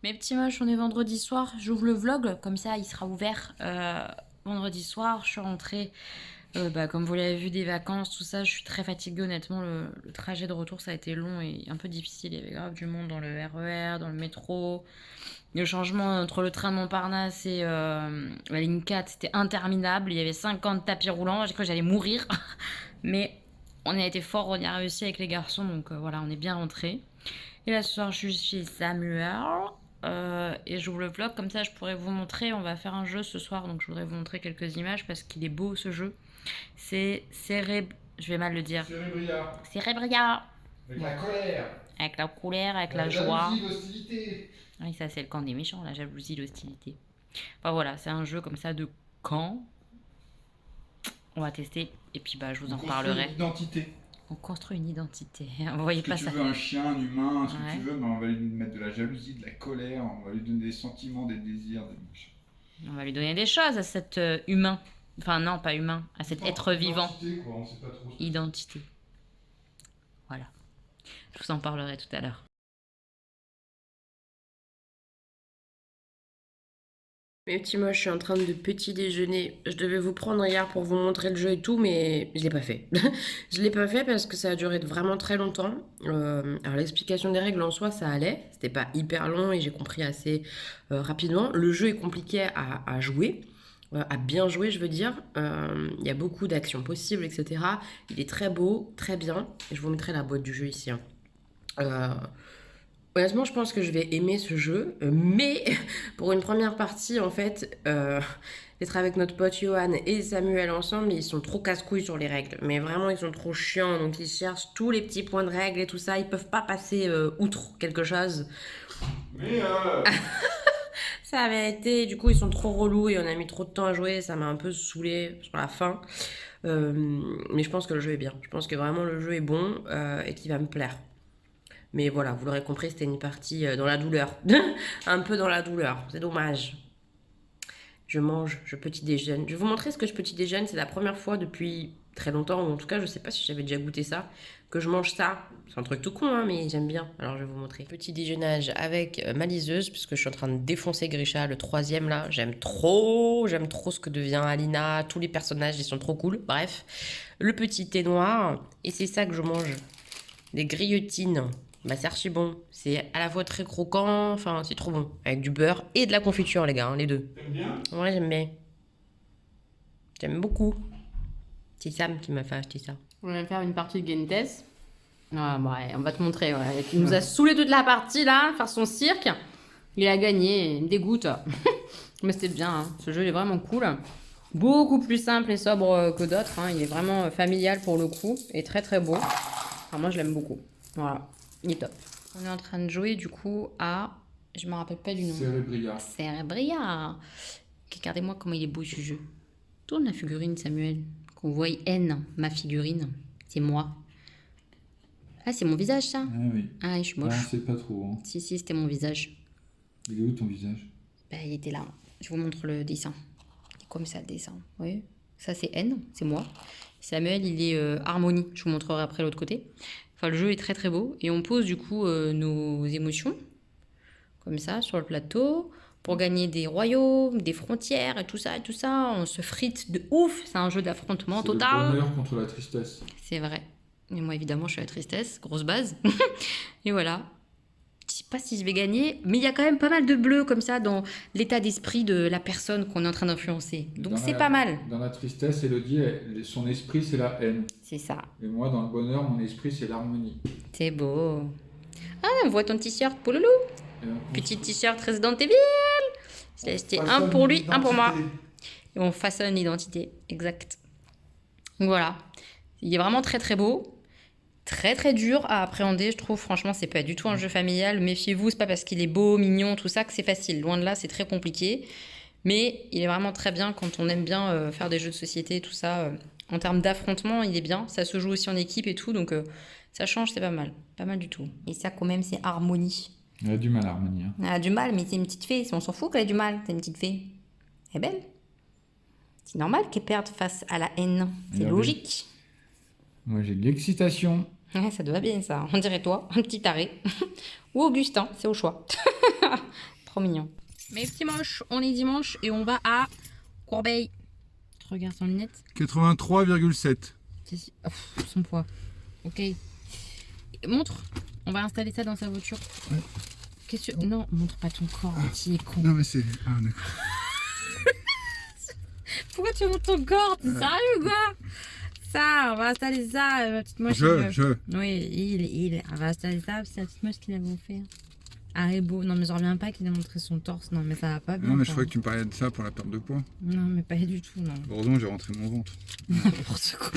Mes petits moches, on est vendredi soir. J'ouvre le vlog, comme ça il sera ouvert. Vendredi soir, je suis rentrée, comme vous l'avez vu, des vacances, tout ça. Je suis très fatiguée, honnêtement. Le trajet de retour, ça a été long et un peu difficile. Il y avait grave du monde dans le RER, dans le métro. Le changement entre le train de Montparnasse et la ligne 4, c'était interminable. Il y avait 50 tapis roulants. J'ai cru que j'allais mourir. Mais on a été fort, on y a réussi avec les garçons. Donc voilà, on est bien rentrés. Et là, ce soir, je suis chez Samuel. Et j'ouvre le vlog, comme ça je pourrais vous montrer. On va faire un jeu ce soir, donc je voudrais vous montrer quelques images parce qu'il est beau ce jeu. C'est Je vais mal le dire. Cérébria, Cérébria. avec la colère, Avec la colère, avec la la joie. jalousie, l'hostilité. Oui, ça c'est le camp des méchants, la jalousie, l'hostilité. Enfin voilà, c'est un jeu comme ça de camp. On va tester et puis je vous On en construit reparlerai. une identité. On construit une identité. Vous voyez Ce pas que tu ça. veux, un chien, un humain, ce que Ouais. tu veux, mais on va lui mettre de la jalousie, de la colère, on va lui donner des sentiments, des désirs, des machins. On va lui donner des choses à cet humain. Enfin non, pas humain, à cet être vivant. Identité, quoi, on sait pas trop ce que Identité. Voilà. Je vous en parlerai tout à l'heure. Mes petits moches, je suis en train de petit déjeuner. Je devais vous prendre hier pour vous montrer le jeu et tout, mais je l'ai pas fait. Je l'ai pas fait parce que ça a duré vraiment très longtemps. Alors l'explication des règles en soi, ça allait. C'était pas hyper long et j'ai compris assez rapidement. Le jeu est compliqué à jouer. À bien jouer, je veux dire. Il y a beaucoup d'actions possibles, etc. Il est très beau, très bien. Et je vous mettrai la boîte du jeu ici, hein. Euh, Honnêtement, je pense que je vais aimer ce jeu, mais pour une première partie, en fait, d'être avec notre pote Johan et Samuel ensemble, ils sont trop casse-couilles sur les règles. Mais vraiment, ils sont trop chiants, donc ils cherchent tous les petits points de règles et tout ça. Ils peuvent pas passer outre quelque chose. Mais Ça avait été, du coup, ils sont trop relous et on a mis trop de temps à jouer. Ça m'a un peu saoulé sur la fin. Mais je pense que le jeu est bien. Je pense que vraiment le jeu est bon et qu'il va me plaire. Mais voilà, vous l'aurez compris, c'était une partie dans la douleur. Un peu dans la douleur. C'est dommage. Je mange, je petit déjeune. Je vais vous montrer ce que je petit déjeune. C'est la première fois depuis très longtemps, ou en tout cas, je sais pas si j'avais déjà goûté ça, que je mange ça. C'est un truc tout con, hein, mais j'aime bien. Alors, je vais vous montrer. Petit déjeunage avec ma liseuse, puisque je suis en train de défoncer Grisha, le troisième là. J'aime trop ce que devient Alina. Tous les personnages, ils sont trop cool. Bref, le petit thé noir. Et c'est ça que je mange. Des grillotines. C'est archi bon. C'est à la fois très croquant, enfin, c'est trop bon. Avec du beurre et de la confiture, les gars, hein, les deux. t'aimes bien? Ouais, j'aime bien. J'aime beaucoup. C'est Sam qui m'a fait acheter ça. On va faire une partie de Gentes. Ah, ouais, on va te montrer. Ouais. Il nous a saoulé toute la partie là, faire son cirque. Il a gagné, il me dégoûte. Mais c'était bien, hein. Ce jeu il est vraiment cool. Beaucoup plus simple et sobre que d'autres, hein. Il est vraiment familial pour le coup et très très beau. Alors moi je l'aime beaucoup. Voilà, il est top. On est en train de jouer du coup à... Je me rappelle pas du nom. Cérébria. Cérébria. Regardez-moi comment il est beau ce jeu. Tourne la figurine, Samuel. Qu'on voit N, ma figurine. C'est moi. Ah, c'est mon visage, ça. Ah oui. Ah, je suis Ah, on moche. sait pas trop. Hein. Si, c'était mon visage. Il est où ton visage? Il était là. Je vous montre le dessin. C'est comme ça, le dessin. Vous voyez? Ça, c'est N, c'est moi. Samuel, il est harmonie. Je vous montrerai après l'autre côté. Enfin, le jeu est très très beau. Et on pose du coup nos émotions, comme ça, sur le plateau, pour gagner des royaumes, des frontières et tout ça et tout ça. On se frite de ouf. C'est un jeu d'affrontement C'est le total. bonheur contre la tristesse. C'est vrai. Et moi, évidemment, je suis la tristesse, grosse base. Et voilà. Je sais pas si je vais gagner, mais il y a quand même pas mal de bleu comme ça dans l'état d'esprit de la personne qu'on est en train d'influencer. Donc c'est pas mal. Dans la tristesse, Elodie, son esprit, c'est la haine. C'est ça. Et moi, dans le bonheur, mon esprit, c'est l'harmonie. C'est beau. Ah, on voit ton t-shirt, Pouloulou. Et donc, Petit t-shirt Resident Evil. Je l'ai acheté un façonne pour lui, un pour moi. l'identité. Et on façonne l'identité. Exact. Donc voilà. Il est vraiment très très beau. Très très dur à appréhender, je trouve. Franchement, c'est pas du tout un jeu familial. Méfiez-vous, c'est pas parce qu'il est beau, mignon, tout ça que c'est facile. Loin de là, c'est très compliqué. Mais il est vraiment très bien quand on aime bien faire des jeux de société, tout ça. En termes d'affrontement, il est bien. Ça se joue aussi en équipe et tout, donc ça change, c'est pas mal. Pas mal du tout. Et ça, quand même, c'est harmonie. Elle a du mal, Harmonie. Hein. Elle a du mal, mais c'est une petite fée. On s'en fout qu'elle ait du mal, c'est une petite fée. Elle est belle. C'est normal qu'elle perde face à la haine. C'est Regardez. logique. Moi, j'ai de l'excitation. Ouais, ça te va bien ça. On dirait toi, un petit taré. Ou Augustin, c'est au choix. Trop mignon. Mes petits moches, on est dimanche et on va à Corbeil. Regarde sans lunettes. 83,7. Son poids. Ok. Montre. On va installer ça dans sa voiture. Ouais. Qu'est-ce que... Non, montre pas ton corps, petit con. Non mais c'est... Ah d'accord. Pourquoi tu montres ton corps? T'es sérieux ou quoi? Ça, on va installer ça, ma petite moche. Oui, il. On va installer ça, c'est la petite moche qu'il avait offert. Haribo. Non mais je reviens pas qu'il ait montré son torse. Non mais ça va pas bien. Non mais je quoi. croyais que tu me parlais de ça pour la perte de poids. Non mais pas du tout, non. Heureusement j'ai rentré mon ventre. N'importe quoi.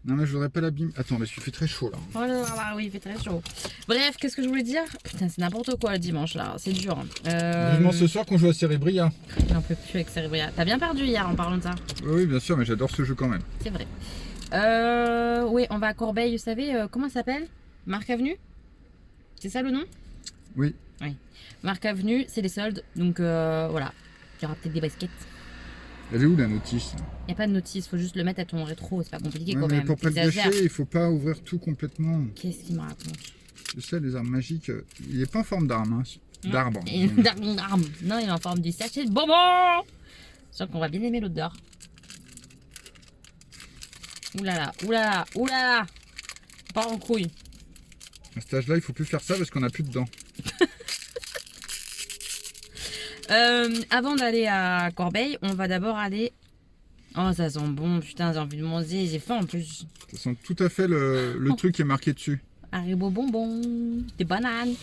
Non mais je voudrais pas l'abîmer. Attends mais il fait très chaud là. Oh là là, oui, il fait très chaud. Bref, qu'est-ce que je voulais dire? Putain, c'est n'importe quoi le dimanche là, c'est dur. Vivement ce soir qu'on joue à Cérébria. J'en peux plus avec Cérébria. T'as bien perdu hier en parlant de ça. Oui bien sûr mais j'adore ce jeu quand même. C'est vrai. Oui, on va à Corbeil, vous savez, comment ça s'appelle? Marc Avenue? C'est ça le nom? Oui. Oui. Marc Avenue, c'est les soldes, donc voilà. Il y aura peut-être des baskets. Elle est où la notice? Il n'y a pas de notice, faut juste le mettre à ton rétro, c'est pas compliqué Ouais, quand mais même. pour pas le T'exagères. gâcher, il faut pas ouvrir tout complètement. Qu'est-ce qu'il me raconte? Tu sais, les armes magiques, il est pas en forme d'arme, hein. D'arbre. Non, il est en forme du sachet de bonbons. Je sens qu'on va bien aimer l'odeur. Oulala, oulala, oulala. Pas en couille. À cet âge-là, il faut plus faire ça parce qu'on a plus de dents. Avant d'aller à Corbeil, on va d'abord aller... Oh, ça sent bon, putain, j'ai envie de manger, j'ai faim en plus. Ça sent tout à fait le truc qui est marqué dessus. Haribo bonbons, des bananes.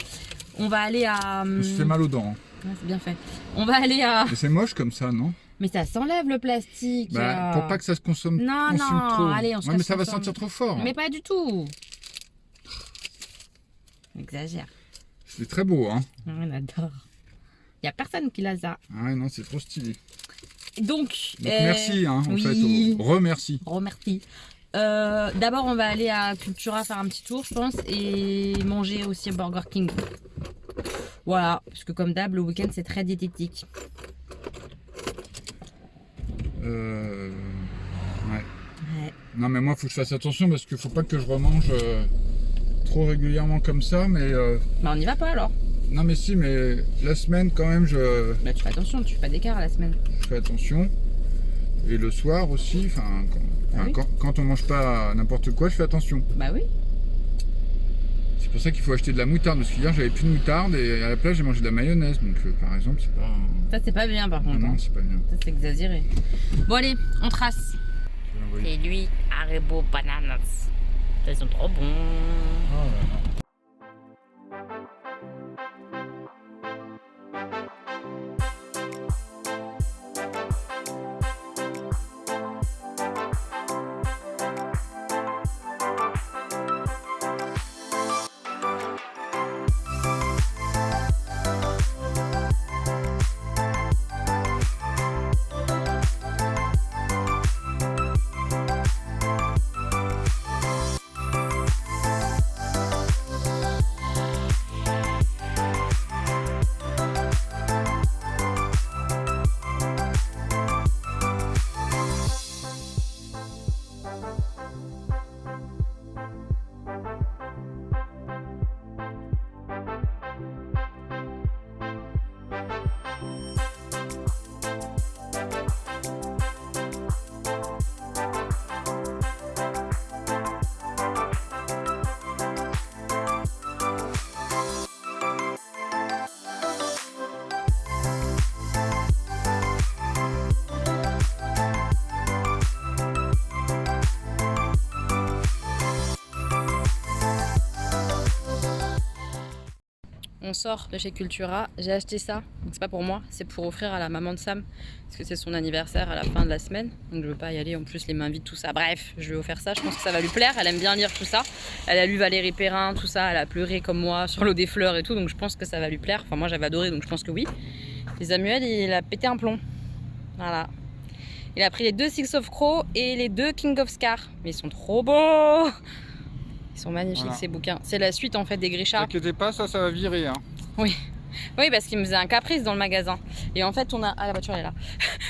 On va aller à... Ça fait mal aux dents. Hein. Ouais, c'est bien fait. On va aller à... Mais c'est moche comme ça, non? Mais ça s'enlève le plastique. Bah, pour pas que ça se consomme, Non, consume non, trop. allez, on se Ouais, mais casse ça va ensemble. sentir trop fort. Mais pas du tout. On exagère. C'est très beau, hein. On adore. Il n'y a personne qui l'a ça. Ah ouais, non, c'est trop stylé. Donc merci, hein, en oui. fait. Remercie. Remercie. D'abord, on va aller à Cultura faire un petit tour, je pense, et manger aussi à Burger King. Voilà, parce que comme d'hab, le week-end, c'est très diététique. Ouais. Ouais. Non, mais moi, faut que je fasse attention parce qu'il faut pas que je remange trop régulièrement comme ça, mais... Bah, on n'y va pas alors. Non, mais si, mais la semaine, quand même, je Bah, tu fais attention, tu fais pas d'écart la semaine. fais attention. Et le soir aussi, enfin, oui. quand on mange pas n'importe quoi, je fais attention. Bah oui. C'est pour ça qu'il faut acheter de la moutarde, parce qu'hier, j'avais plus de moutarde et à la place, j'ai mangé de la mayonnaise. Donc, par exemple, c'est pas... Ça, c'est pas bien par Ah contre. non, c'est pas bien. Ça, c'est exagéré. Bon, allez, on trace. Oui. Et lui, Haribo Bananas. Ils sont trop bons. Oh là là. On sort de chez Cultura, j'ai acheté ça, donc c'est pas pour moi, c'est pour offrir à la maman de Sam, parce que c'est son anniversaire à la fin de la semaine, donc je veux pas y aller, en plus les mains vides, tout ça, bref, je lui ai offert ça, je pense que ça va lui plaire, elle aime bien lire tout ça, elle a lu Valérie Perrin, tout ça, elle a pleuré comme moi sur l'eau des fleurs et tout, donc je pense que ça va lui plaire, enfin moi j'avais adoré, donc je pense que oui. Et Samuel, il a pété un plomb, voilà. Il a pris les 2 Six of Crow et les 2 King of Scar, mais ils sont trop beaux. Ils sont magnifiques Voilà. ces bouquins, c'est la suite en fait des Grisha. T'inquiète pas, ça va virer. Hein. Oui, parce qu'il me faisait un caprice dans le magasin. Et en fait, on a... Ah, la voiture, elle est là.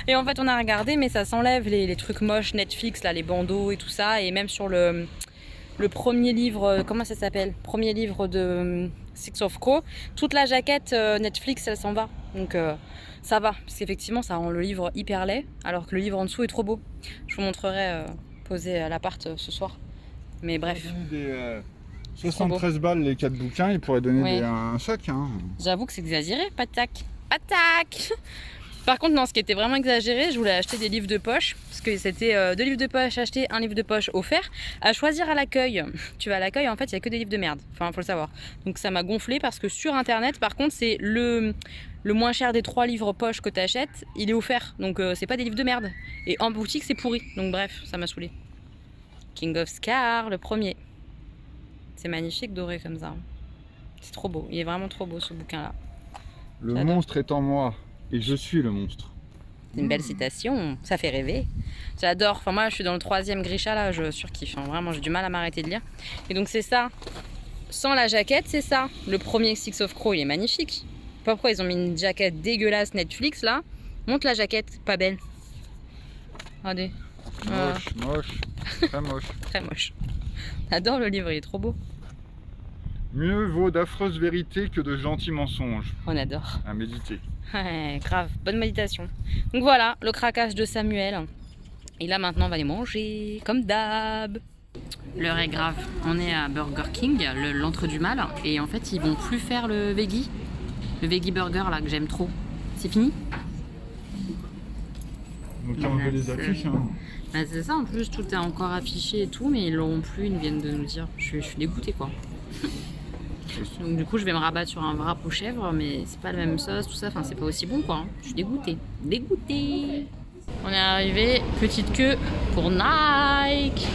Et en fait, on a regardé, mais ça s'enlève les trucs moches Netflix, là, les bandeaux et tout ça. Et même sur le le premier livre, comment ça s'appelle? Premier livre de Six of Crow. Toute la jaquette Netflix, elle s'en va. Donc ça va, parce qu'effectivement, ça rend le livre hyper laid, alors que le livre en dessous est trop beau. Je vous montrerai posé à l'appart ce soir. Mais bref. 73 balles les 4 bouquins, ils pourraient donner Ouais. un sac. Hein. J'avoue que c'est exagéré, pas de tac. Pas de tac. Par contre, non, ce qui était vraiment exagéré, je voulais acheter des livres de poche, parce que c'était 2 livres de poche achetés, un livre de poche offert, à choisir à l'accueil. Tu vas à l'accueil, en fait, il n'y a que des livres de merde. Enfin, faut le savoir. Donc ça m'a gonflé, parce que sur Internet, par contre, c'est le moins cher des 3 livres poche que tu achètes, il est offert. Donc c'est pas des livres de merde. Et en boutique, c'est pourri. Donc bref, ça m'a saoulé. King of Scar, le premier. C'est magnifique doré comme ça. C'est trop beau. Il est vraiment trop beau ce bouquin-là. Le J'adore. monstre est en moi et je suis le monstre. C'est une belle citation, ça fait rêver. J'adore. Enfin, moi, je suis dans le 3e Grisha là, je surkiffe. Hein. Vraiment, j'ai du mal à m'arrêter de lire. Et donc, c'est ça. Sans la jaquette, c'est ça. Le premier Six of Crow, il est magnifique. Pas pourquoi ils ont mis une jaquette dégueulasse Netflix là. Montre la jaquette, pas belle. Regardez. Voilà. Moche, moche, très moche. Très moche. J'adore le livre, il est trop beau. Mieux vaut d'affreuses vérités que de gentils mensonges. On adore. À méditer. Ouais, grave, bonne méditation. Donc voilà, le craquage de Samuel. Et là maintenant on va les manger, comme d'hab. L'heure est grave. On est à Burger King, l'antre du mal. Et en fait ils vont plus faire le veggie burger là que j'aime trop. C'est fini? Donc là on veut les affiches. Hein. Bah, c'est ça, en plus tout est encore affiché et tout, mais ils l'auront plus, ils viennent de nous dire. Je suis dégoûtée quoi. Donc du coup je vais me rabattre sur un wrap aux chèvres, mais c'est pas la même sauce, tout ça, enfin c'est pas aussi bon quoi. Je suis dégoûtée. Dégoûtée. On est arrivé, petite queue pour Nike.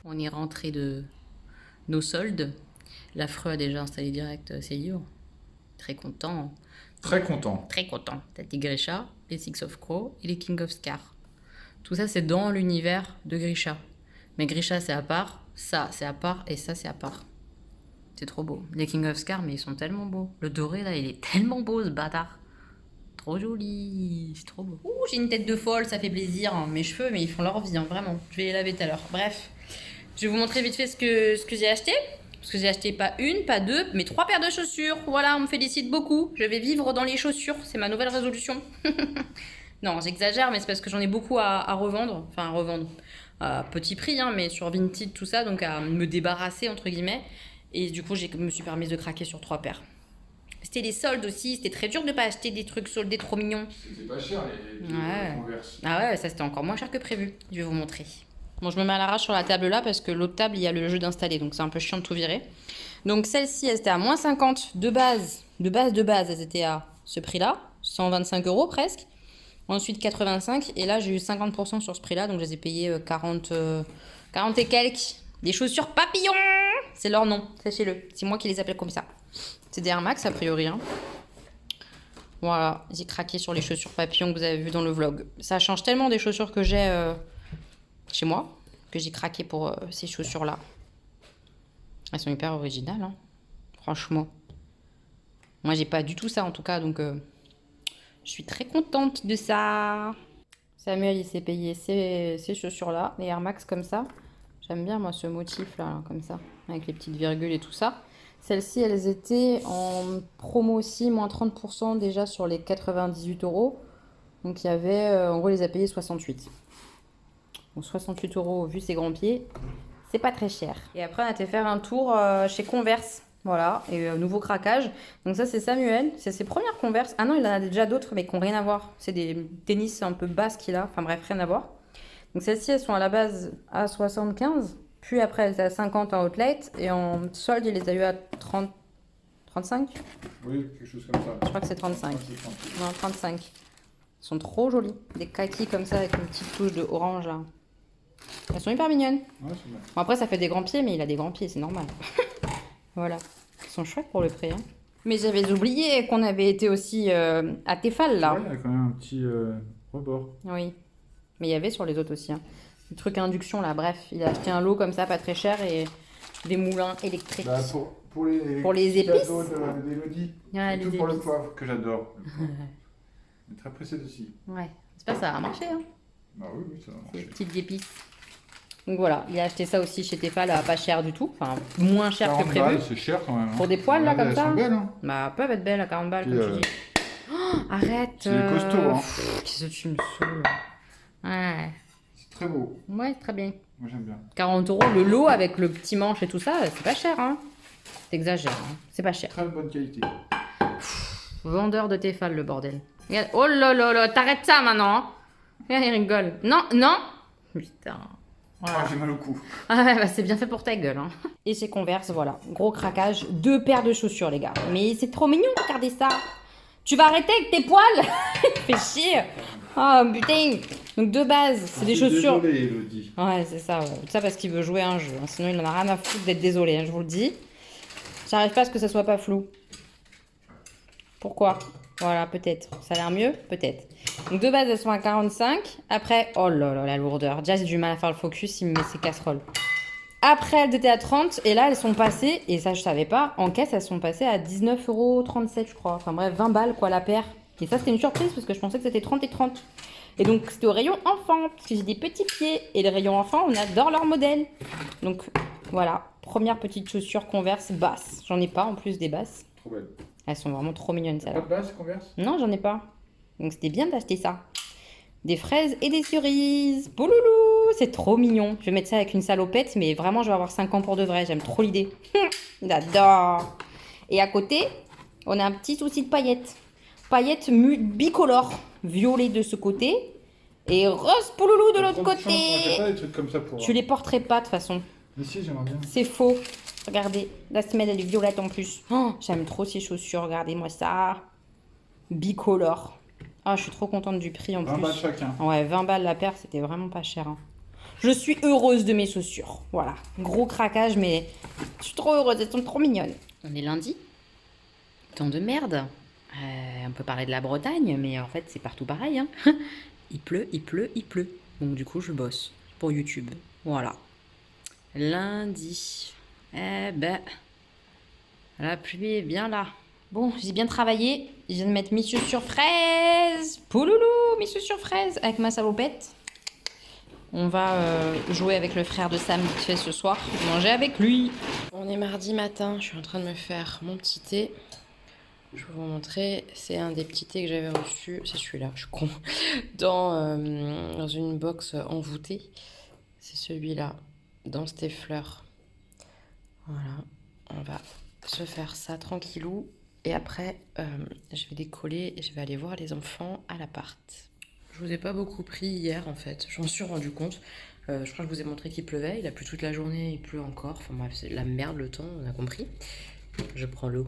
On est rentré de nos soldes. L'affreux a déjà installé direct ses livres. Très content. Très content. Très content. T'as tes Grisha, les Six of Crow et les King of Scar. Tout ça, c'est dans l'univers de Grisha. Mais Grisha, c'est à part. Ça, c'est à part. Et ça, c'est à part. C'est trop beau. Les King of Scar, mais ils sont tellement beaux. Le doré, là, il est tellement beau, ce bâtard. Trop joli. C'est trop beau. Ouh, j'ai une tête de folle, ça fait plaisir. Hein. Mes cheveux, mais ils font leur vie, hein, vraiment. Je vais les laver tout à l'heure. Bref. Je vais vous montrer vite fait ce que j'ai acheté. Parce que j'ai acheté pas une, pas deux, mais 3 paires de chaussures. Voilà, on me félicite beaucoup. Je vais vivre dans les chaussures. C'est ma nouvelle résolution. Non, j'exagère, mais c'est parce que j'en ai beaucoup à revendre. Enfin, à revendre. À petit prix, hein, mais sur Vinted, tout ça. Donc à me débarrasser, entre guillemets. Et du coup, je me suis permise de craquer sur 3 paires. C'était les soldes aussi. C'était très dur de pas acheter des trucs soldés trop mignons. C'était pas cher les Ouais. Converse. Ah ouais, ça c'était encore moins cher que prévu. Je vais vous montrer. Bon, je me mets à l'arrache sur la table là parce que l'autre table, il y a le jeu d'installer. Donc c'est un peu chiant de tout virer. Donc celle-ci, elle était à moins 50 de base. De base, elles étaient à ce prix-là. 125 € presque. Ensuite 85. Et là, j'ai eu 50% sur ce prix-là. Donc je les ai payées 40 et quelques. Des chaussures papillons. C'est leur nom, sachez-le. C'est moi qui les appelle comme ça. C'est des Air Max a priori. Hein. Voilà, j'ai craqué sur les chaussures papillons que vous avez vues dans le vlog. Ça change tellement des chaussures que j'ai chez moi que j'ai craqué pour ces chaussures-là. Elles sont hyper originales, hein. Franchement. Moi, j'ai pas du tout ça en tout cas, donc je suis très contente de ça. Samuel, il s'est payé ces chaussures-là, les Air Max comme ça. J'aime bien, moi, ce motif-là, là, comme ça, avec les petites virgules et tout ça. Celles-ci, elles étaient en promo aussi, moins 30% déjà sur les 98 €. Donc, il y avait, en gros, les a payés 68. Donc, 68 € vu ses grands pieds, c'est pas très cher. Et après, on a été faire un tour chez Converse. Voilà, et nouveau craquage. Donc ça, c'est Samuel. C'est ses premières Converse. Ah non, il en a déjà d'autres, mais qui n'ont rien à voir. C'est des tennis un peu basses qu'il a. Enfin bref, rien à voir. Donc celles-ci, elles sont à la base à 75. Puis après, elles étaient à 50 en outlet. Et en solde, il les a eu à 30... 35 ? Oui, quelque chose comme ça. Je crois que c'est 35. Non, 35. Elles sont trop jolies. Des kakis comme ça, avec une petite touche de orange, là. Elles sont hyper mignonnes. Ouais, c'est bien. Bon, après, ça fait des grands pieds, mais il a des grands pieds, c'est normal. Voilà. Ils sont chouettes pour le prix. Hein. Mais j'avais oublié qu'on avait été aussi à Tefal, là. Ouais, il y a quand même un petit rebord. Oui. Mais il y avait sur les autres aussi. Hein. Le truc à induction, là. Bref, il a acheté un lot comme ça, pas très cher, et des moulins électriques. Bah, pour les épices. cadeaux d'Élodie. Ah, Surtout les pour le épices. poivre, que j'adore. On est très pressé dessus. Ouais. J'espère que ça va marcher. Hein. Bah oui, oui, ça va Ces marcher. petites épices. Donc voilà, il a acheté ça aussi chez Tefal, pas cher du tout. Enfin, moins cher que 40 prévu. balles, c'est cher quand même. Hein. Pour des poils, là, comme Elles ça. sont belles, hein. Bah, peuvent être belles à 40 balles, Puis, comme tu dis. Oh, arrête. c'est costaud, hein. Qu'est-ce que tu me saoules. Ouais. C'est très beau. Ouais, très bien. Moi, j'aime bien. 40 € le lot avec le petit manche et tout ça, c'est pas cher, hein. T'exagères, hein. C'est pas cher. Très bonne qualité. Vendeur de Tefal, le bordel. Regarde. Oh là là là, t'arrêtes ça maintenant. Hein. Regarde, il rigole. Non, non. Putain. Voilà. Ah, j'ai mal au cou. Ah ouais, bah c'est bien fait pour ta gueule. Hein. Et chez Converse, voilà. Gros craquage. 2 paires de chaussures, les gars. Mais c'est trop mignon, regardez ça. Tu vas arrêter avec tes poils. Fais chier. Oh putain. Donc de base, c'est des chaussures. Désolé, Elodie. Ouais, c'est ça. Ouais. Ça parce qu'il veut jouer à un jeu. Hein. Sinon, il en a rien à foutre d'être désolé, hein, je vous le dis. J'arrive pas à ce que ça soit pas flou. Pourquoi? Voilà, peut-être. Ça a l'air mieux? Peut-être. Donc de base, elles sont à 45. Après, oh là là, la lourdeur. Déjà, j'ai du mal à faire le focus, il me met ses casseroles. Après, elles étaient à 30. Et là, elles sont passées, et ça, je savais pas, en caisse, elles sont passées à 19,37 €, je crois. Enfin bref, 20 balles, quoi, la paire. Et ça, c'était une surprise, parce que je pensais que c'était 30 et 30. Et donc, c'était au rayon enfant, parce que j'ai des petits pieds. Et les rayons enfants, on adore leur modèle. Donc, voilà. Première petite chaussure Converse basse. J'en ai pas, en plus, des basses. Trop belle. Elles sont vraiment trop mignonnes, Pas celles-là. de base, Converse? Non, j'en ai pas. Donc c'était bien d'acheter ça. Des fraises et des cerises. Bouloulou, c'est trop mignon. Je vais mettre ça avec une salopette, mais vraiment, je vais avoir 5 ans pour de vrai. J'aime trop l'idée. J'adore. Et à côté, on a un petit souci de paillettes. Paillettes bicolores. Violet de ce côté et rose pouloulou de l'autre Moi, j'ai côté. pas des trucs comme ça pour. Tu les porterais pas de toute façon. Mais si, j'aimerais bien. C'est faux. Regardez, la semelle elle est violette en plus. Oh, j'aime trop ces chaussures, regardez-moi ça. Bicolore. Ah, je suis trop contente du prix en 20 plus. balles chacun. Ouais, 20 balles la paire, c'était vraiment pas cher. Hein. Je suis heureuse de mes chaussures. Voilà, gros craquage, mais je suis trop heureuse, elles sont trop mignonnes. On est lundi. Temps de merde. On peut parler de la Bretagne, mais en fait, c'est partout pareil. Hein. Il pleut, il pleut, il pleut. Donc du coup, je bosse pour YouTube. Voilà. Lundi. Eh ben, la pluie est bien là. Bon, j'ai bien travaillé. Je viens de mettre mes chaussures fraises. Pouloulou, mes chaussures fraises avec ma salopette. On va jouer avec le frère de Sam qui fait ce soir. Manger avec lui. On est mardi matin. Je suis en train de me faire mon petit thé. Je vais vous montrer. C'est un des petits thés que j'avais reçu. C'est celui-là, je suis con. Dans une box envoûtée. C'est celui-là. Dans tes fleurs. Voilà. On va se faire ça tranquillou. Et après, je vais décoller et je vais aller voir les enfants à l'appart. Je vous ai pas beaucoup pris hier en fait. Je m'en suis rendu compte. Je crois que je vous ai montré qu'il pleuvait. Il a plu toute la journée, il pleut encore. Enfin bref, c'est la merde le temps, on a compris. Je prends l'eau.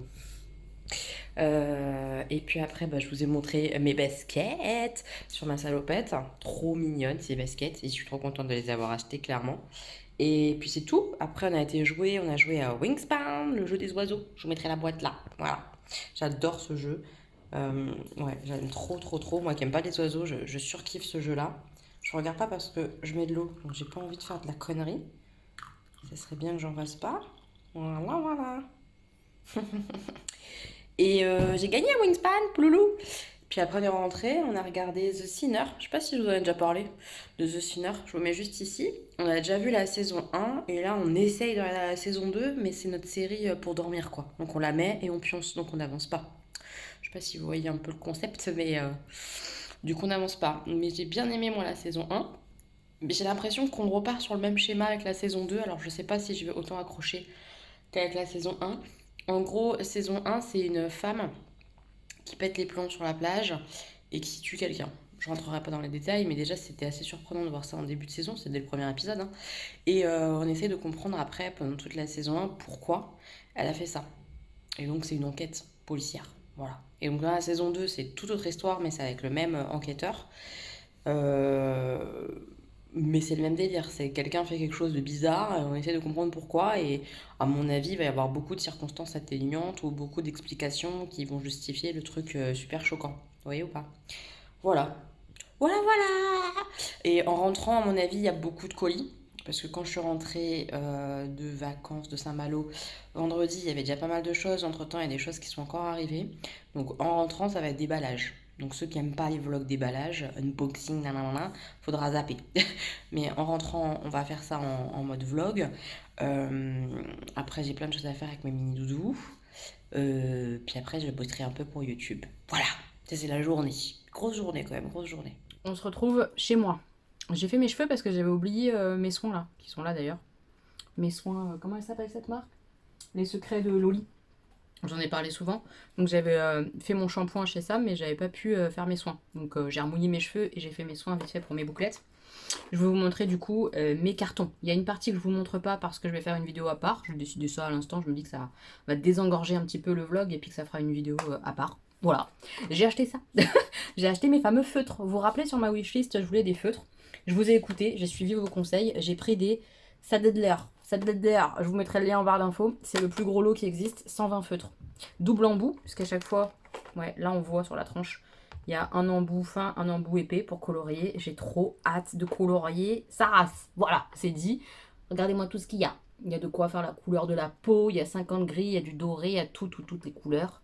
Et puis après, bah, je vous ai montré mes baskets sur ma salopette. Trop mignonnes ces baskets. Et je suis trop contente de les avoir achetées clairement. Et puis c'est tout. Après, on a joué à Wingspan, le jeu des oiseaux. Je vous mettrai la boîte là. Voilà. J'adore ce jeu. Ouais, j'aime trop. Moi qui n'aime pas les oiseaux, je surkiffe ce jeu-là. Je regarde pas parce que je mets de l'eau, donc j'ai pas envie de faire de la connerie. Ça serait bien que j'en fasse pas. Voilà. Et j'ai gagné à Wingspan, pouloulou. Puis après on est rentré, on a regardé The Sinner. Je sais pas si je vous en ai déjà parlé de The Sinner. Je vous mets juste ici. On a déjà vu la saison 1 et là on essaye de regarder la saison 2, mais c'est notre série pour dormir quoi. Donc on la met et on pionce, donc on n'avance pas. Je sais pas si vous voyez un peu le concept, mais du coup on n'avance pas. Mais j'ai bien aimé moi la saison 1. Mais j'ai l'impression qu'on repart sur le même schéma avec la saison 2, alors je sais pas si je vais autant accrocher qu'avec la saison 1. En gros, saison 1, c'est une femme qui pète les plombs sur la plage et qui tue quelqu'un. Je rentrerai pas dans les détails, mais déjà c'était assez surprenant de voir ça en début de saison, c'est dès le premier épisode, hein. Et on essaie de comprendre après, pendant toute la saison 1, pourquoi elle a fait ça. Et donc c'est une enquête policière, voilà. Et donc dans la saison 2, c'est toute autre histoire, mais c'est avec le même enquêteur. Euh, mais c'est le même délire, c'est quelqu'un fait quelque chose de bizarre, on essaie de comprendre pourquoi, et à mon avis, il va y avoir beaucoup de circonstances atténuantes ou beaucoup d'explications qui vont justifier le truc super choquant. Vous voyez ou pas? Voilà. Voilà, voilà! Et en rentrant, à mon avis, il y a beaucoup de colis. Parce que quand je suis rentrée de vacances de Saint-Malo vendredi, il y avait déjà pas mal de choses. Entre-temps, il y a des choses qui sont encore arrivées. Donc en rentrant, ça va être déballage. Donc ceux qui n'aiment pas les vlogs déballage, unboxing, nanana, faudra zapper. Mais en rentrant, on va faire ça en mode vlog. Euh, Après, j'ai plein de choses à faire avec mes mini doudous. Puis après, je bosserai un peu pour YouTube. Voilà, ça c'est la journée. Grosse journée quand même, grosse journée. On se retrouve chez moi. J'ai fait mes cheveux parce que j'avais oublié mes soins là, qui sont là d'ailleurs. Mes soins, comment elle s'appelle cette marque? Les secrets de Loli. J'en ai parlé souvent. Donc j'avais fait mon shampoing chez Sam, mais j'avais pas pu faire mes soins. Donc j'ai remouillé mes cheveux et j'ai fait mes soins vite fait pour mes bouclettes. Je vais vous montrer du coup mes cartons. Il y a une partie que je vous montre pas parce que je vais faire une vidéo à part. Je décide de ça à l'instant. Je me dis que ça va désengorger un petit peu le vlog et puis que ça fera une vidéo à part. Voilà. J'ai acheté ça. J'ai acheté mes fameux feutres. Vous vous rappelez sur ma wishlist, je voulais des feutres. Je vous ai écouté, j'ai suivi vos conseils. J'ai pris des Sadedler. Sadedler, je vous mettrai le lien en barre d'infos. C'est le plus gros lot qui existe. 120 feutres. Double embout, puisqu'à chaque fois, ouais, là on voit sur la tranche, il y a un embout fin, un embout épais pour colorier. J'ai trop hâte de colorier sa race. Voilà, c'est dit. Regardez-moi tout ce qu'il y a. Il y a de quoi faire la couleur de la peau, il y a 50 gris, il y a du doré, il y a toutes les couleurs.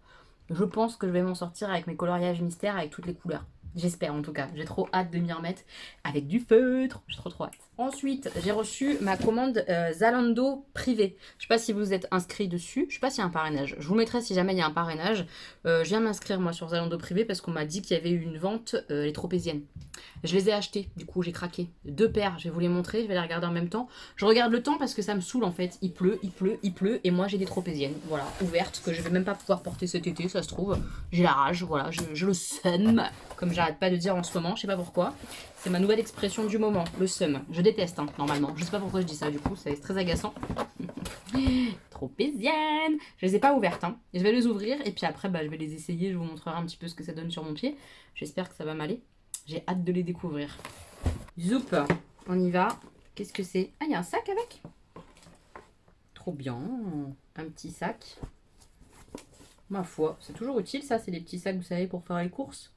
Je pense que je vais m'en sortir avec mes coloriages mystères, avec toutes les couleurs. J'espère en tout cas. J'ai trop hâte de m'y remettre avec du feutre. J'ai trop hâte. Ensuite, j'ai reçu ma commande Zalando privée. Je sais pas si vous êtes inscrit dessus. Je sais pas s'il y a un parrainage. Je vous mettrai si jamais il y a un parrainage. Je viens m'inscrire moi sur Zalando privé parce qu'on m'a dit qu'il y avait eu une vente les tropéziennes. Je les ai achetées. Du coup, j'ai craqué. 2 paires. Je vais vous les montrer. Je vais les regarder en même temps. Je regarde le temps parce que ça me saoule en fait. Il pleut. Et moi, j'ai des tropéziennes. Voilà, ouvertes que je vais même pas pouvoir porter cet été. Ça se trouve. J'ai la rage. Voilà, je le seum. Comme j'arrête pas de dire en ce moment, je sais pas pourquoi. C'est ma nouvelle expression du moment, le seum. Je déteste, hein, normalement. Je sais pas pourquoi je dis ça, du coup, c'est très agaçant. Tropéziennes. Je les ai pas ouvertes, hein. Je vais les ouvrir et puis après, je vais les essayer. Je vous montrerai un petit peu ce que ça donne sur mon pied. J'espère que ça va m'aller. J'ai hâte de les découvrir. Zoup, on y va. Qu'est-ce que c'est? Ah, il y a un sac avec? Trop bien. Un petit sac. Ma foi, c'est toujours utile, ça. C'est les petits sacs, vous savez, pour faire les courses.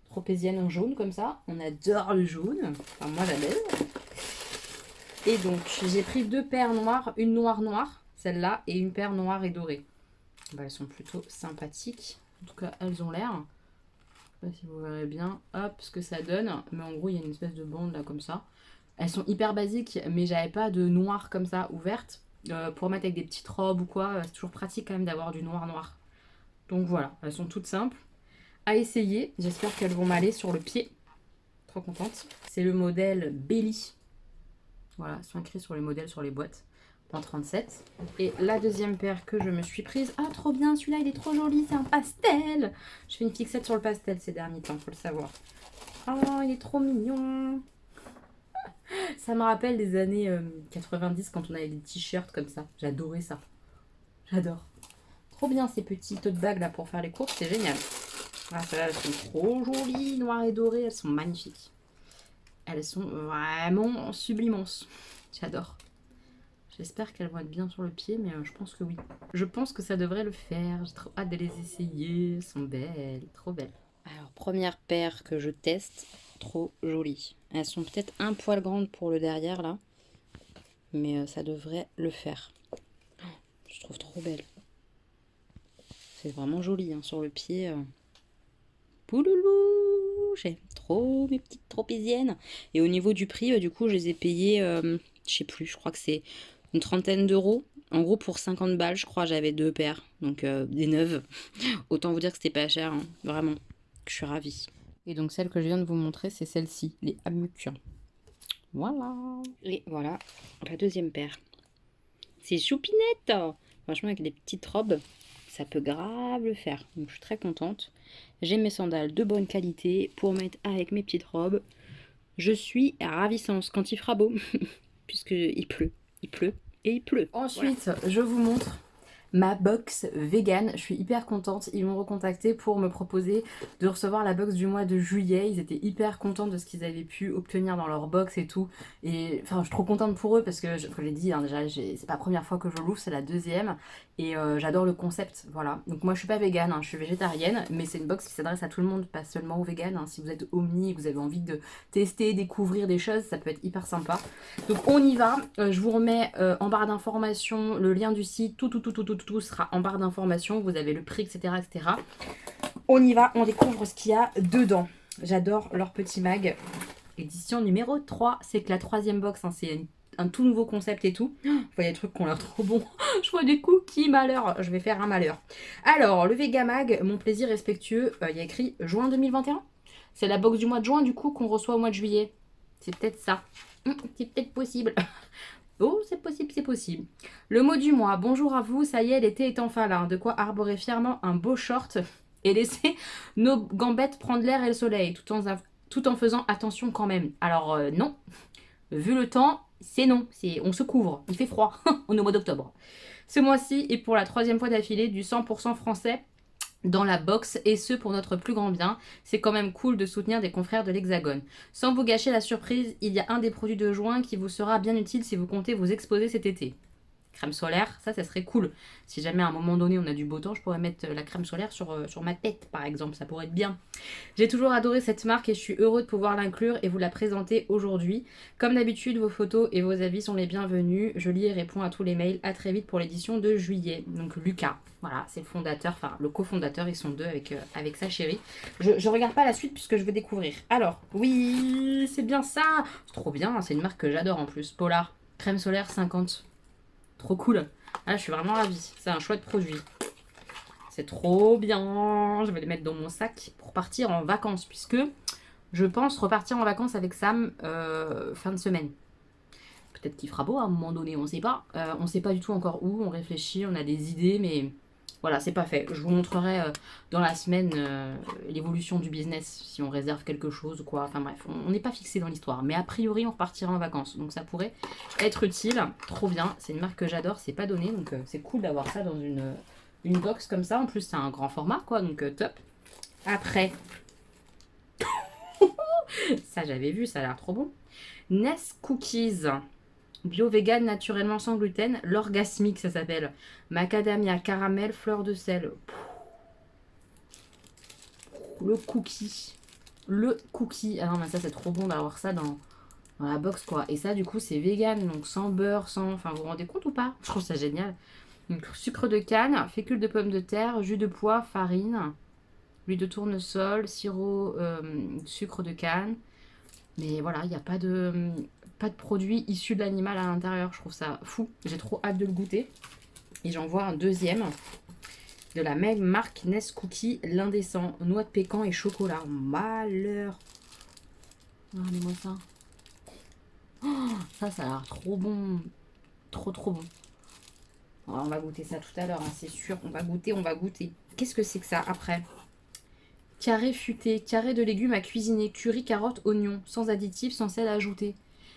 Tropézienne en jaune comme ça. On adore le jaune. Enfin, moi j'adore. Et donc j'ai pris 2 paires noires, une noire, celle-là, et une paire noire et dorée. Elles sont plutôt sympathiques. En tout cas, elles ont l'air. Je sais pas si vous verrez bien. Hop, ce que ça donne. Mais en gros, il y a une espèce de bande là comme ça. Elles sont hyper basiques, mais j'avais pas de noir comme ça ouverte. Pour mettre avec des petites robes ou quoi, c'est toujours pratique quand même d'avoir du noir. Donc voilà, elles sont toutes simples. À essayer. J'espère qu'elles vont m'aller sur le pied. Trop contente. C'est le modèle Belly. Voilà, ils sont écrits sur les modèles, sur les boîtes. En 37. Et la deuxième paire que je me suis prise. Ah, trop bien, celui-là, il est trop joli, c'est un pastel. Je fais une fixette sur le pastel ces derniers temps, faut le savoir. Oh, il est trop mignon. Ça me rappelle des années 90 quand on avait des t-shirts comme ça. J'adorais ça. J'adore. Trop bien ces petits tote bags là pour faire les courses, c'est génial. Ah, celles-là, elles sont trop jolies, noires et dorées, elles sont magnifiques. Elles sont vraiment sublimances. J'adore. J'espère qu'elles vont être bien sur le pied, mais je pense que oui. Je pense que ça devrait le faire. J'ai trop hâte de les essayer. Elles sont belles, trop belles. Alors, première paire que je teste, trop jolie. Elles sont peut-être un poil grandes pour le derrière, là. Mais ça devrait le faire. Je trouve trop belle. C'est vraiment joli, hein, sur le pied. Pouloulou, j'aime trop mes petites tropéziennes. Et au niveau du prix, du coup, je les ai payées, je sais plus, je crois que c'est une trentaine d'euros. En gros, pour 50 balles, je crois, j'avais 2 paires, donc des neuves. Autant vous dire que c'était pas cher, hein, vraiment. Je suis ravie. Et donc, celle que je viens de vous montrer, c'est celle-ci, les Amuk. Voilà. Et voilà, la deuxième paire. C'est choupinette. Franchement, avec des petites robes, ça peut grave le faire. Donc, je suis très contente. J'ai mes sandales de bonne qualité pour mettre avec mes petites robes. Je suis ravissante quand il fera beau, puisque il pleut et il pleut. Ensuite, je vous montre ma box vegan. Je suis hyper contente. Ils m'ont recontacté pour me proposer de recevoir la box du mois de juillet. Ils étaient hyper contents de ce qu'ils avaient pu obtenir dans leur box et tout. Et enfin, je suis trop contente pour eux parce que, comme je l'ai dit, hein, déjà, c'est pas la première fois que je l'ouvre, c'est la deuxième. Et j'adore le concept. Voilà. Donc, moi, je suis pas vegan, hein, je suis végétarienne. Mais c'est une box qui s'adresse à tout le monde, pas seulement aux véganes. Hein. Si vous êtes omni et que vous avez envie de tester, découvrir des choses, ça peut être hyper sympa. Donc, on y va. Je vous remets en barre d'informations le lien du site. Tout sera en barre d'informations. Vous avez le prix, etc., etc. On y va, on découvre ce qu'il y a dedans. J'adore leur petit mag. Édition numéro 3. C'est que la troisième box, hein, c'est un tout nouveau concept et tout. Je vois des trucs qui ont l'air trop bons. Je vois des cookies, malheur. Je vais faire un malheur. Alors, le Vegamag, mon plaisir respectueux, il y a écrit juin 2021. C'est la box du mois de juin, du coup, qu'on reçoit au mois de juillet. C'est peut-être ça. C'est peut-être possible. Oh, c'est possible, c'est possible. Le mot du mois. Bonjour à vous, ça y est, l'été est enfin là. De quoi arborer fièrement un beau short et laisser nos gambettes prendre l'air et le soleil, tout en faisant attention quand même. Alors non, vu le temps, c'est non. On se couvre, il fait froid. On est au mois d'octobre. Ce mois-ci, et pour la troisième fois d'affilée, du 100% français dans la box, et ce pour notre plus grand bien. C'est quand même cool de soutenir des confrères de l'Hexagone. Sans vous gâcher la surprise, il y a un des produits de juin qui vous sera bien utile si vous comptez vous exposer cet été. Crème solaire, ça serait cool. Si jamais à un moment donné on a du beau temps, je pourrais mettre la crème solaire sur ma tête par exemple, ça pourrait être bien. J'ai toujours adoré cette marque et je suis heureux de pouvoir l'inclure et vous la présenter aujourd'hui. Comme d'habitude, vos photos et vos avis sont les bienvenus. Je lis et réponds à tous les mails. À très vite pour l'édition de juillet. Donc Lucas, voilà, c'est le fondateur, enfin le cofondateur, ils sont deux avec sa chérie. Je regarde pas la suite puisque je veux découvrir. Alors, oui, c'est bien ça. C'est trop bien, c'est une marque que j'adore en plus. Polar, crème solaire 50. Trop cool. Ah, je suis vraiment ravie. C'est un chouette produit. C'est trop bien. Je vais les mettre dans mon sac pour partir en vacances. Puisque je pense repartir en vacances avec Sam fin de semaine. Peut-être qu'il fera beau à un moment donné, on ne sait pas. On ne sait pas du tout encore où. On réfléchit, on a des idées. Mais voilà, c'est pas fait. Je vous montrerai dans la semaine l'évolution du business. Si on réserve quelque chose ou quoi. Enfin bref, on n'est pas fixé dans l'histoire. Mais a priori, on repartira en vacances. Donc ça pourrait être utile. Trop bien. C'est une marque que j'adore. C'est pas donné. Donc c'est cool d'avoir ça dans une box comme ça. En plus, c'est un grand format, quoi. Donc top. Après, ça j'avais vu. Ça a l'air trop bon. Nest Cookies. Bio vegan naturellement sans gluten, l'orgasmique ça s'appelle. Macadamia, caramel, fleur de sel. Le cookie. Le cookie. Ah non mais ça c'est trop bon d'avoir ça dans la box quoi. Et ça du coup c'est vegan, donc sans beurre, sans... Enfin vous vous rendez compte ou pas? Je trouve ça génial. Donc sucre de canne, fécule de pommes de terre, jus de pois, farine, huile de tournesol, sirop, sucre de canne. Mais voilà, il n'y a pas de produits issus de l'animal à l'intérieur. Je trouve ça fou. J'ai trop hâte de le goûter. Et j'en vois un deuxième de la même marque Nest Cookie, l'indécent, noix de pécan et chocolat. Malheur. Regardez-moi ça. Oh, ça a l'air trop bon. Trop bon. Alors, on va goûter ça tout à l'heure, hein, c'est sûr. On va goûter. Qu'est-ce que c'est que ça après? Carré futé, carré de légumes à cuisiner, curry, carottes, oignons, sans additifs, sans sel ajouté.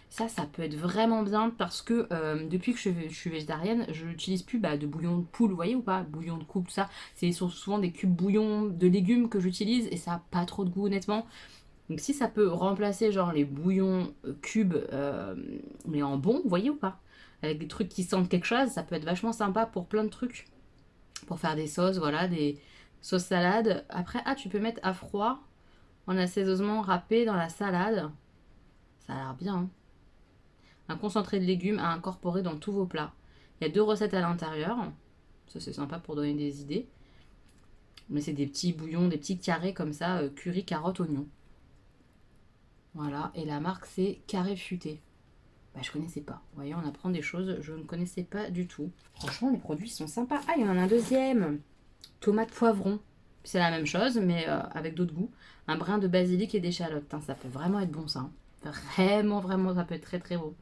Ça peut être vraiment bien parce que depuis que je suis végétarienne, je n'utilise plus de bouillon de poule, vous voyez ou pas? Bouillon de coupe, tout ça. C'est souvent des cubes bouillon de légumes que j'utilise et ça n'a pas trop de goût honnêtement. Donc si ça peut remplacer genre les bouillons cubes, mais en bon, vous voyez ou pas? Avec des trucs qui sentent quelque chose, ça peut être vachement sympa pour plein de trucs. Pour faire des sauces, voilà, des sauces salades. Après, tu peux mettre à froid en assaisonnement râpé dans la salade. Ça a l'air bien, hein. Un concentré de légumes à incorporer dans tous vos plats. Il y a 2 recettes à l'intérieur. Ça, c'est sympa pour donner des idées. Mais c'est des petits bouillons, des petits carrés comme ça, curry, carotte, oignon. Voilà, et la marque c'est Carré Futé. Bah, je connaissais pas. Vous voyez, on apprend des choses, je ne connaissais pas du tout. Franchement, les produits sont sympas. Ah, il y en a un deuxième. Tomate poivron. C'est la même chose, mais avec d'autres goûts. Un brin de basilic et d'échalote. Putain, ça peut vraiment être bon, ça. Hein. Vraiment, vraiment, ça peut être très, très beau.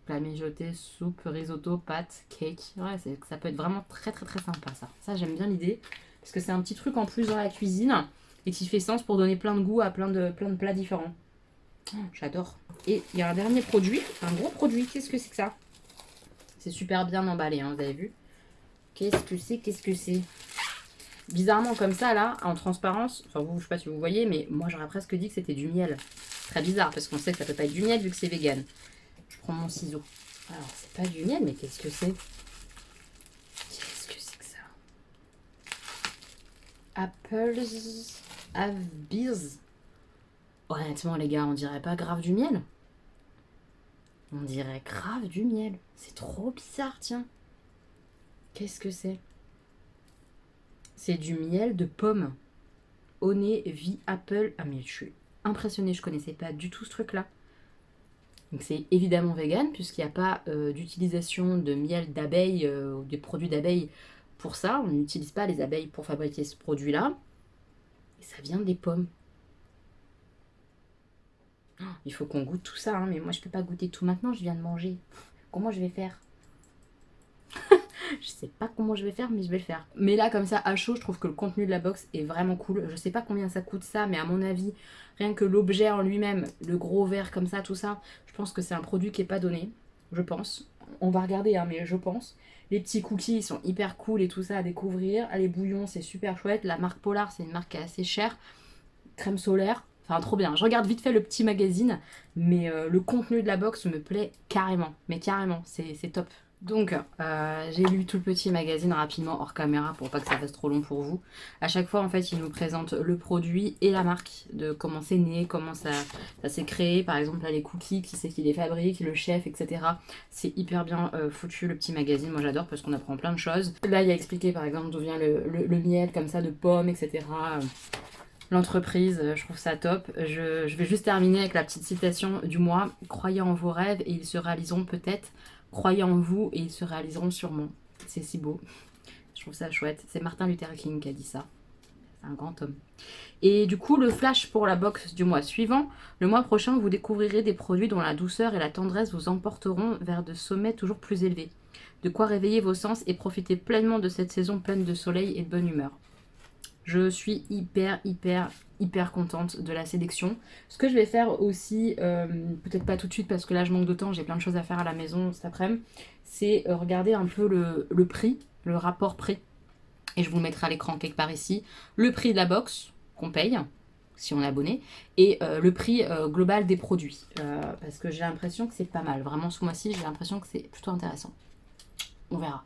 Plat mijoté, soupe, risotto, pâtes, cake. Ouais, ça peut être vraiment très, très, très sympa, ça. Ça, j'aime bien l'idée. Parce que c'est un petit truc en plus dans la cuisine et qui fait sens pour donner plein de goût à plein de plats différents. J'adore. Et il y a un dernier produit, un gros produit. Qu'est-ce que c'est que ça? C'est super bien emballé, hein, vous avez vu? Qu'est-ce que c'est? Qu'est-ce que c'est? Bizarrement comme ça, là, en transparence, enfin vous, je sais pas si vous voyez, mais moi j'aurais presque dit que c'était du miel. Très bizarre, parce qu'on sait que ça peut pas être du miel vu que c'est vegan. Je prends mon ciseau. Alors, c'est pas du miel, mais qu'est-ce que c'est? Qu'est-ce que c'est que ça? Apples... Beers. Honnêtement, les gars, on dirait pas grave du miel. On dirait grave du miel. C'est trop bizarre, tiens. Qu'est-ce que c'est? C'est du miel de pomme. Honey, vie, apple. Ah, mais je suis impressionnée, je connaissais pas du tout ce truc-là. Donc, c'est évidemment vegan, puisqu'il n'y a pas d'utilisation de miel d'abeille ou des produits d'abeille pour ça. On n'utilise pas les abeilles pour fabriquer ce produit-là. Et ça vient des pommes. Il faut qu'on goûte tout ça, hein, mais moi je peux pas goûter tout maintenant, je viens de manger. Comment je vais faire? Je sais pas comment je vais faire, mais je vais le faire. Mais là, comme ça, à chaud, je trouve que le contenu de la box est vraiment cool. Je sais pas combien ça coûte ça, mais à mon avis, rien que l'objet en lui-même, le gros verre comme ça, tout ça, je pense que c'est un produit qui est pas donné. Je pense. On va regarder, hein, mais je pense. Les petits cookies, ils sont hyper cool et tout ça à découvrir. Les bouillons, c'est super chouette. La marque Polar, c'est une marque qui est assez chère. Crème solaire. Enfin, trop bien. Je regarde vite fait le petit magazine, mais le contenu de la box me plaît carrément. Mais carrément, c'est top. Donc, j'ai lu tout le petit magazine rapidement hors caméra pour pas que ça fasse trop long pour vous. À chaque fois, en fait, il nous présente le produit et la marque, de comment c'est né, comment ça s'est créé. Par exemple, là, les cookies, qui c'est qui les fabrique, le chef, etc. C'est hyper bien foutu, le petit magazine. Moi, j'adore parce qu'on apprend plein de choses. Là, il y a expliqué, par exemple, d'où vient le miel, comme ça, de pommes, etc. L'entreprise, je trouve ça top. Je vais juste terminer avec la petite citation du mois. Croyez en vos rêves et ils se réaliseront peut-être. Croyez en vous et ils se réaliseront sûrement. C'est si beau. Je trouve ça chouette. C'est Martin Luther King qui a dit ça. C'est un grand homme. Et du coup, le flash pour la box du mois suivant. Le mois prochain, vous découvrirez des produits dont la douceur et la tendresse vous emporteront vers de sommets toujours plus élevés. De quoi réveiller vos sens et profiter pleinement de cette saison pleine de soleil et de bonne humeur. Je suis hyper contente de la sélection. Ce que je vais faire aussi, peut-être pas tout de suite parce que là je manque de temps, j'ai plein de choses à faire à la maison cet après-midi, c'est regarder un peu le prix, le rapport prix. Et je vous le mettrai à l'écran quelque part ici. Le prix de la box qu'on paye, si on est abonné, et le prix global des produits. Parce que j'ai l'impression que c'est pas mal. Vraiment ce mois-ci, j'ai l'impression que c'est plutôt intéressant. On verra.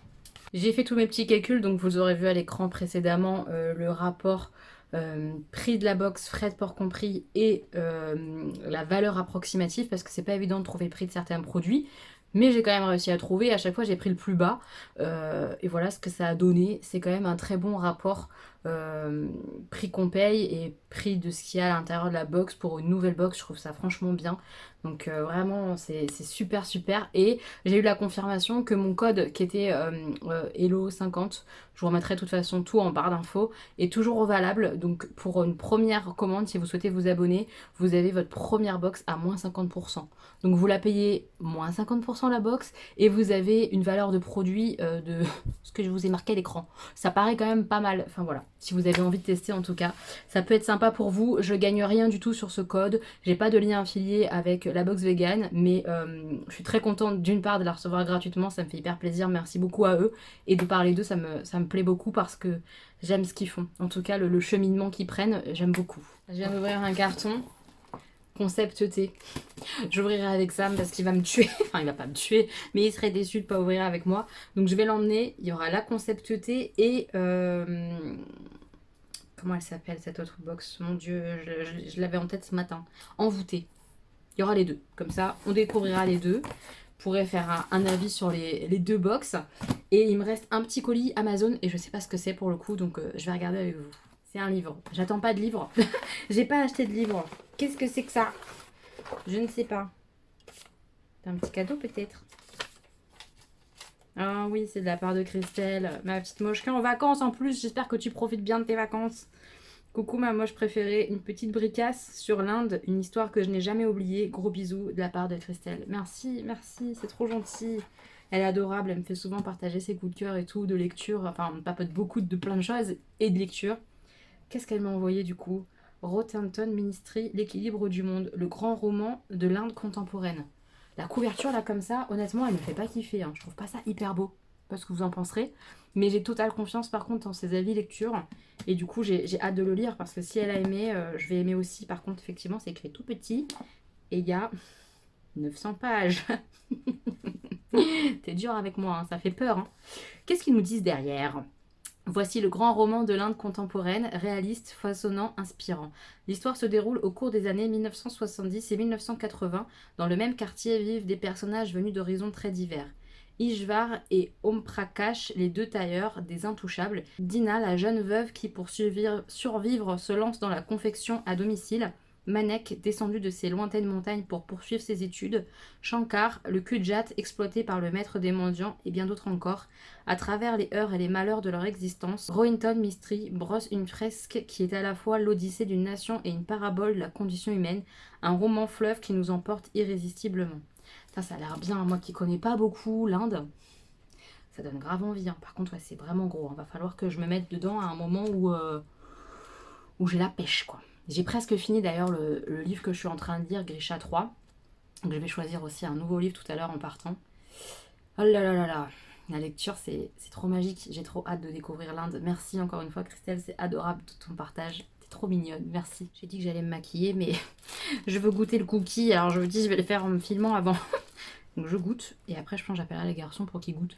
J'ai fait tous mes petits calculs, donc vous aurez vu à l'écran précédemment le rapport prix de la box, frais de port compris et la valeur approximative, parce que c'est pas évident de trouver le prix de certains produits. Mais j'ai quand même réussi à trouver, à chaque fois j'ai pris le plus bas. Et voilà ce que ça a donné. C'est quand même un très bon rapport prix qu'on paye et prix de ce qu'il y a à l'intérieur de la box pour une nouvelle box. Je trouve ça franchement bien. Donc vraiment c'est super. Et j'ai eu la confirmation que mon code qui était Hello50, je vous remettrai de toute façon tout en barre d'infos, est toujours valable. Donc pour une première commande, si vous souhaitez vous abonner, vous avez votre première box à moins 50%. Donc vous la payez moins 50% la box et vous avez une valeur de produit de ce que je vous ai marqué à l'écran. Ça paraît quand même pas mal. Enfin voilà, si vous avez envie de tester en tout cas, ça peut être sympa pour vous. Je gagne rien du tout sur ce code. J'ai pas de lien affilié avec la box vegan, mais je suis très contente d'une part de la recevoir gratuitement. Ça me fait hyper plaisir. Merci beaucoup à eux. Et de parler d'eux, ça me plaît beaucoup parce que j'aime ce qu'ils font. En tout cas, le cheminement qu'ils prennent, j'aime beaucoup. Je viens d'ouvrir un carton. Concept thé. J'ouvrirai avec Sam parce qu'il va me tuer. Enfin, il va pas me tuer, mais il serait déçu de pas ouvrir avec moi. Donc je vais l'emmener. Il y aura la concept thé et comment elle s'appelle cette autre box? Mon Dieu, je l'avais en tête ce matin. Envoûtée. Il y aura les deux. Comme ça, on découvrira les deux. On pourrait faire un avis sur les deux box. Et il me reste un petit colis Amazon et je sais pas ce que c'est pour le coup, donc je vais regarder avec vous. C'est un livre. J'attends pas de livre. J'ai pas acheté de livre. Qu'est-ce que c'est que ça? Je ne sais pas. C'est un petit cadeau peut-être. Ah oui, c'est de la part de Christelle. Ma petite mochka en vacances en plus. J'espère que tu profites bien de tes vacances. Coucou ma moche préférée. Une petite bricasse sur l'Inde. Une histoire que je n'ai jamais oubliée. Gros bisous de la part de Christelle. Merci, merci. C'est trop gentil. Elle est adorable. Elle me fait souvent partager ses coups de cœur et tout, de lecture. Enfin, on papote beaucoup de plein de choses et de lecture. Qu'est-ce qu'elle m'a envoyé du coup? Roehampton Ministry, l'équilibre du monde. Le grand roman de l'Inde contemporaine. La couverture là comme ça, honnêtement, elle me fait pas kiffer. Hein. Je trouve pas ça hyper beau. Je sais pas ce que vous en penserez. Mais j'ai totale confiance par contre en ses avis lecture. Et du coup, j'ai hâte de le lire parce que si elle a aimé, je vais aimer aussi. Par contre, effectivement, c'est écrit tout petit. Et il y a 900 pages. T'es dur avec moi, hein, ça fait peur. Hein. Qu'est-ce qu'ils nous disent derrière? Voici le grand roman de l'Inde contemporaine, réaliste, foisonnant, inspirant. L'histoire se déroule au cours des années 1970 et 1980. Dans le même quartier vivent des personnages venus d'horizons très divers. Ishvar et Om Prakash, les deux tailleurs, des intouchables. Dina, la jeune veuve qui, pour survivre, se lance dans la confection à domicile. Manek, descendu de ses lointaines montagnes pour poursuivre ses études. Shankar, le cul-de-jatte exploité par le maître des mendiants et bien d'autres encore. À travers les heurts et les malheurs de leur existence, Roehampton Mystery brosse une fresque qui est à la fois l'odyssée d'une nation et une parabole de la condition humaine, un roman fleuve qui nous emporte irrésistiblement. Ça a l'air bien, moi qui connais pas beaucoup l'Inde, ça donne grave envie. Hein. Par contre, ouais, c'est vraiment gros, hein. Va falloir que je me mette dedans à un moment où j'ai la pêche, quoi. J'ai presque fini d'ailleurs le livre que je suis en train de lire, Grisha 3. Donc je vais choisir aussi un nouveau livre tout à l'heure en partant. Oh là là là là. La lecture, c'est trop magique. J'ai trop hâte de découvrir l'Inde. Merci encore une fois, Christelle. C'est adorable tout ton partage. T'es trop mignonne. Merci. J'ai dit que j'allais me maquiller, mais je veux goûter le cookie. Alors je me dis, je vais le faire en me filmant avant. Donc je goûte. Et après, je pense que j'appellerai les garçons pour qu'ils goûtent.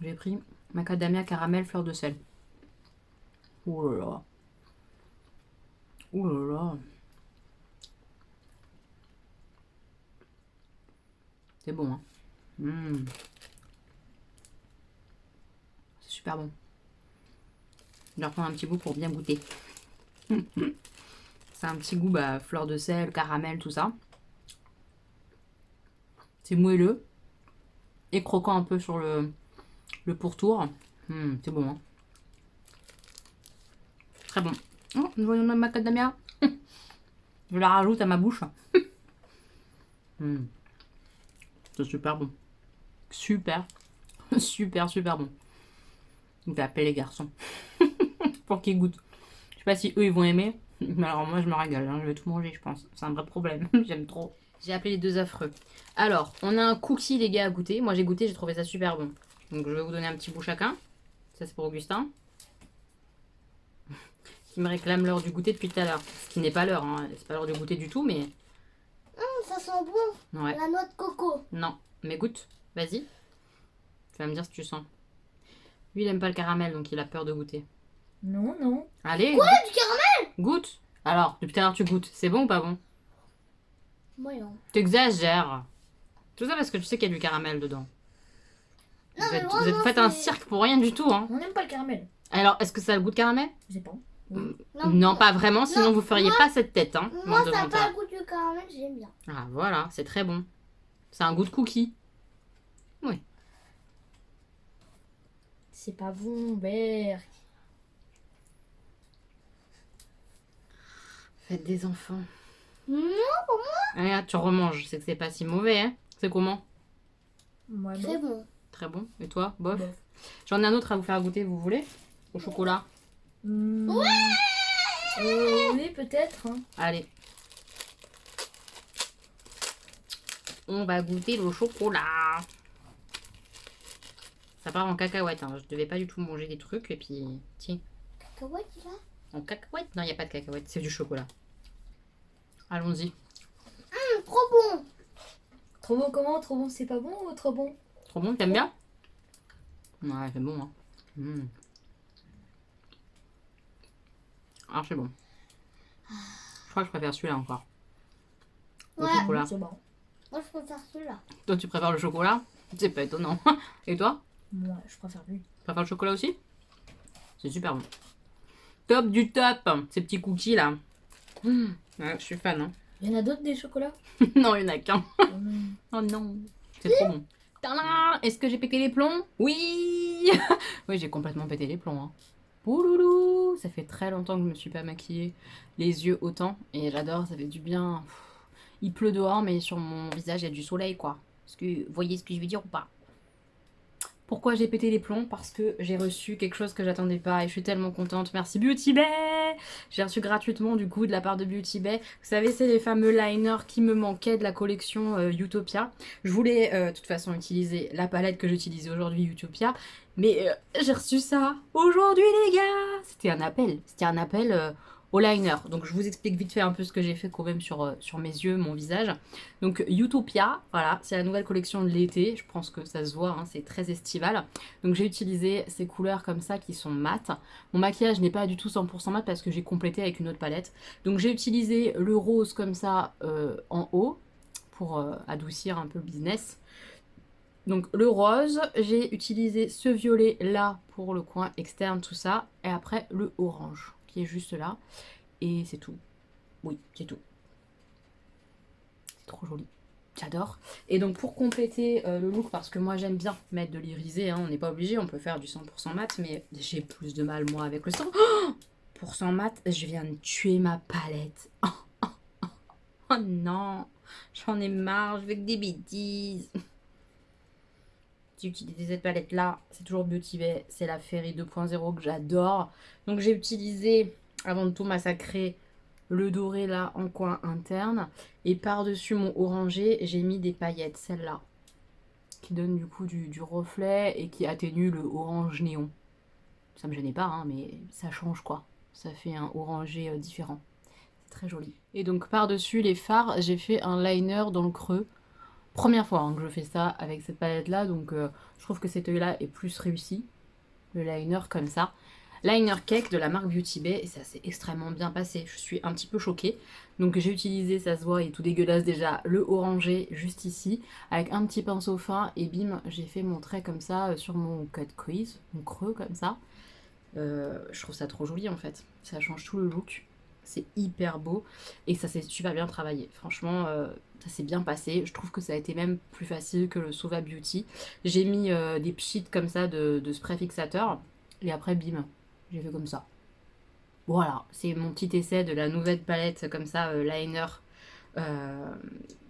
J'ai pris macadamia caramel fleur de sel. Oh là là. Oh là là. C'est bon, hein. C'est super bon. Je vais reprendre un petit goût pour bien goûter. C'est un petit goût fleur de sel, caramel, tout ça. C'est moelleux. Et croquant un peu sur le pourtour. C'est bon, hein. Très bon. Oh, nous voyons notre macadamia. Je la rajoute à ma bouche. C'est super bon. Super. Super bon. Je vais appeler les garçons. Pour qu'ils goûtent. Je sais pas si eux ils vont aimer. Mais alors moi je me régale. Hein. Je vais tout manger je pense. C'est un vrai problème. J'aime trop. J'ai appelé les deux affreux. Alors, on a un cookie les gars à goûter. Moi j'ai goûté, j'ai trouvé ça super bon. Donc je vais vous donner un petit bout chacun. Ça c'est pour Augustin. Qui me réclame l'heure du goûter depuis tout à l'heure. Ce qui n'est pas l'heure. Hein. C'est pas l'heure du goûter du tout mais... Ça sent bon. Ouais. La noix de coco. Non, mais goûte, vas-y. Tu vas me dire ce que tu sens. Lui, il aime pas le caramel, donc il a peur de goûter. Non. Allez. Quoi, du caramel? Goûte. Alors, depuis tout à l'heure, tu goûtes. C'est bon ou pas bon? Moyen. T'exagères. Tout ça parce que tu sais qu'il y a du caramel dedans. Non, Vous mais êtes, moi, vous êtes non, fait un c'est- cirque pour rien du tout, hein. On n'aime pas le caramel. Alors, est-ce que ça a le goût de caramel? Je sais pas. Non, pas vraiment, sinon vous feriez pas cette tête, hein. Moi, bande de ça n'a menteurs. pas le goût du caramel, j'aime bien. Ah, voilà, c'est très bon. C'est un goût de cookie. C'est pas bon, Berk. Faites des enfants. Non, Regarde, tu remanges, c'est que c'est pas si mauvais, hein. C'est comment? moi, c'est bon. Très bon. Et toi, bof? Bof. J'en ai un autre à vous faire goûter, vous voulez? Au chocolat. Oui, peut-être. Hein. Allez. On va goûter le chocolat. Ça part en cacahuète. Hein. Je devais pas du tout manger des trucs. Et puis, tiens. Cacahuète, là. En cacahuète? Non, il n'y a pas de cacahuète. C'est du chocolat. Allons-y. Trop bon. Trop bon comment? Trop bon c'est pas bon ou trop bon? Trop bon, t'aimes bien? Ouais, c'est bon. Hein. Ah, c'est bon. Je crois que je préfère celui-là encore. Le Ouais. chocolat. C'est bon. Moi, je préfère celui-là. Toi, tu préfères le chocolat? C'est pas étonnant. Et toi? Moi, je préfère lui. Tu préfères le chocolat aussi? C'est super bon. Top du top, ces petits cookies là. Ouais, je suis fan. Hein. Il y en a d'autres des chocolats? Non, il n'y en a qu'un. Hum. Oh non, c'est trop bon. Tadam! Est-ce que j'ai pété les plombs? Oui. Oui, j'ai complètement pété les plombs. Hein. Ouloulou, ça fait très longtemps que je me suis pas maquillée les yeux autant et j'adore, ça fait du bien. Il pleut dehors, mais sur mon visage il y a du soleil quoi. Est-ce que vous voyez ce que je veux dire ou pas? Pourquoi j'ai pété les plombs? Parce que j'ai reçu quelque chose que j'attendais pas et je suis tellement contente. Merci Beauty Bay! J'ai reçu gratuitement du coup de la part de Beauty Bay. Vous savez, c'est les fameux liners qui me manquaient de la collection Utopia. Je voulais de toute façon utiliser la palette que j'utilisais aujourd'hui, Utopia. Mais j'ai reçu ça aujourd'hui les gars! C'était un appel au liner. Donc je vous explique vite fait un peu ce que j'ai fait quand même sur mes yeux, mon visage. Donc Utopia, voilà, c'est la nouvelle collection de l'été. Je pense que ça se voit, hein, c'est très estival. Donc j'ai utilisé ces couleurs comme ça qui sont mates. Mon maquillage n'est pas du tout 100% mat parce que j'ai complété avec une autre palette. Donc j'ai utilisé le rose comme ça en haut pour adoucir un peu le business. Donc le rose, j'ai utilisé ce violet là pour le coin externe, tout ça. Et après le orange qui est juste là. Et c'est tout. Oui, c'est tout. C'est trop joli. J'adore. Et donc pour compléter le look, parce que moi j'aime bien mettre de l'irisé, hein, on n'est pas obligé, on peut faire du 100% mat, mais j'ai plus de mal moi avec le 100% mat. Je viens de tuer ma palette. Oh non, j'en ai marre, je veux que des bêtises. J'ai utilisé cette palette là, c'est toujours Beauty Bay, c'est la Fairy 2.0 que j'adore. Donc j'ai utilisé, avant de tout massacrer, le doré là en coin interne. Et par-dessus mon orangé, j'ai mis des paillettes, celle-là. Qui donne du coup du reflet et qui atténue le orange néon. Ça me gênait pas, hein, mais ça change quoi. Ça fait un orangé différent. C'est très joli. Et donc par-dessus les fards, j'ai fait un liner dans le creux. Première fois hein, que je fais ça avec cette palette là, donc je trouve que cet œil là est plus réussi, le liner comme ça. Liner cake de la marque Beauty Bay, et ça s'est extrêmement bien passé, je suis un petit peu choquée. Donc j'ai utilisé, ça se voit, il est tout dégueulasse déjà, le orangé juste ici, avec un petit pinceau fin, et bim, j'ai fait mon trait comme ça sur mon cut crease, mon creux comme ça. Je trouve ça trop joli en fait, ça change tout le look. C'est hyper beau et ça s'est super bien travaillé. Franchement, ça s'est bien passé. Je trouve que ça a été même plus facile que le Sova Beauty. J'ai mis des pchits comme ça de spray fixateur et après bim, j'ai fait comme ça. Voilà, c'est mon petit essai de la nouvelle palette comme ça, liner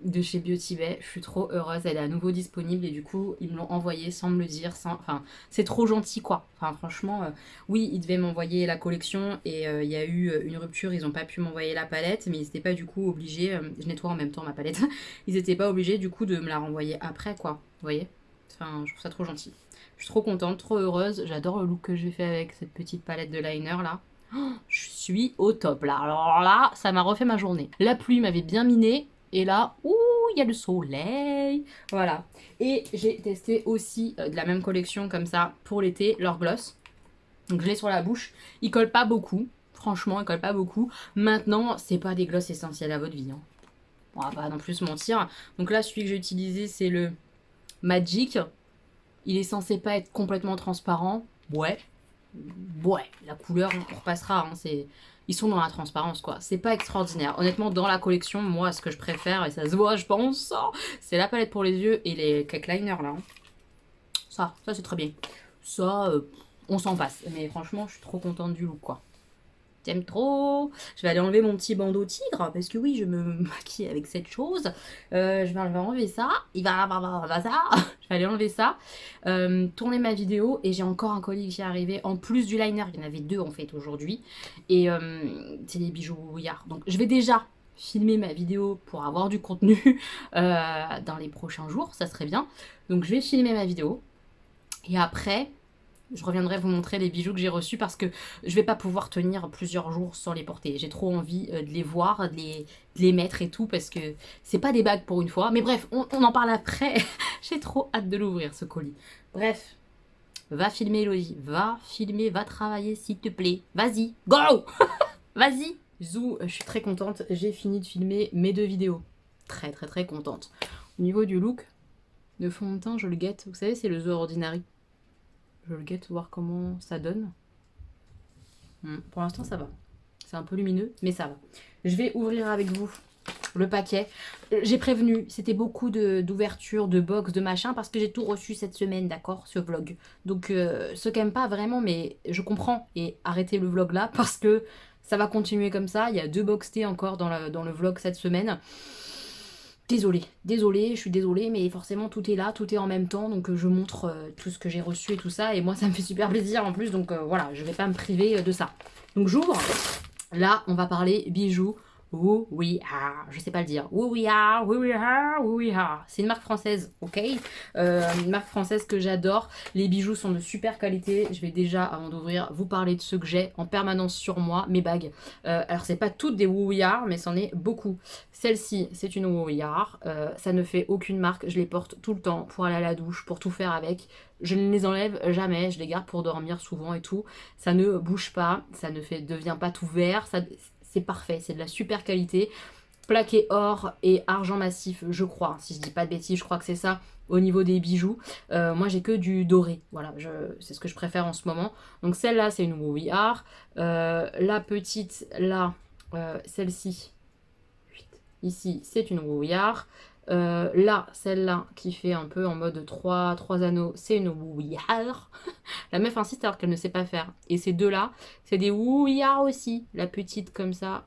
de chez Beauty Bay. Je suis trop heureuse, elle est à nouveau disponible et du coup ils me l'ont envoyé sans me le dire, enfin c'est trop gentil quoi. Enfin franchement, oui ils devaient m'envoyer la collection et il y a eu une rupture, ils n'ont pas pu m'envoyer la palette mais ils n'étaient pas du coup obligés, je nettoie en même temps ma palette, ils n'étaient pas obligés du coup de me la renvoyer après quoi, vous voyez. Enfin je trouve ça trop gentil. Je suis trop contente, trop heureuse, j'adore le look que j'ai fait avec cette petite palette de liner là. Oh, je suis au top là, alors là ça m'a refait ma journée. La pluie m'avait bien miné et là, ouh, il y a le soleil. Voilà. Et j'ai testé aussi de la même collection comme ça pour l'été, leur gloss. Donc je l'ai sur la bouche, il colle pas beaucoup, franchement il colle pas beaucoup. Maintenant c'est pas des gloss essentiels à votre vie, hein. On va pas non plus se mentir. Donc là celui que j'ai utilisé c'est le Magic. Il est censé pas être complètement transparent, ouais. Ouais, la couleur, on repassera, hein, ils sont dans la transparence quoi, c'est pas extraordinaire. Honnêtement dans la collection, moi ce que je préfère, et ça se voit je pense, c'est la palette pour les yeux et les cake liners là. Ça c'est très bien. Ça, on s'en passe, mais franchement je suis trop contente du look quoi. J'aime trop. Je vais aller enlever mon petit bandeau tigre parce que oui je me maquille avec cette chose. Je vais enlever ça. Il va ça. Je vais aller enlever ça. Tourner ma vidéo et j'ai encore un colis qui est arrivé en plus du liner. Il y en avait deux en fait aujourd'hui et c'est des bijoux brouillard. Donc je vais déjà filmer ma vidéo pour avoir du contenu dans les prochains jours. Ça serait bien. Donc je vais filmer ma vidéo et après je reviendrai vous montrer les bijoux que j'ai reçus parce que je vais pas pouvoir tenir plusieurs jours sans les porter. J'ai trop envie de les voir, de les mettre et tout parce que c'est pas des bagues pour une fois. Mais bref, on en parle après. J'ai trop hâte de l'ouvrir ce colis. Bref, va filmer Elodie, va filmer, va travailler s'il te plaît. Vas-y, go. Vas-y. Zou, je suis très contente, j'ai fini de filmer mes 2 vidéos. Très contente. Au niveau du look, de fond de teint, je le guette. Vous savez, c'est le The Ordinary. Je le guette, voir comment ça donne. Pour l'instant, ça va. C'est un peu lumineux, mais ça va. Je vais ouvrir avec vous le paquet. J'ai prévenu, c'était beaucoup d'ouverture, de box, de machin, parce que j'ai tout reçu cette semaine, d'accord, ce vlog. Donc, ceux qui n'aiment pas vraiment, mais je comprends. Et arrêtez le vlog là, parce que ça va continuer comme ça. Il y a 2 box T encore dans le vlog cette semaine. Désolée, je suis désolée, mais forcément tout est là, tout est en même temps, donc je montre tout ce que j'ai reçu et tout ça, et moi ça me fait super plaisir en plus, donc voilà, je vais pas me priver de ça. Donc j'ouvre, là on va parler bijoux. Woo We Are, je sais pas le dire. Woo We Are, Woo We Are, Woo We Are. C'est une marque française, ok, une marque française que j'adore. Les bijoux sont de super qualité. Je vais déjà, avant d'ouvrir, vous parler de ceux que j'ai en permanence sur moi, mes bagues. Alors c'est pas toutes des Woo We Are, mais c'en est beaucoup. Celle-ci, c'est une Woo We Are. Ça ne fait aucune marque. Je les porte tout le temps pour aller à la douche, pour tout faire avec. Je ne les enlève jamais. Je les garde pour dormir souvent et tout. Ça ne bouge pas. Ça ne devient pas tout vert. C'est parfait, c'est de la super qualité. Plaqué or et argent massif, je crois. Si je dis pas de bêtises, je crois que c'est ça au niveau des bijoux. Moi, j'ai que du doré. Voilà, c'est ce que je préfère en ce moment. Donc celle-là, c'est une Woo We Are. La petite, là, celle-ci, ici, c'est une Woo We Are. Là, celle-là, qui fait un peu en mode 3 anneaux, c'est une Woo We Are. La meuf insiste alors qu'elle ne sait pas faire. Et ces deux-là, c'est des Woo We Are aussi. La petite comme ça,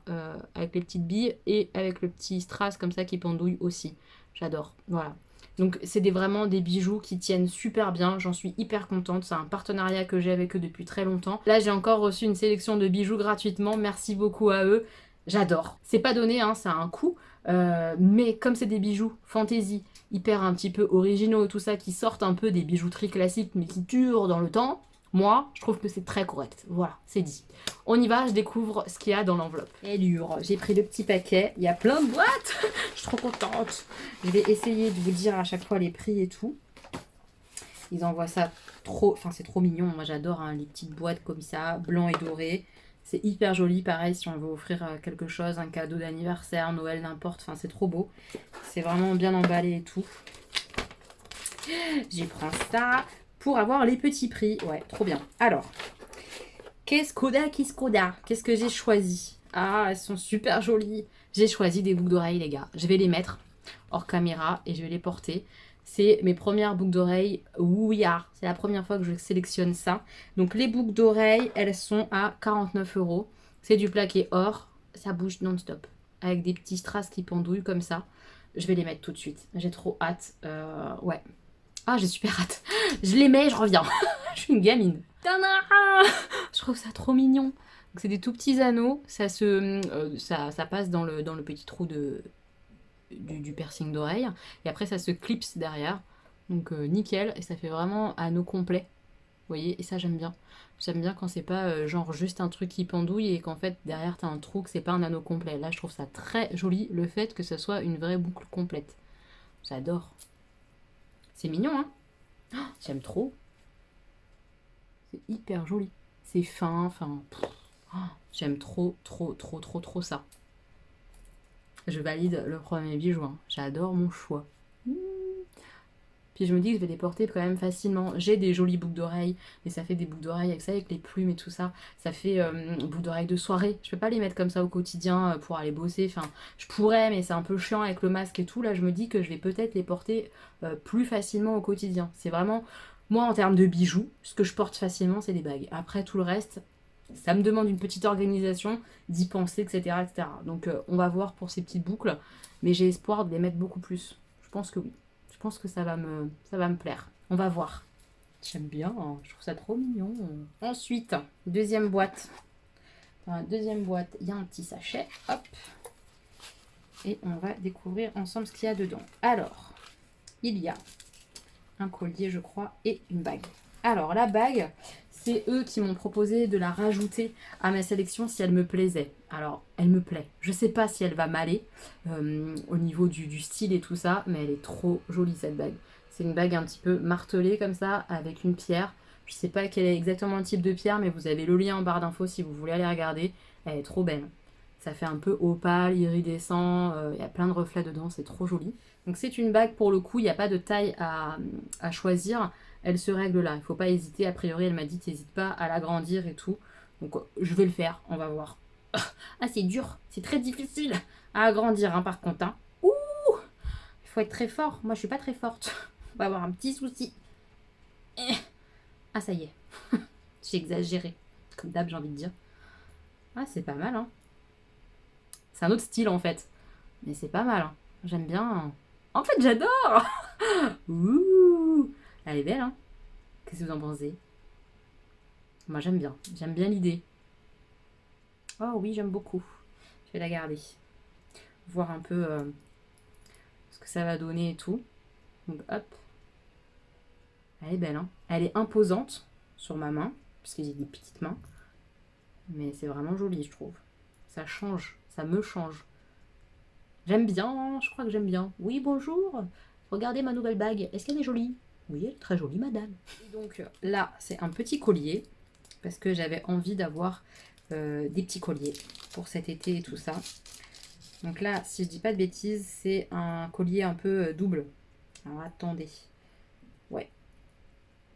avec les petites billes, et avec le petit strass comme ça qui pendouille aussi. J'adore, voilà. Donc c'est vraiment des bijoux qui tiennent super bien, j'en suis hyper contente, c'est un partenariat que j'ai avec eux depuis très longtemps. Là j'ai encore reçu une sélection de bijoux gratuitement, merci beaucoup à eux, j'adore. C'est pas donné, hein, ça a un coût, mais comme c'est des bijoux fantasy, hyper un petit peu originaux et tout ça, qui sortent un peu des bijouteries classiques mais qui durent dans le temps, moi, je trouve que c'est très correct. Voilà, c'est dit. On y va, je découvre ce qu'il y a dans l'enveloppe. Et lourd, j'ai pris le petit paquet. Il y a plein de boîtes. Je suis trop contente. Je vais essayer de vous dire à chaque fois les prix et tout. Ils envoient ça trop... Enfin, c'est trop mignon. Moi, j'adore hein, les petites boîtes comme ça, blanc et doré. C'est hyper joli. Pareil, si on veut offrir quelque chose, un cadeau d'anniversaire, Noël, n'importe. Enfin, c'est trop beau. C'est vraiment bien emballé et tout. J'y prends ça. Pour avoir les petits prix. Ouais, trop bien. Alors, qu'est-ce que j'ai choisi? Ah, elles sont super jolies. J'ai choisi des boucles d'oreilles, les gars. Je vais les mettre hors caméra et je vais les porter. C'est mes premières boucles d'oreilles Woo We Are. C'est la première fois que je sélectionne ça. Donc, les boucles d'oreilles, elles sont à 49 €. C'est du plaqué or. Ça bouge non-stop. Avec des petits strass qui pendouillent comme ça. Je vais les mettre tout de suite. J'ai trop hâte. Ouais. Ah, j'ai super hâte. Je les mets, je reviens. Je suis une gamine. Je trouve ça trop mignon. Donc, c'est des tout petits anneaux. Ça passe dans le petit trou du piercing d'oreille. Et après, ça se clipse derrière. Donc, nickel. Et ça fait vraiment anneau complet. Vous voyez? Et ça, j'aime bien. J'aime bien quand c'est pas genre juste un truc qui pendouille et qu'en fait, derrière, t'as un trou, que c'est pas un anneau complet. Là, je trouve ça très joli, le fait que ce soit une vraie boucle complète. J'adore. C'est mignon, hein? Oh, j'aime trop. C'est hyper joli. C'est fin, enfin... Oh, j'aime trop ça. Je valide le premier bijou. Hein. J'adore mon choix. Puis je me dis que je vais les porter quand même facilement. J'ai des jolies boucles d'oreilles, mais ça fait des boucles d'oreilles avec ça, avec les plumes et tout ça. Ça fait boucles d'oreilles de soirée. Je peux pas les mettre comme ça au quotidien pour aller bosser. Enfin, je pourrais, mais c'est un peu chiant avec le masque et tout. Là, je me dis que je vais peut-être les porter plus facilement au quotidien. C'est vraiment, moi, en termes de bijoux, ce que je porte facilement, c'est des bagues. Après, tout le reste, ça me demande une petite organisation, d'y penser, etc., etc. Donc, on va voir pour ces petites boucles. Mais j'ai espoir de les mettre beaucoup plus. Je pense que oui. Je pense que ça va me plaire. On va voir. J'aime bien, hein. Je trouve ça trop mignon. Ensuite, deuxième boîte. Dans la deuxième boîte, il y a un petit sachet. Hop. Et on va découvrir ensemble ce qu'il y a dedans. Alors, il y a un collier, je crois, et une bague. Alors, la bague, c'est eux qui m'ont proposé de la rajouter à ma sélection si elle me plaisait. Alors, elle me plaît. Je sais pas si elle va m'aller au niveau du style et tout ça, mais elle est trop jolie cette bague. C'est une bague un petit peu martelée comme ça, avec une pierre. Je sais pas quel est exactement le type de pierre, mais vous avez le lien en barre d'infos si vous voulez aller regarder. Elle est trop belle. Ça fait un peu opale, iridescent, il y a plein de reflets dedans, c'est trop joli. Donc c'est une bague pour le coup, il n'y a pas de taille à choisir. Elle se règle là, il ne faut pas hésiter. A priori, elle m'a dit t'hésites pas à l'agrandir et tout. Donc je vais le faire, on va voir. Ah, c'est dur, c'est très difficile à agrandir par contre. Ouh, il faut être très fort. Moi, je suis pas très forte. On va avoir un petit souci. Ah, ça y est. J'ai exagéré. Comme d'hab, j'ai envie de dire. Ah, c'est pas mal, C'est un autre style, en fait. Mais c'est pas mal, J'aime bien. En fait, j'adore. Ouh, elle est belle, Qu'est-ce que vous en pensez? Moi, j'aime bien. J'aime bien l'idée. Oh oui, j'aime beaucoup. Je vais la garder. Voir un peu ce que ça va donner et tout. Donc, hop. Elle est belle, Elle est imposante sur ma main, parce que j'ai des petites mains. Mais c'est vraiment joli, je trouve. Ça change, ça me change. J'aime bien, je crois que j'aime bien. Oui, bonjour. Regardez ma nouvelle bague. Est-ce qu'elle est jolie? Oui, elle est très jolie, madame. Et donc là, c'est un petit collier, parce que j'avais envie d'avoir des petits colliers pour cet été et tout ça. Donc là, si je dis pas de bêtises, c'est un collier un peu double. Alors attendez. Ouais.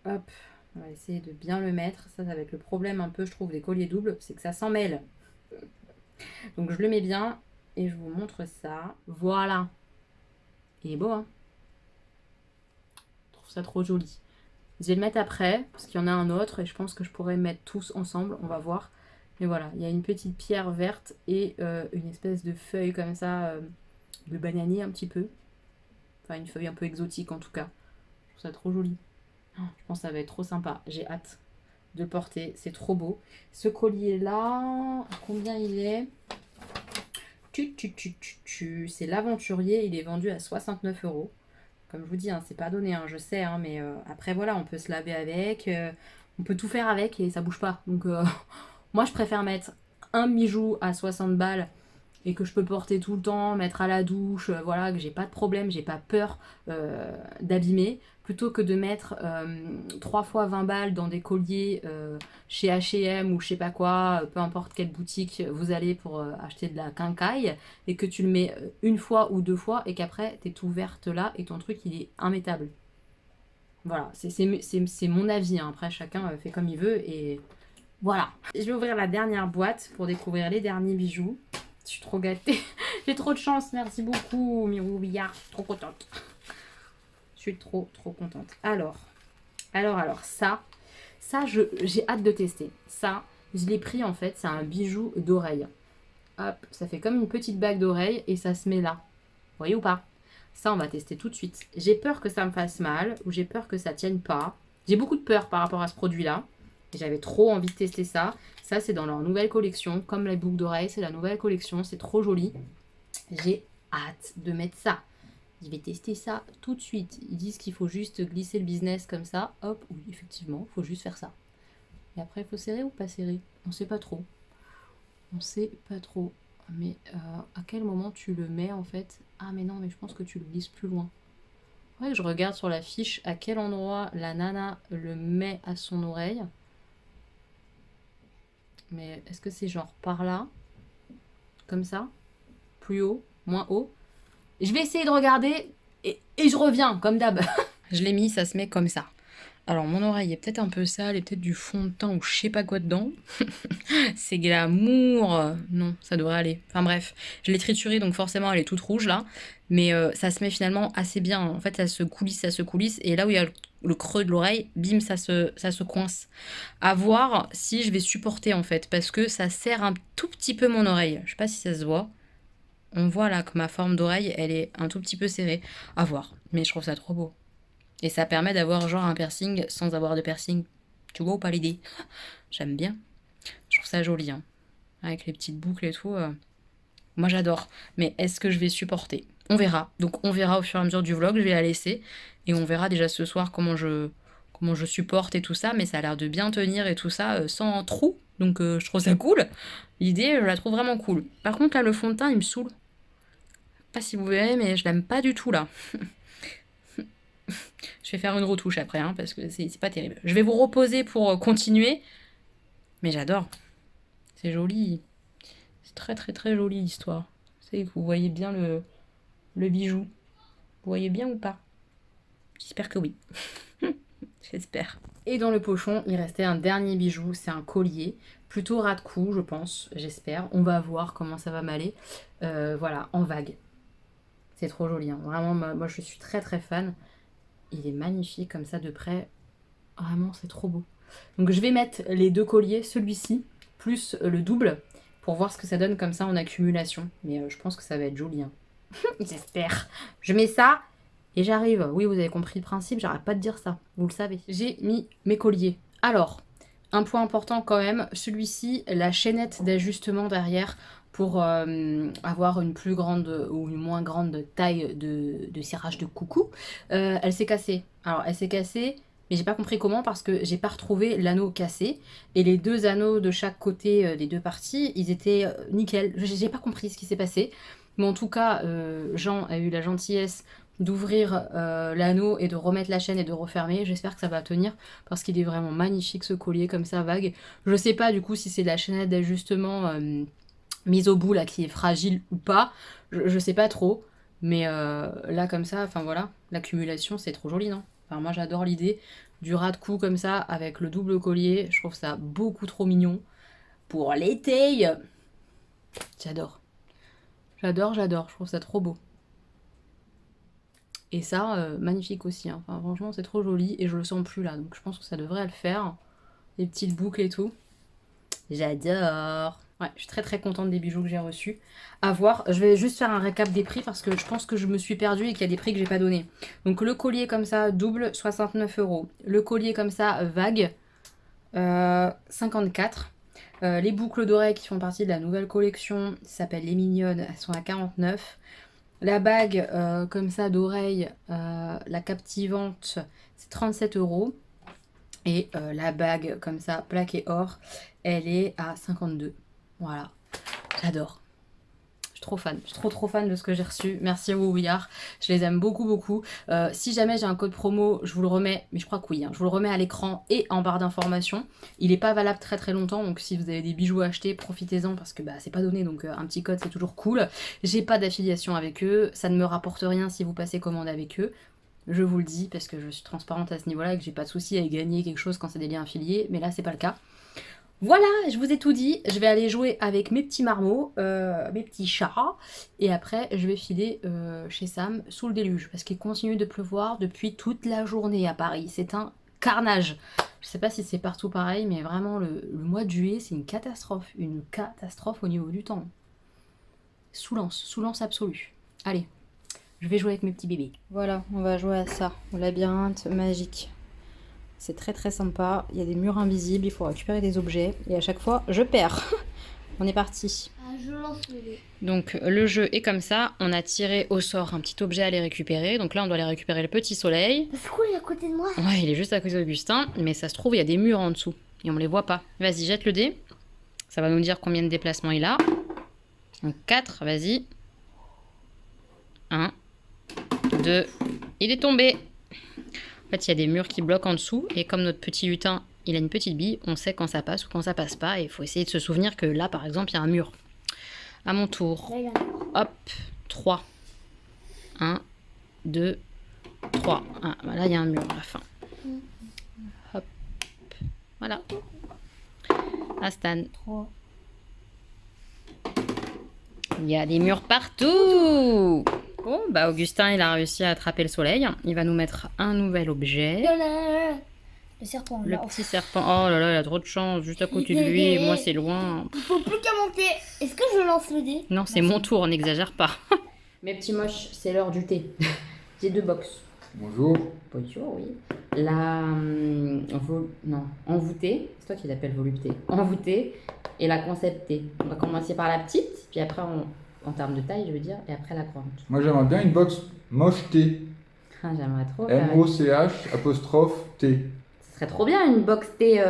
Hop, on va essayer de bien le mettre. Ça va être le problème un peu, je trouve, des colliers doubles, c'est que ça s'en mêle. Donc je le mets bien et je vous montre ça. Voilà. Il est beau, Je trouve ça trop joli. Je vais le mettre après, parce qu'il y en a un autre et je pense que je pourrais mettre tous ensemble, on va voir. Mais voilà, il y a une petite pierre verte et une espèce de feuille comme ça, de bananier un petit peu. Enfin, une feuille un peu exotique en tout cas. Je trouve ça trop joli. Je pense que ça va être trop sympa. J'ai hâte de le porter. C'est trop beau. Ce collier-là, combien il est? C'est l'aventurier. Il est vendu à 69 €. Comme je vous dis, c'est pas donné, je sais. Mais après, voilà, on peut se laver avec. On peut tout faire avec et ça bouge pas. Donc, moi, je préfère mettre un bijou à 60 balles et que je peux porter tout le temps, mettre à la douche, voilà, que j'ai pas de problème, j'ai pas peur d'abîmer, plutôt que de mettre 3 fois 20 balles dans des colliers chez H&M ou je sais pas quoi, peu importe quelle boutique vous allez pour acheter de la quincaille, et que tu le mets une fois ou deux fois et qu'après t'es tout verte là et ton truc il est immétable. Voilà, c'est mon avis, après chacun fait comme il veut et voilà. Je vais ouvrir la dernière boîte pour découvrir les derniers bijoux. Je suis trop gâtée. J'ai trop de chance. Merci beaucoup, Mirou Billard. Je suis trop contente. Je suis trop contente. Alors, ça j'ai hâte de tester. Ça, je l'ai pris en fait. C'est un bijou d'oreille. Hop, ça fait comme une petite bague d'oreille et ça se met là. Vous voyez ou pas? Ça, on va tester tout de suite. J'ai peur que ça me fasse mal ou j'ai peur que ça tienne pas. J'ai beaucoup de peur par rapport à ce produit-là. J'avais trop envie de tester ça. Ça, c'est dans leur nouvelle collection. Comme les boucles d'oreilles, c'est la nouvelle collection. C'est trop joli. J'ai hâte de mettre ça. Je vais tester ça tout de suite. Ils disent qu'il faut juste glisser le business comme ça. Hop, oui, effectivement, il faut juste faire ça. Et après, il faut serrer ou pas serrer? On sait pas trop. On sait pas trop. Mais à quel moment tu le mets, en fait? Ah, mais non, mais je pense que tu le glisses plus loin. Ouais, je regarde sur la fiche à quel endroit la nana le met à son oreille. Mais est-ce que c'est genre par là? Comme ça? Plus haut? Moins haut? Je vais essayer de regarder et je reviens, comme d'hab. Je l'ai mis, ça se met comme ça. Alors, mon oreille est peut-être un peu sale et peut-être du fond de teint ou je sais pas quoi dedans. C'est glamour. Non, ça devrait aller. Enfin bref, je l'ai triturée donc forcément elle est toute rouge là. Mais ça se met finalement assez bien. En fait, ça se coulisse. Et là où il y a le creux de l'oreille, bim, ça se coince. À voir si je vais supporter en fait. Parce que ça serre un tout petit peu mon oreille. Je sais pas si ça se voit. On voit là que ma forme d'oreille, elle est un tout petit peu serrée. À voir. Mais je trouve ça trop beau. Et ça permet d'avoir genre un piercing sans avoir de piercing. Tu vois ou pas l'idée? J'aime bien. Je trouve ça joli, avec les petites boucles et tout. Moi j'adore. Mais est-ce que je vais supporter? On verra. Donc on verra au fur et à mesure du vlog. Je vais la laisser. Et on verra déjà ce soir comment je supporte et tout ça. Mais ça a l'air de bien tenir et tout ça sans trou. Donc je trouve ça cool. L'idée, je la trouve vraiment cool. Par contre là, le fond de teint, il me saoule. Je sais pas si vous verrez, mais je l'aime pas du tout là. Je vais faire une retouche après, parce que c'est pas terrible. Je vais vous reposer pour continuer. Mais j'adore. C'est joli. C'est très très très joli l'histoire. C'est que vous voyez bien le bijou. Vous voyez bien ou pas? J'espère que oui. J'espère. Et dans le pochon, il restait un dernier bijou, c'est un collier. Plutôt ras de cou, je pense, j'espère. On va voir comment ça va m'aller. Voilà, en vague. C'est trop joli, hein. Vraiment, moi je suis très très fan. Il est magnifique comme ça de près. Vraiment, c'est trop beau. Donc je vais mettre les 2 colliers, celui-ci, plus le double, pour voir ce que ça donne comme ça en accumulation. Mais je pense que ça va être joli, hein. J'espère. Je mets ça et j'arrive. Oui, vous avez compris le principe, j'arrête pas de dire ça, vous le savez. J'ai mis mes colliers. Alors, un point important quand même, celui-ci, la chaînette d'ajustement derrière pour avoir une plus grande ou une moins grande taille de cirage de coucou, elle s'est cassée. Alors, elle s'est cassée, mais j'ai pas compris comment parce que j'ai pas retrouvé l'anneau cassé. Et les 2 anneaux de chaque côté des 2 parties, ils étaient nickel. J'ai pas compris ce qui s'est passé. Mais en tout cas, Jean a eu la gentillesse d'ouvrir l'anneau et de remettre la chaîne et de refermer. J'espère que ça va tenir parce qu'il est vraiment magnifique ce collier comme ça vague. Je sais pas du coup si c'est la chaînette d'ajustement mise au bout là qui est fragile ou pas. Je sais pas trop. Mais là comme ça, enfin voilà, l'accumulation c'est trop joli, non? Enfin moi j'adore l'idée du ras de cou comme ça avec le double collier. Je trouve ça beaucoup trop mignon. Pour l'été, j'adore. J'adore, je trouve ça trop beau. Et ça, magnifique aussi, hein. Enfin, franchement, c'est trop joli et je le sens plus là, donc je pense que ça devrait le faire. Les petites boucles et tout. J'adore. Ouais, je suis très très contente des bijoux que j'ai reçus. À voir, je vais juste faire un récap des prix parce que je pense que je me suis perdue et qu'il y a des prix que j'ai pas donnés. Donc le collier comme ça, double, 69 €. Le collier comme ça, vague, 54. Les boucles d'oreilles qui font partie de la nouvelle collection, ça s'appelle Les Mignonnes, elles sont à 49. La bague comme ça d'oreille, la captivante, c'est 37 €. Et la bague comme ça, plaquée or, elle est à 52. Voilà, j'adore. Je suis trop fan, je suis trop fan de ce que j'ai reçu. Merci à vous, Ouillard, je les aime beaucoup. Si jamais j'ai un code promo, je vous le remets, mais je crois que oui, hein, je vous le remets à l'écran et en barre d'informations. Il n'est pas valable très longtemps, donc si vous avez des bijoux à acheter, profitez-en parce que bah, c'est pas donné, donc un petit code c'est toujours cool. J'ai pas d'affiliation avec eux, ça ne me rapporte rien si vous passez commande avec eux. Je vous le dis parce que je suis transparente à ce niveau-là et que j'ai pas de souci à gagner quelque chose quand c'est des liens affiliés, mais là c'est pas le cas. Voilà, je vous ai tout dit. Je vais aller jouer avec mes petits marmots, mes petits chats. Et après, je vais filer chez Sam sous le déluge. Parce qu'il continue de pleuvoir depuis toute la journée à Paris. C'est un carnage. Je sais pas si c'est partout pareil, mais vraiment, le mois de juillet, c'est une catastrophe. Une catastrophe au niveau du temps. Soulance absolue. Allez, je vais jouer avec mes petits bébés. Voilà, on va jouer à ça, au labyrinthe magique. C'est très sympa, il y a des murs invisibles, il faut récupérer des objets et à chaque fois je perds. On est parti. Ah, je lance le dé. Donc le jeu est comme ça, on a tiré au sort un petit objet à aller récupérer. Donc là on doit aller récupérer le petit soleil. C'est cool, il est à côté de moi. Ouais, il est juste à côté d'Augustin, mais ça se trouve il y a des murs en dessous et on les voit pas. Vas-y, jette le dé. Ça va nous dire combien de déplacements il a. Donc 4, vas-y. 1, 2, il est tombé. En fait, il y a des murs qui bloquent en dessous. Et comme notre petit lutin, il a une petite bille, on sait quand ça passe ou quand ça passe pas. Et il faut essayer de se souvenir que là, par exemple, il y a un mur. À mon tour. Là, il y en a. Hop, 3. 1, 2, 3. Ah, bah là, il y a un mur à la fin. Hop. Voilà. Astan. 3. Il y a des murs partout. Bon, bah Augustin, il a réussi à attraper le soleil. Il va nous mettre un nouvel objet. Le serpent. Le là. petit serpent. Oh là là, il a trop de chance. Juste à côté de lui. Et moi, c'est loin. Il faut plus qu'à monter. Est-ce que je lance le dé? Non, c'est mon tour. N'exagère pas. Mes petits moches, c'est l'heure du thé. J'ai 2 box. Bonjour. Bonjour, oui. La envoûtée. C'est toi qui l'appelles volupté. Envoûtée. Et la conceptée. On va commencer par la petite. Puis après, en termes de taille, je veux dire. Et après, la grande. Moi j'aimerais bien une box moche-T. Ah, j'aimerais trop. M-O-C-H-T. Ce serait trop bien une box thé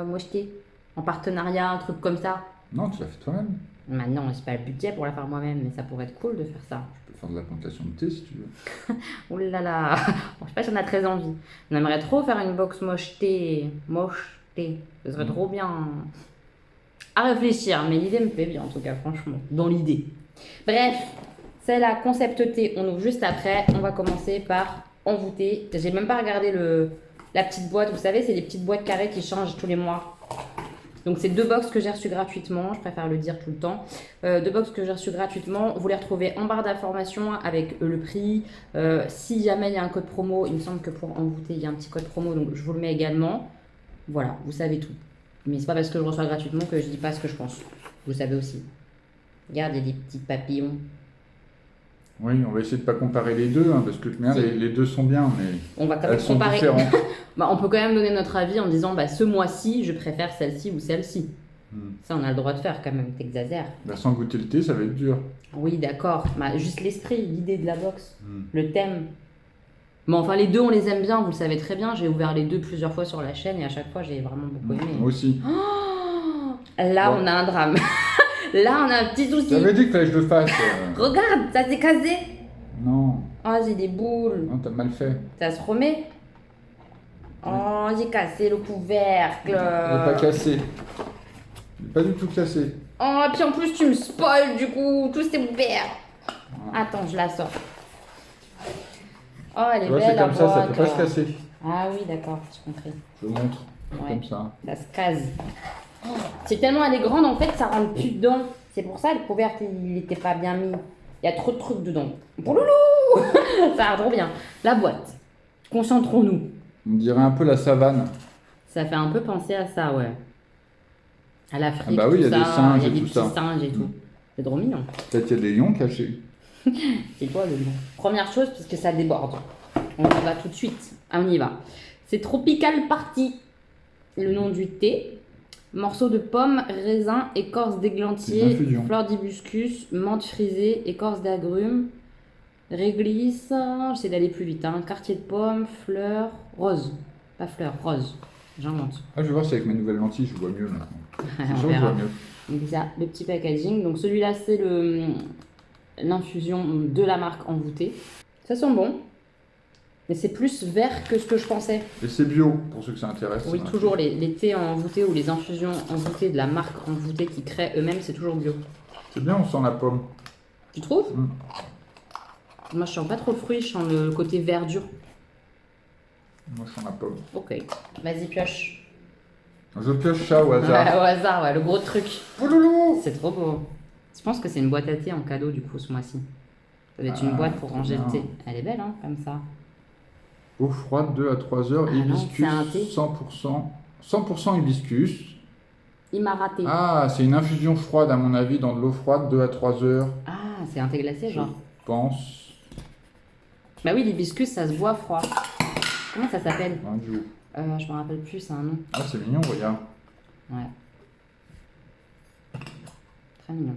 mocheté. En partenariat, un truc comme ça. Non, tu l'as fait toi-même. Maintenant, j'ai pas le budget pour la faire moi-même, mais ça pourrait être cool de faire ça. Tu peux faire de la plantation de thé si tu veux. Oh là là. Bon, je sais pas si on a très envie. On aimerait trop faire une box mocheté. Mocheté. Ce serait trop bien. À réfléchir, mais l'idée me plaît bien en tout cas, franchement. Dans l'idée. Bref, C'est la concept thé. On ouvre juste après. On va commencer par envoûter. J'ai même pas regardé la petite boîte. Vous savez, c'est des petites boîtes carrées qui changent tous les mois. Donc, c'est 2 box que j'ai reçues gratuitement. Je préfère le dire tout le temps. 2 box que j'ai reçues gratuitement. Vous les retrouvez en barre d'informations avec le prix. Si jamais il y a un code promo, il me semble que pour envoûter, il y a un petit code promo. Donc, je vous le mets également. Voilà, vous savez tout. Mais c'est pas parce que je reçois gratuitement que je dis pas ce que je pense. Vous le savez aussi. Regarde, il y a des petits papillons. Oui, on va essayer de pas comparer les deux, hein, parce que Si. les deux sont bien, mais On va quand même elles sont comparer. différentes. Bah, on peut quand même donner notre avis en disant bah, ce mois-ci, je préfère celle-ci ou celle-ci. Ça, on a le droit de faire quand même, t'exagères. Bah, sans goûter le thé, ça va être dur. Oui, d'accord. Bah, juste l'esprit, l'idée de la box, le thème. Bon, enfin, les deux, on les aime bien, vous le savez très bien. J'ai ouvert les deux plusieurs fois sur la chaîne et à chaque fois, j'ai vraiment beaucoup aimé. Moi aussi. Oh, là, Bon. on a un drame. Là, on a un petit souci. J'avais dit qu'il fallait que je le fasse. Regarde, ça s'est casé. Non, Oh, j'ai des boules. non, t'as mal fait. Ça se remet. Oh, j'ai cassé le couvercle. Il n'est pas cassé. Il n'est pas du tout cassé. Oh, puis en plus, tu me spoil du coup. Tout s'est ouvert. Attends, je la sors. Oh, elle est Tu vois, belle c'est la comme ça, ça boîte. peut pas se casser. Ah oui, d'accord, j'ai compris. Je montre. Ouais. Comme ça. Ça se case. Oh, c'est tellement elle est grande, en fait, ça rentre plus dedans. C'est pour ça, le couvercle, il n'était pas bien mis. Il y a trop de trucs dedans. Bouloulou. Ça a trop bien. La boîte. Concentrons-nous. On dirait un peu la savane. Ça fait un peu penser à ça, ouais. À l'Afrique, Ah bah oui, tout il y a des ça, singes il y a et des tout petits ça. singes et tout. C'est trop mignon. Peut-être qu'il y a des lions cachés. C'est quoi le nom? Première chose, puisque ça déborde. On y va tout de suite. Ah, on y va. C'est Tropical Party. Le nom du thé. Morceaux de pommes, raisins, écorce C'est d'églantier, une infusion. fleur d'hibiscus, menthe frisée, écorce d'agrumes, réglisse, j'essaie d'aller plus vite, hein. Quartier de pommes, fleurs, rose. Pas fleurs, rose. J'invente. Ah, je vais voir si avec mes nouvelles lentilles, je vois mieux maintenant. C'est On sûr que je verra. vois mieux. Donc ça, le petit packaging. Donc celui-là, c'est l'infusion de la marque Envoûtée. Ça sent bon. Mais c'est plus vert que ce que je pensais. Et c'est bio, pour ceux que ça intéresse. Oui, Voilà. toujours les thés envoûtés ou les infusions envoûtées de la marque Envoûtée qui crée eux-mêmes, c'est toujours bio. C'est bien, on sent la pomme. Tu trouves? Mm. Moi, je sens pas trop le fruit, je sens le côté verdure. Moi, je sens la pomme. Ok. Vas-y, pioche. Je pioche ça au Ouais, hasard. au hasard, ouais, le gros truc. Pouloulou. C'est trop beau. Je pense que c'est une boîte à thé en cadeau, du coup, ce mois-ci. Ça doit être une Ah, boîte pour ranger le bien. thé. Elle est belle, hein, comme ça. Eau froide 2 à 3 heures, Ah non, hibiscus c'est un thé. 100% hibiscus. Il m'a raté. Ah, c'est une infusion froide à mon avis dans de l'eau froide 2 à 3 heures, Ah, c'est un thé glacé, je genre. pense. Bah oui, l'hibiscus, ça se boit froid. Comment ça s'appelle? Un jour. Je me rappelle plus, c'est un nom. Ah, c'est mignon, regarde. Ouais. Très mignon.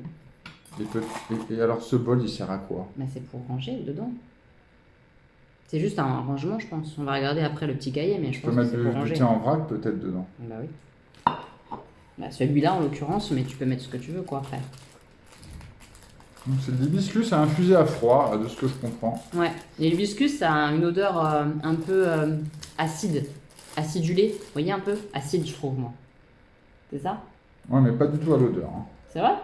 Et alors ce bol, il sert à quoi? Bah c'est pour ranger dedans. C'est juste un rangement, je pense. On va regarder après le petit cahier, mais je Tu peux pense que mettre c'est pour du ranger. thé en vrac peut-être dedans. Bah oui. Bah celui-là en l'occurrence, mais tu peux mettre ce que tu veux quoi après. Donc c'est de l'hibiscus à infuser à froid, de ce que je comprends. Ouais. Et l'hibiscus, ça a une odeur un peu acide. Acidulé. Vous voyez un peu? Acide, je trouve, moi. C'est ça? Ouais, mais pas du tout à l'odeur. Hein. C'est vrai?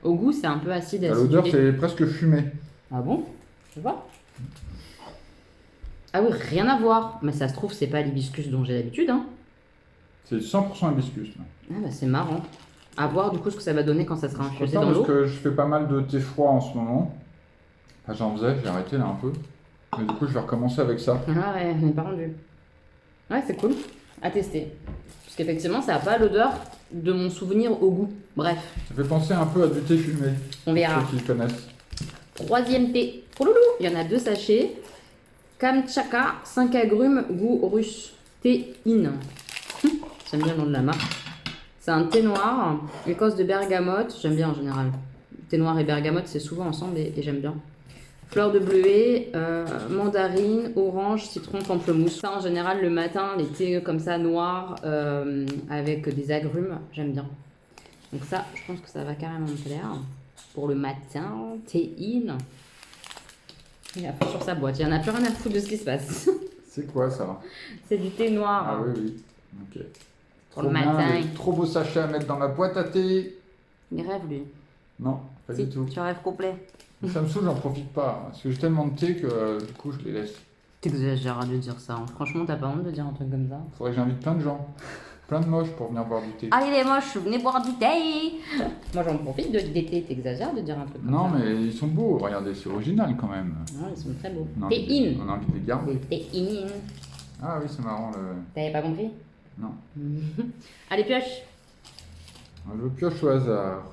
Au goût, c'est un peu acide, À acidulé. l'odeur, c'est presque fumé. Ah bon? Je vois. Ah oui, rien à voir. Mais ça se trouve, c'est pas l'hibiscus dont j'ai l'habitude, hein. C'est 100% hibiscus. Là. Ah bah c'est marrant. À voir du coup ce que ça va donner quand ça sera Je infusé préfère dans parce l'eau. que je fais pas mal de thé froid en ce moment. Enfin, j'en faisais, j'ai arrêté là un peu. Mais du coup, je vais recommencer avec ça. Ah ouais, on n'est pas rendu. Ouais, c'est cool. À tester. Parce qu'effectivement, ça n'a pas l'odeur de mon souvenir au goût. Bref, Ça fait penser un peu à du thé fumé, on verra. ceux qui connaissent. Troisième thé. Oh loulou, il y en a 2 sachets. Kamchaka, 5 agrumes, goût russe. Thé in. J'aime bien le nom de la marque. C'est un thé noir, écosse de bergamote. J'aime bien en général. Thé noir et bergamote, c'est souvent ensemble et j'aime bien. Fleur de bleuet, mandarine, orange, citron, pamplemousse. Ça, en général, le matin, les thés comme ça, noirs, avec des agrumes, j'aime bien. Donc ça, je pense que ça va carrément me plaire. Pour le matin, thé in. Il a fait sur sa boîte. Il n'y en a plus rien à foutre de ce qui se passe. C'est quoi ça? C'est du thé noir. Ah oui, oui. Ok. Pour le Trop bien, matin. des trop beau sachet à mettre dans la boîte à thé. Il rêve, lui. Non, pas Si, du tout. tu rêves complet. Ça me saoule, j'en profite pas. Parce que j'ai tellement de thé que du coup, je les laisse. T'exagères de dire ça. Hein. Franchement, t'as pas honte de dire un truc comme ça. Faudrait que j'invite plein de gens. Plein de moches pour venir boire du thé. Ah, il est moche, venez boire du thé. Moi, j'en profite d'été. T'exagères de dire un truc comme Non, ça. mais ils sont beaux. Regardez, c'est original quand même. Non, ils sont très beaux. On a Thé envie in. on a envie de les garder. Thé in. Ah oui, c'est marrant. T'avais pas compris? Non. Allez, pioche. Je pioche au hasard.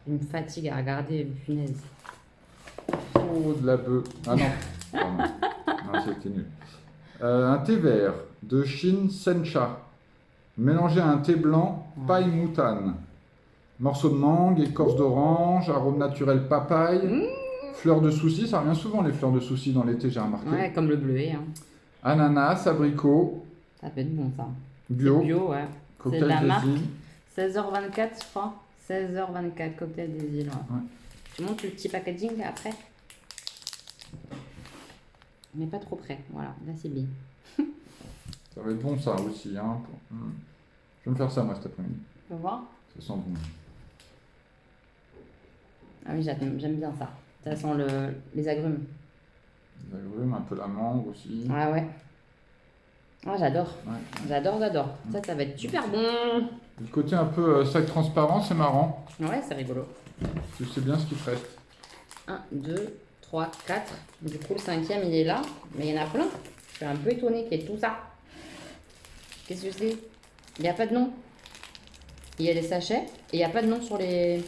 Une fatigue à regarder, punaise. Oh, de la bœuf. Ah non. Pardon. Non, c'était nul. Un thé vert de Shin Sencha. Mélangé à un thé blanc, paille moutane. Morceau de mangue, écorce d'orange, arôme naturel papaye. Fleurs de soucis, ça revient souvent les fleurs de soucis dans l'été, j'ai remarqué. Ouais, comme le bleuet. Hein. Ananas, abricot, Ça peut être bon, ça. bio, C'est bio, ouais. cocktail C'est de la des marque. îles. 16h24, je crois. 16h24, cocktail des îles. Ouais. Ouais. Tu montes le petit packaging après? Mais pas trop près. Voilà, là c'est bien. Ça va être bon ça aussi. Hein. Je vais me faire ça moi cet après-midi. Tu veux voir? Ça sent bon. Ah oui, j'aime bien ça. Ça sent les agrumes. Les agrumes, un peu la mangue aussi. Ah ouais. Ah, j'adore. Ouais. J'adore. Ça va être super bon. Le côté un peu sac transparent, c'est marrant. Ouais, c'est rigolo. Tu sais bien ce qu'il te reste. 1, 2, 3, 4. Du coup, le cinquième, il est là. Mais il y en a plein. Je suis un peu étonnée qu'il y ait tout ça. Qu'est-ce que c'est? Il n'y a pas de nom. Il y a des sachets et il n'y a pas de nom sur les, Je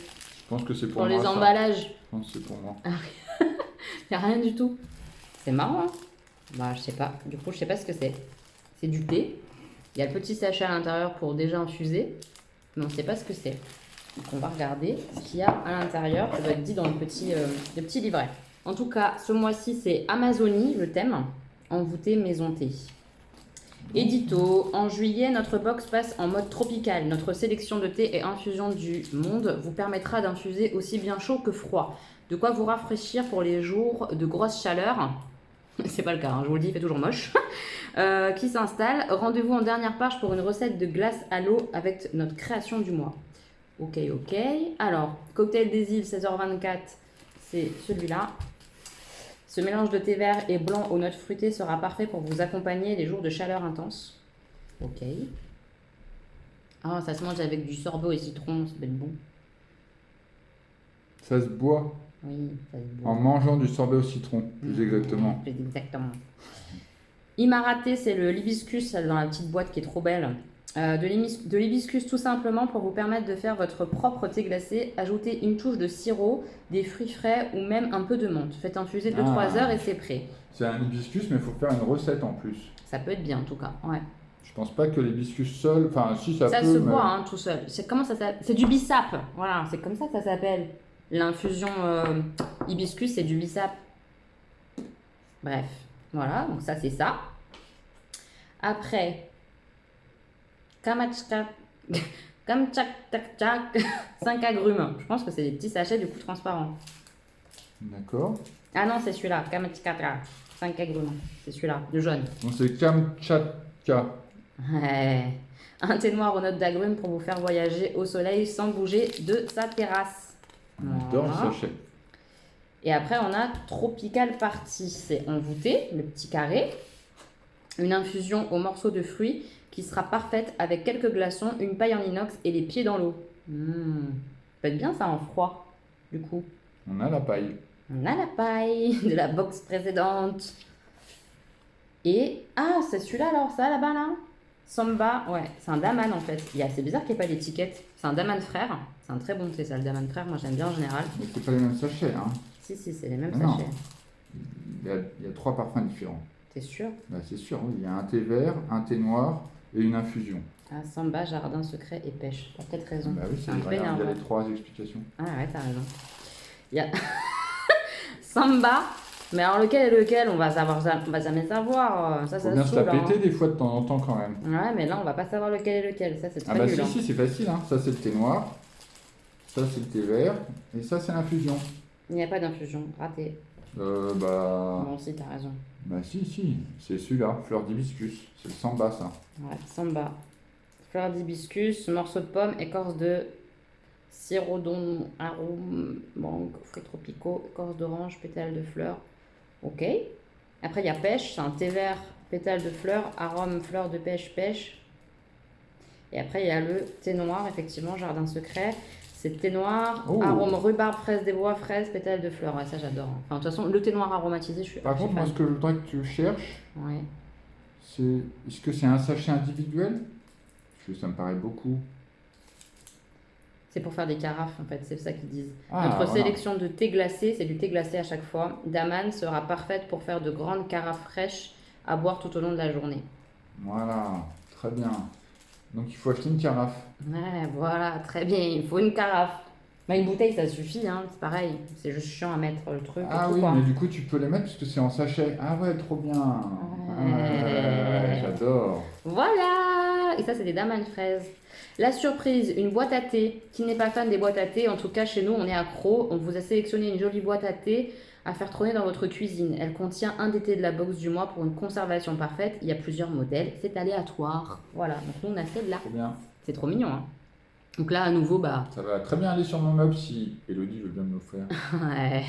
pense que c'est pour sur moi. les ça. emballages. Je pense que c'est pour moi. Il n'y a rien du tout. C'est marrant, hein? Bah, je sais pas. Du coup, je sais pas ce que c'est. C'est du thé. Il y a le petit sachet à l'intérieur pour déjà infuser. Mais on ne sait pas ce que c'est. Donc, on va regarder ce qu'il y a à l'intérieur. Ça doit être dit dans le petit livret. En tout cas, ce mois-ci, c'est Amazonie, le thème. Envoûté maison thé. Édito, en juillet, notre box passe en mode tropical. Notre sélection de thé et infusion du monde vous permettra d'infuser aussi bien chaud que froid. De quoi vous rafraîchir pour les jours de grosse chaleur. C'est pas le cas, hein, je vous le dis, il fait toujours moche. Qui s'installe. Rendez-vous en dernière page pour une recette de glace à l'eau avec notre création du mois. Ok. Alors, cocktail des îles, 16h24, c'est celui-là. Ce mélange de thé vert et blanc aux notes fruitées sera parfait pour vous accompagner les jours de chaleur intense. Ok. Ah, ça se mange avec du sorbet au citron, ça peut être bon. Ça se boit Oui, ça se boit. en mangeant du sorbet au citron, plus exactement. Plus exactement. Imaraté, c'est le l'hibiscus dans la petite boîte qui est trop belle. De l'hibiscus tout simplement pour vous permettre de faire votre propre thé glacé. Ajoutez une touche de sirop, des fruits frais ou même un peu de menthe. Faites infuser 2-3 heures et c'est prêt. C'est un hibiscus, mais il faut faire une recette en plus. Ça peut être bien en tout cas. Ouais. Je pense pas que l'hibiscus seul, enfin si ça, Ça peut, se mais... boit hein, tout seul. Comment ça s'appelle? C'est du bissap. Voilà, c'est comme ça que ça s'appelle. L'infusion hibiscus, c'est du bissap. Bref, voilà, donc ça c'est ça. Après, Kamachka, 5 agrumes. Je pense que c'est des petits sachets du coup transparents. D'accord. Ah non, c'est celui-là, Kamachka, 5 agrumes. C'est celui-là, le jaune. Donc c'est Kamchatka. Ouais. Un thé noir aux notes d'agrumes pour vous faire voyager au soleil sans bouger de sa terrasse. On adore Voilà. le sachet. Et après, on a Tropical Party. C'est envoûté, le petit carré. Une infusion aux morceaux de fruits qui sera parfaite avec quelques glaçons, une paille en inox et les pieds dans l'eau. Ça peut être bien ça en froid, du coup. On a la paille. On a la paille de la box précédente. Et... Ah, c'est celui-là alors, ça là-bas là? Samba, ouais, c'est un daman en fait. C'est bizarre qu'il n'y ait pas d'étiquette. C'est un daman frère. C'est un très bon thé ça, le daman frère. Moi j'aime bien en général. Mais c'est pas les mêmes sachets, hein. Si, c'est les mêmes Ah non. sachets. Il y a 3 parfums différents. T'es sûr? Bah, c'est sûr, oui. Il y a un thé vert, un thé noir et une infusion. Ah, Samba, jardin secret et pêche. T'as peut-être raison. Bah oui, C'est un peu il y a énervant. les 3 explications. Ah ouais, t'as raison. Il y a Samba, mais alors lequel est lequel? On va jamais savoir. Ça Faut bien se la saoule, hein. péter des fois de temps en temps quand même. Ouais, mais là on va pas savoir lequel est lequel. Ça c'est Ah très bah nul. si, hein. si, c'est facile, hein. Ça c'est le thé noir, ça c'est le thé vert, et ça c'est l'infusion. Il n'y a pas d'infusion, raté. Bah Bon, si, t'as raison. si, c'est celui-là, fleur d'hibiscus, c'est le samba ça. Ouais, Samba. Fleur d'hibiscus, morceau de pomme, écorce de sirop d'oignon, arôme, mangue, fruits tropicaux, écorce d'orange, pétales de fleurs. Ok. Après, il y a pêche, c'est un thé vert, pétales de fleurs, arôme, fleurs de pêche, pêche. Et après, il y a le thé noir, effectivement, jardin secret. C'est thé noir, Oh. arôme rhubarbe, fraise des bois, fraise, pétales de fleurs. Ouais, ça, j'adore. Enfin, de toute façon, le thé noir aromatisé, je suis Par archi contre, moi, fan. ce que je voudrais que tu cherches, Ouais. c'est est-ce que c'est un sachet individuel? Parce que ça me paraît beaucoup. C'est pour faire des carafes, en fait, c'est ça qu'ils disent. Ah, Notre voilà. sélection de thé glacé, c'est du thé glacé à chaque fois. Daman sera parfaite pour faire de grandes carafes fraîches à boire tout au long de la journée. Voilà, très bien. Donc il faut acheter une carafe. Ouais, voilà, très bien, il faut une carafe. Bah, une bouteille, ça suffit, hein, c'est pareil. C'est juste chiant à mettre le truc. Ah et tout, oui, quoi. mais du coup tu peux les mettre parce que c'est en sachet. Ah ouais, trop bien. Ouais. J'adore. Voilà. Et ça, c'est des Daman fraises. La surprise, une boîte à thé. Qui n'est pas fan des boîtes à thé, en tout cas chez nous, on est accro. On vous a sélectionné une jolie boîte à thé à faire trôner dans votre cuisine. Elle contient un des thés de la box du mois pour une conservation parfaite. Il y a plusieurs modèles, c'est aléatoire. Voilà, donc nous on a celle-là. Trop bien. C'est trop mignon, hein. Donc là, à nouveau, bah, Ça va très bien aller sur mon meuble si Elodie veut bien me l'offrir. ouais.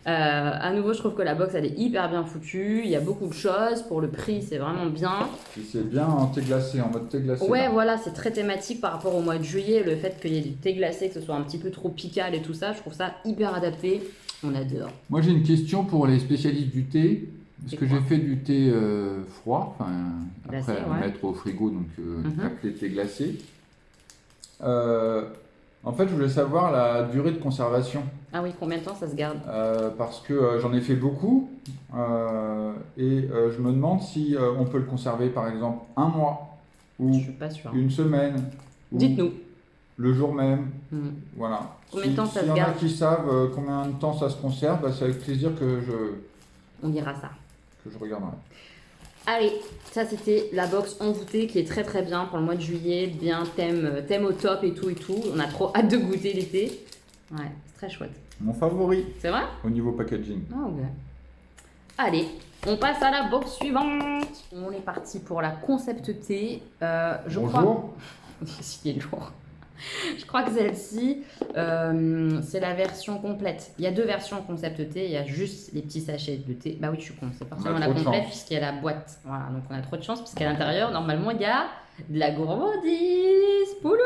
À nouveau, je trouve que la box, elle est hyper bien foutue. Il y a beaucoup de choses. Pour le prix, c'est vraiment bien. Et c'est bien en thé glacé, en mode thé glacé. Ouais, là. voilà, c'est très thématique par rapport au mois de juillet. Le fait qu'il y ait du thé glacé, que ce soit un petit peu tropical et tout ça, je trouve ça hyper adapté. On adore. Moi j'ai une question pour les spécialistes du thé. Parce C'est que quoi? j'ai fait du thé froid, enfin Glacé, après à ouais. mettre au frigo, donc Mhm. appelé thé glacé. En fait, je voulais savoir la durée de conservation. Ah oui, combien de temps ça se garde? Parce que j'en ai fait beaucoup et je me demande si on peut le conserver par exemple un mois ou Je suis pas sûre. une semaine ou Dites-nous. le jour même. Hmm. Voilà. Combien de temps ça s'il se y en a garde qui savent combien de temps ça se conserve, bah, c'est avec plaisir que On dira ça. je regarderai. Allez, ça c'était la box envoûtée qui est très très bien pour le mois de juillet. Bien, thème au top et tout et tout. On a trop hâte de goûter l'été. Ouais, c'est très chouette. Mon favori C'est vrai? au niveau packaging. Ah ouais. Allez, on passe à la box suivante. On est parti pour la concept thé. Je crois. Bonjour. Il est lourd. Je crois que celle-ci, c'est la version complète. Il y a deux versions concept thé. Il y a juste les petits sachets de thé. Bah oui, je suis con. C'est forcément la trop de complète chance. puisqu'il y a la boîte. Voilà, donc on a trop de chance puisqu'à l'intérieur, normalement, il y a de la gourmandise. Pouloulou,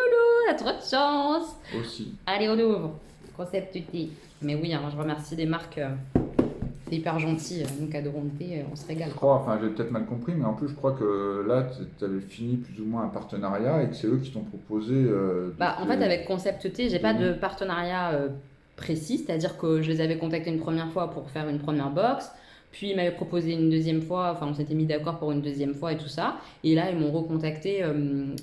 on a trop de chance. Aussi. Allez, on ouvre. Concept thé. Mais oui, hein, je remercie les marques. C'est hyper gentil. Nous, adorons le thé, on se régale. Je crois, enfin j'ai peut-être mal compris, mais en plus je crois que là tu avais fini plus ou moins un partenariat et que c'est eux qui t'ont proposé. Bah, en fait, avec Concept T, j'ai pas Mhm. de partenariat précis, c'est-à-dire que je les avais contactés une première fois pour faire une première box, puis ils m'avaient proposé une deuxième fois, enfin on s'était mis d'accord pour une deuxième fois et tout ça, et là ils m'ont recontacté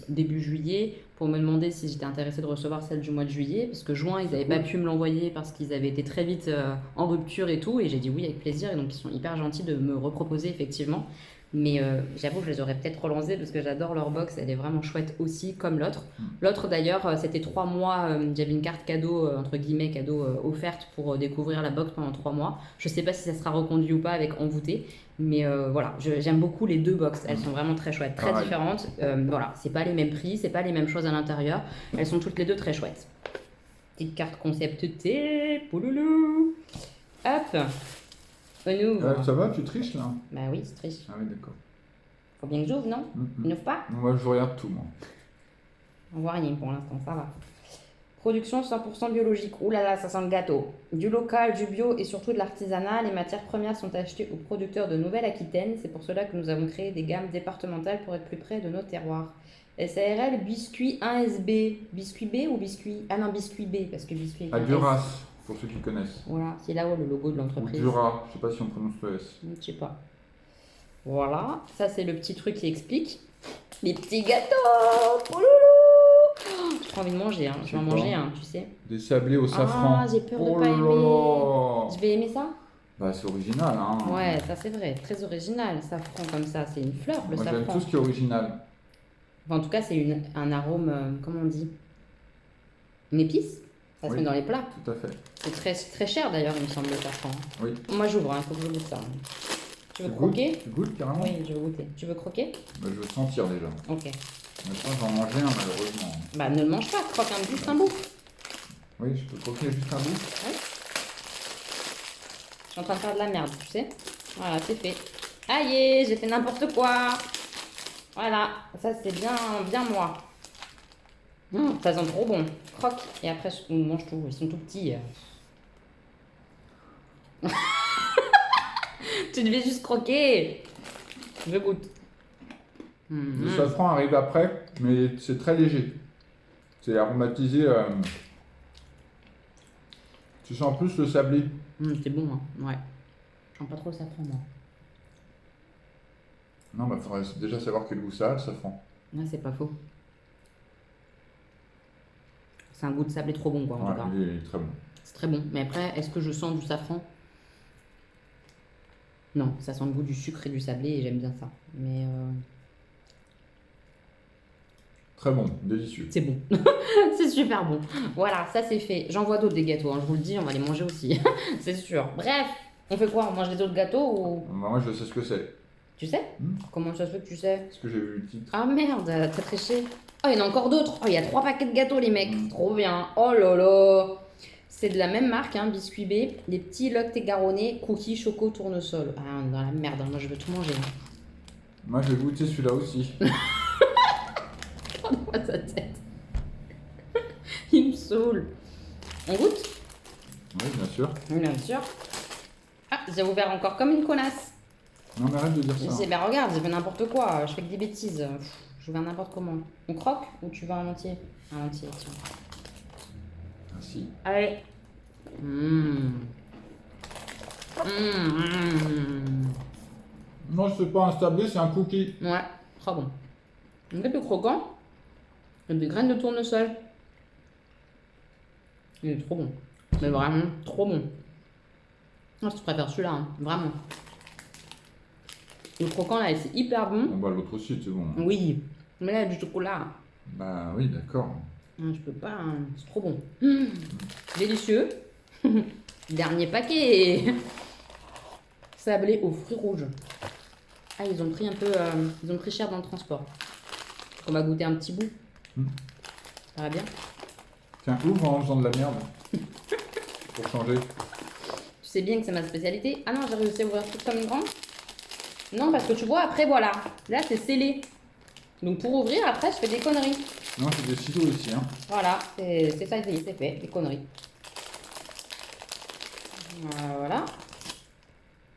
début juillet pour me demander si j'étais intéressée de recevoir celle du mois de juillet, parce que juin ils n'avaient pas pu me l'envoyer parce qu'ils avaient été très vite en rupture et tout, et j'ai dit oui avec plaisir, et donc ils sont hyper gentils de me reproposer effectivement. Mais j'avoue que je les aurais peut-être relancés parce que j'adore leur box, elle est vraiment chouette aussi, comme l'autre. L'autre d'ailleurs, c'était 3 mois, j'avais une carte cadeau, entre guillemets, cadeau offerte pour découvrir la box pendant 3 mois. Je sais pas si ça sera reconduit ou pas avec Envoûté, mais voilà, j'aime beaucoup les deux box, elles sont vraiment très chouettes, très Pareil. différentes. Voilà, c'est pas les mêmes prix, c'est pas les mêmes choses à l'intérieur, elles sont toutes les deux très chouettes. Petite carte concept T, pouloulou. Hop, on ouvre. Ça va, tu triches là? Bah oui, c'est triste. Ah oui, d'accord. Faut bien que j'ouvre, non? Mhm. Il n'ouvre pas? Moi je regarde tout, moi. On voit rien pour l'instant, ça va. Production 100% biologique. Ouh là là, ça sent le gâteau. Du local, du bio et surtout de l'artisanat. Les matières premières sont achetées aux producteurs de Nouvelle-Aquitaine. C'est pour cela que nous avons créé des gammes départementales pour être plus près de nos terroirs. SARL, biscuit 1SB. Biscuit B ou biscuit... Ah non, biscuit B, parce que biscuit... À avec un Duras, S. pour ceux qui connaissent. Voilà, c'est là-haut le logo de Ou l'entreprise. Dura, je sais pas si on prononce le S. Je sais pas. Voilà, ça c'est le petit truc qui explique. Les petits gâteaux. Pouloulou. Oh, j'ai trop envie de manger, hein. Je vais en C'est quoi manger un, tu sais. Des sablés au safran. Ah, j'ai peur de Oh pas là aimer. là. Je vais aimer ça? Bah c'est original, hein. Ouais, ça c'est vrai, très original. Safran comme ça, c'est une fleur le Moi j'aime safran. tout ce qui est original. Enfin, en tout cas, c'est un arôme, comment on dit? Une épice? Ça se Oui. met dans les plats. Tout à fait. C'est très, très cher d'ailleurs, il me semble, le safran. Oui. Moi j'ouvre, il faut que je goûte ça. Tu veux Tu croquer? goûtes Tu goûtes carrément? Oui, je veux goûter. Tu veux croquer? Bah, je veux sentir déjà. Ok. Maintenant j'en mangeais un malheureusement. Bah ne le mange pas, croque juste un bout. Oui, je peux croquer juste un bout. Je suis en train de faire de la merde, tu sais. Voilà, c'est fait. Aïe, j'ai fait n'importe quoi. Voilà, ça c'est bien, bien moi. Ça sent trop bon. Croque. Et après, on mange tout. Ils sont tout petits. Tu devais juste croquer. Je goûte. Le safran arrive après, mais c'est très léger. C'est aromatisé. Tu sens plus le sablé. C'est bon, hein. Ouais. J'aime pas trop le safran, moi. Non, bah faudrait déjà savoir quel goût ça a, le safran. Ouais, c'est pas faux. C'est un goût de sablé trop bon, quoi, en Ouais, tout cas. il est très bon. C'est très bon. Mais après, est-ce que je sens du safran? Non, ça sent le goût du sucre et du sablé et j'aime bien ça. Mais Très bon, délicieux. c'est bon. C'est super bon. Voilà, ça c'est fait. J'en vois d'autres des gâteaux, hein, je vous le dis, on va les manger aussi. C'est sûr. Bref, on fait quoi? On mange les autres gâteaux ou... Bah, moi, je sais ce que c'est. Tu sais? Comment ça se fait que tu sais? Parce que j'ai vu le titre. Ah merde, t'as triché. Oh, il y en a encore d'autres. Oh, il y a 3 paquets de gâteaux, les mecs. Trop bien. Oh là là. C'est de la même marque, hein, Biscuit B. Les petits Locte et Garonnet, cookies, choco, tournesol. Ah, on est dans la merde, hein. Moi je veux tout manger. Hein. Moi, j'ai goûté celui-là aussi. Regarde-moi sa tête. Il me saoule. On goûte? Oui, bien sûr. Oui, bien sûr. Ah, j'ai ouvert encore comme une connasse. Non, mais arrête de dire Je ça. sais, ben regarde, j'ai fait n'importe quoi. Je fais que des bêtises. Pff, je ouvert n'importe comment. On croque ou tu veux un entier? Un entier, tiens. Merci. Allez. Non, c'est pas un sablé, c'est un cookie. Ouais, trop bon. Un peu plus croquant. Et des graines de tournesol. Il est trop bon. Mais vraiment, trop bon. Moi, je préfère celui-là, hein. Vraiment. Le croquant, là, c'est hyper bon. Bon, bah, l'autre aussi, c'est bon. Oui. Mais là, il y a du chocolat. Bah oui, d'accord. Je peux pas, hein. C'est trop bon. Délicieux. Dernier paquet. Sablé aux fruits rouges. Ah, ils ont pris un peu, ils ont pris cher dans le transport. On va goûter un petit bout. Ça va bien? Tiens, ouvre en faisant de la merde. Pour changer. Tu sais bien que c'est ma spécialité. Ah non, j'ai réussi à ouvrir tout comme une grande. Non, parce que tu vois, après, voilà. Là, c'est scellé. Donc, pour ouvrir, après, je fais des conneries. Non, c'est des ciseaux ici, hein. Voilà, c'est ça, c'est fait, des conneries. Voilà.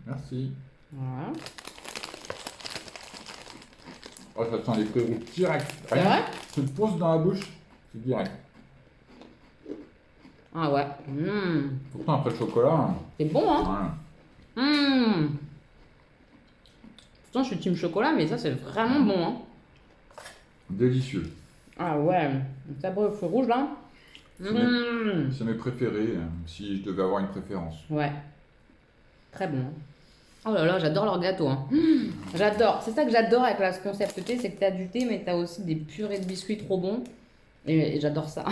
Merci. Voilà. Oh, ça sent les fruits rouges direct. C'est vrai? Tu te poses dans la bouche, c'est direct. Ah ouais. Pourtant, après le chocolat, C'est bon, hein? voilà. Pourtant, je suis team chocolat, mais ça, c'est vraiment bon, hein? Délicieux. Ah ouais. Le sabre aux fruits rouges, là. C'est mes préférés, si je devais avoir une préférence. Ouais. Très bon. Hein. Oh là là, j'adore leur gâteau. Hein. J'adore. C'est ça que j'adore avec la concept thé, c'est que t'as du thé, mais t'as aussi des purées de biscuits trop bons. Et j'adore ça.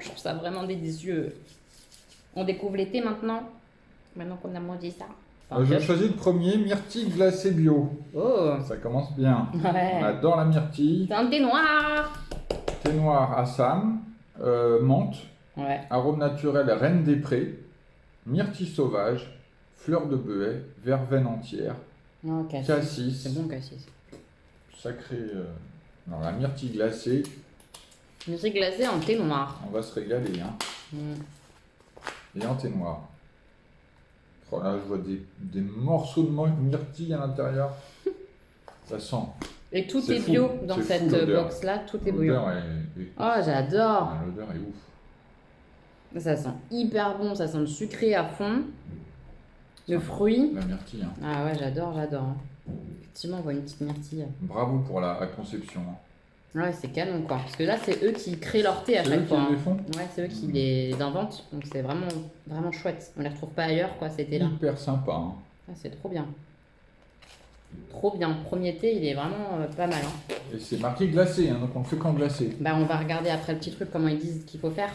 Je trouve ça vraiment délicieux. On découvre les thés maintenant. Maintenant qu'on a mangé ça. Enfin, Je choisis le premier, myrtille glacée bio. Oh. Ça commence bien. On Ouais. adore la myrtille. C'est un thé noir. Thé noir Assam, menthe, Ouais. arôme naturel reine des prés, myrtille sauvage, fleur de beuet, verveine entière, Oh, cassis. cassis, C'est bon, cassis. sacré. Non, la myrtille glacée, Je suis glacé en thé noir. on va se régaler. Hein. Et en thé noir. Oh là, je vois des morceaux de myrtille à l'intérieur. Ça sent. Et tout C'est est fou. bio dans C'est cette fou, l'odeur. box-là. Tout est bio. L'odeur est... Oh, j'adore. Ah, l'odeur est ouf. Ça sent hyper bon. Ça sent le sucré à fond. Le fruit. La myrtille. Hein. Ah ouais, j'adore, j'adore. Hein. Effectivement, on voit une petite myrtille. Bravo pour la conception. Hein. Ouais, c'est canon quoi. Parce que là, c'est eux qui créent leur thé à C'est eux chaque qui fois. les Hein. font. Ouais, c'est eux qui les inventent. Donc c'est vraiment, vraiment chouette. On les retrouve pas ailleurs quoi, ces thés-là. Hyper sympa. Hein. Ah, c'est trop bien. Trop bien. Premier thé, il est vraiment pas mal. Hein. Et c'est marqué glacé, hein, donc on le fait qu'en glacé. Bah, on va regarder après le petit truc comment ils disent qu'il faut faire.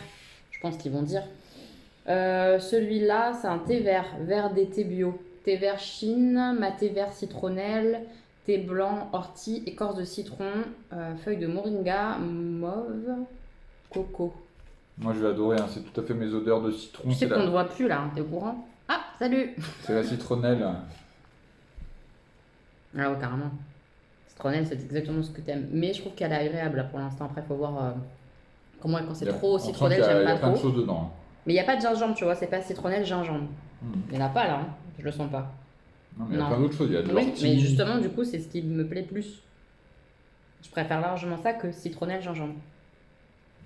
Je pense qu'ils vont dire. Celui-là, c'est un thé vert. Vert d'été bio. Thé vert Chine, maté vert citronnelle, thé blanc, ortie, écorce de citron, feuilles de moringa, mauve, coco. Moi, je vais adorer, hein, c'est tout à fait mes odeurs de citron. Tu sais C'est qu'on ne la... voit plus là, t'es au courant? Ah, salut! c'est la citronnelle. Ah ouais, carrément. Citronnelle, c'est exactement ce que t'aimes. Mais je trouve qu'elle est agréable là pour l'instant. Après, faut voir comment quand c'est Il y a- trop on sent citronnelle, qu'il y a- j'aime il y a pas plein de trop. choses dedans. Mais il n'y a pas de gingembre, tu vois, c'est pas citronnelle, gingembre. Hmm. Il n'y en a pas là, hein. Je le sens pas. Non, mais il y a Non. plein d'autres choses. Il y a de Oui, l'ortie. mais justement, du coup, c'est ce qui me plaît plus. Je préfère largement ça que citronnelle, gingembre.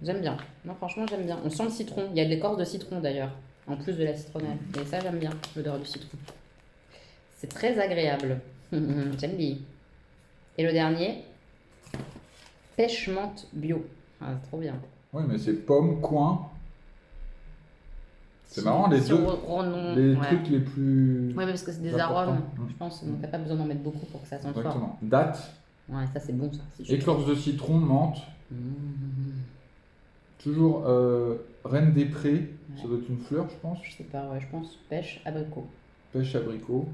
J'aime bien. Non, franchement, j'aime bien. On sent le citron. Il y a de l'écorce de citron d'ailleurs, en plus de la citronnelle. Et ça, j'aime bien, l'odeur du citron. C'est très agréable. J'aime bien. Et le dernier, pêche menthe bio. Ah, c'est trop bien. Oui, mais c'est pomme, coin. C'est marrant, les deux. Les Ouais. trucs les plus. Ouais, mais parce que c'est des importants. arômes, Mm. je pense. Donc, t'as pas besoin d'en mettre beaucoup pour que ça sente fort. Exactement. Date, Ouais, ça, c'est bon, ça. c'est juste- écorce de citron, menthe. Mmh. Toujours reine des prés. Ça doit être une fleur, je pense. Je sais pas, ouais, je pense pêche abricot. Pêche abricot.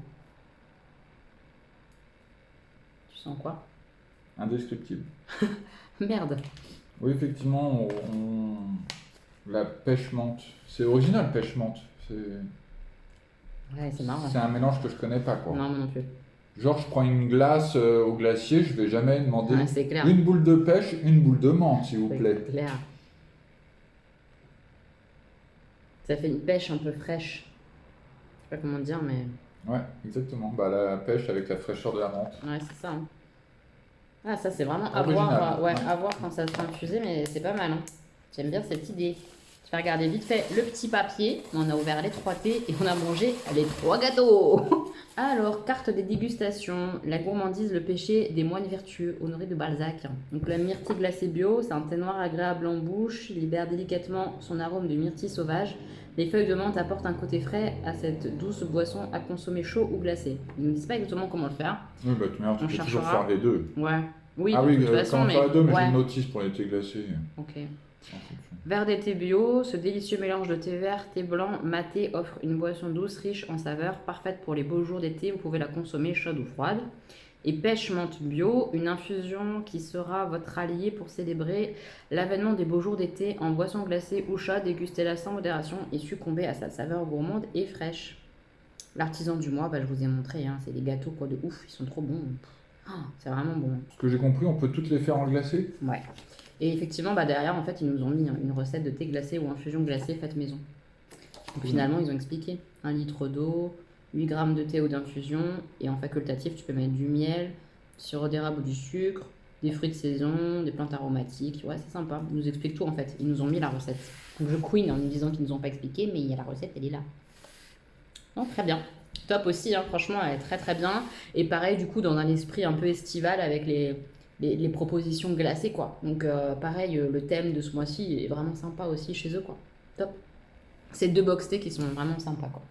Tu sens quoi? Indescriptible. Merde. Oui, effectivement, la pêche menthe. C'est original, pêche menthe. Ouais, c'est marrant. C'est un mélange que je connais pas, quoi. Non, moi non plus. Genre, je prends une glace au glacier, je vais jamais demander Ouais, c'est clair. une boule de pêche, une boule de menthe, s'il vous C'est plaît. clair. Ça fait une pêche un peu fraîche. Je sais pas comment dire, mais Ouais, exactement. Bah, la pêche avec la fraîcheur de la menthe. ouais, c'est ça. Hein. Ah, ça, c'est vraiment à Original. voir, ouais, Ouais. à voir quand ça sera infusé, mais c'est pas mal. Hein. J'aime bien cette idée. Je vais regarder vite fait le petit papier. On a ouvert les 3 thés et on a mangé les 3 gâteaux. Alors, carte des dégustations. La gourmandise, le péché des moines vertueux, Honoré de Balzac. Donc, la myrtille glacée bio, c'est un thé noir agréable en bouche. Il libère délicatement son arôme de myrtille sauvage. Les feuilles de menthe apportent un côté frais à cette douce boisson à consommer chaud ou glacé. Ils ne disent pas exactement comment le faire. Oui, bah, tu On peux toujours cherchera. faire les deux. Ouais. Oui, Ah de oui, toute façon, quand on mais... fait les deux, mais j'ai ouais. une notice pour les thés glacés. Ok. En fonction. Verre d'été bio, ce délicieux mélange de thé vert, thé blanc, maté offre une boisson douce, riche en saveurs, parfaite pour les beaux jours d'été. Vous pouvez la consommer chaude ou froide. Et pêche menthe bio, une infusion qui sera votre allié pour célébrer l'avènement des beaux jours d'été en boisson glacée ou chaude. Dégustez-la sans modération et succombez à sa saveur gourmande et fraîche. L'artisan du mois, bah, je vous ai montré, hein, c'est des gâteaux quoi de ouf, ils sont trop bons. Ah, c'est vraiment bon. Ce que j'ai compris, on peut toutes les faire en glacé. Ouais. Et effectivement, bah derrière, en fait, ils nous ont mis une recette de thé glacé ou infusion glacée faite maison. Donc, finalement, ils ont expliqué 1 litre d'eau, 8 grammes de thé ou d'infusion, et en facultatif, tu peux mettre du miel, sirop d'érable ou du sucre, des fruits de saison, des plantes aromatiques. Ouais, c'est sympa. Ils nous expliquent tout en fait. Ils nous ont mis la recette. Donc je queen en nous disant qu'ils nous ont pas expliqué, mais il y a la recette, elle est là. Donc très bien. Top aussi, hein, franchement, elle est très très bien. Et pareil, du coup, dans un esprit un peu estival avec les propositions glacées, quoi. Donc pareil, le thème de ce mois-ci est vraiment sympa aussi chez eux, quoi. Top. C'est 2 box thé qui sont vraiment sympas, quoi.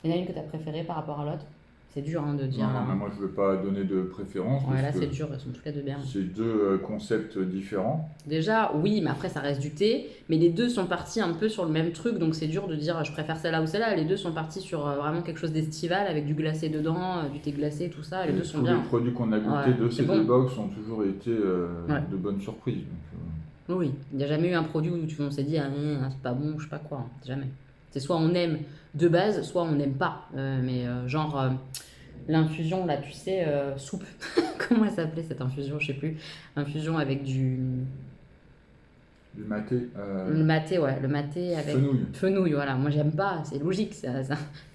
Il y en a une que tu as préférée par rapport à l'autre? C'est dur hein, de dire. Non, là, non, mais hein. moi je ne veux pas donner de préférence. Ouais, là parce c'est que dur, elles sont toutes les deux bien. c'est deux concepts différents. Déjà, oui, mais après ça reste du thé. Mais les deux sont partis un peu sur le même truc, donc c'est dur de dire je préfère celle-là ou celle-là. Les deux sont partis sur vraiment quelque chose d'estival avec du glacé dedans, du thé glacé, tout ça. Les Et deux sont tous bien. les produits qu'on a goûtés Ouais, de c'est ces bon. deux box ont toujours été Ouais. de bonnes surprises. Donc, Oui, il n'y a jamais eu un produit où on s'est dit ah, c'est pas bon, je sais pas quoi. Hein. Jamais. C'est soit on aime de base, soit on n'aime pas. Genre l'infusion, là, tu sais, soupe. Comment elle s'appelait cette infusion? Je sais plus. Infusion avec du maté, le maté, ouais, le maté avec fenouil. fenouil, voilà. Moi, j'aime pas, c'est logique.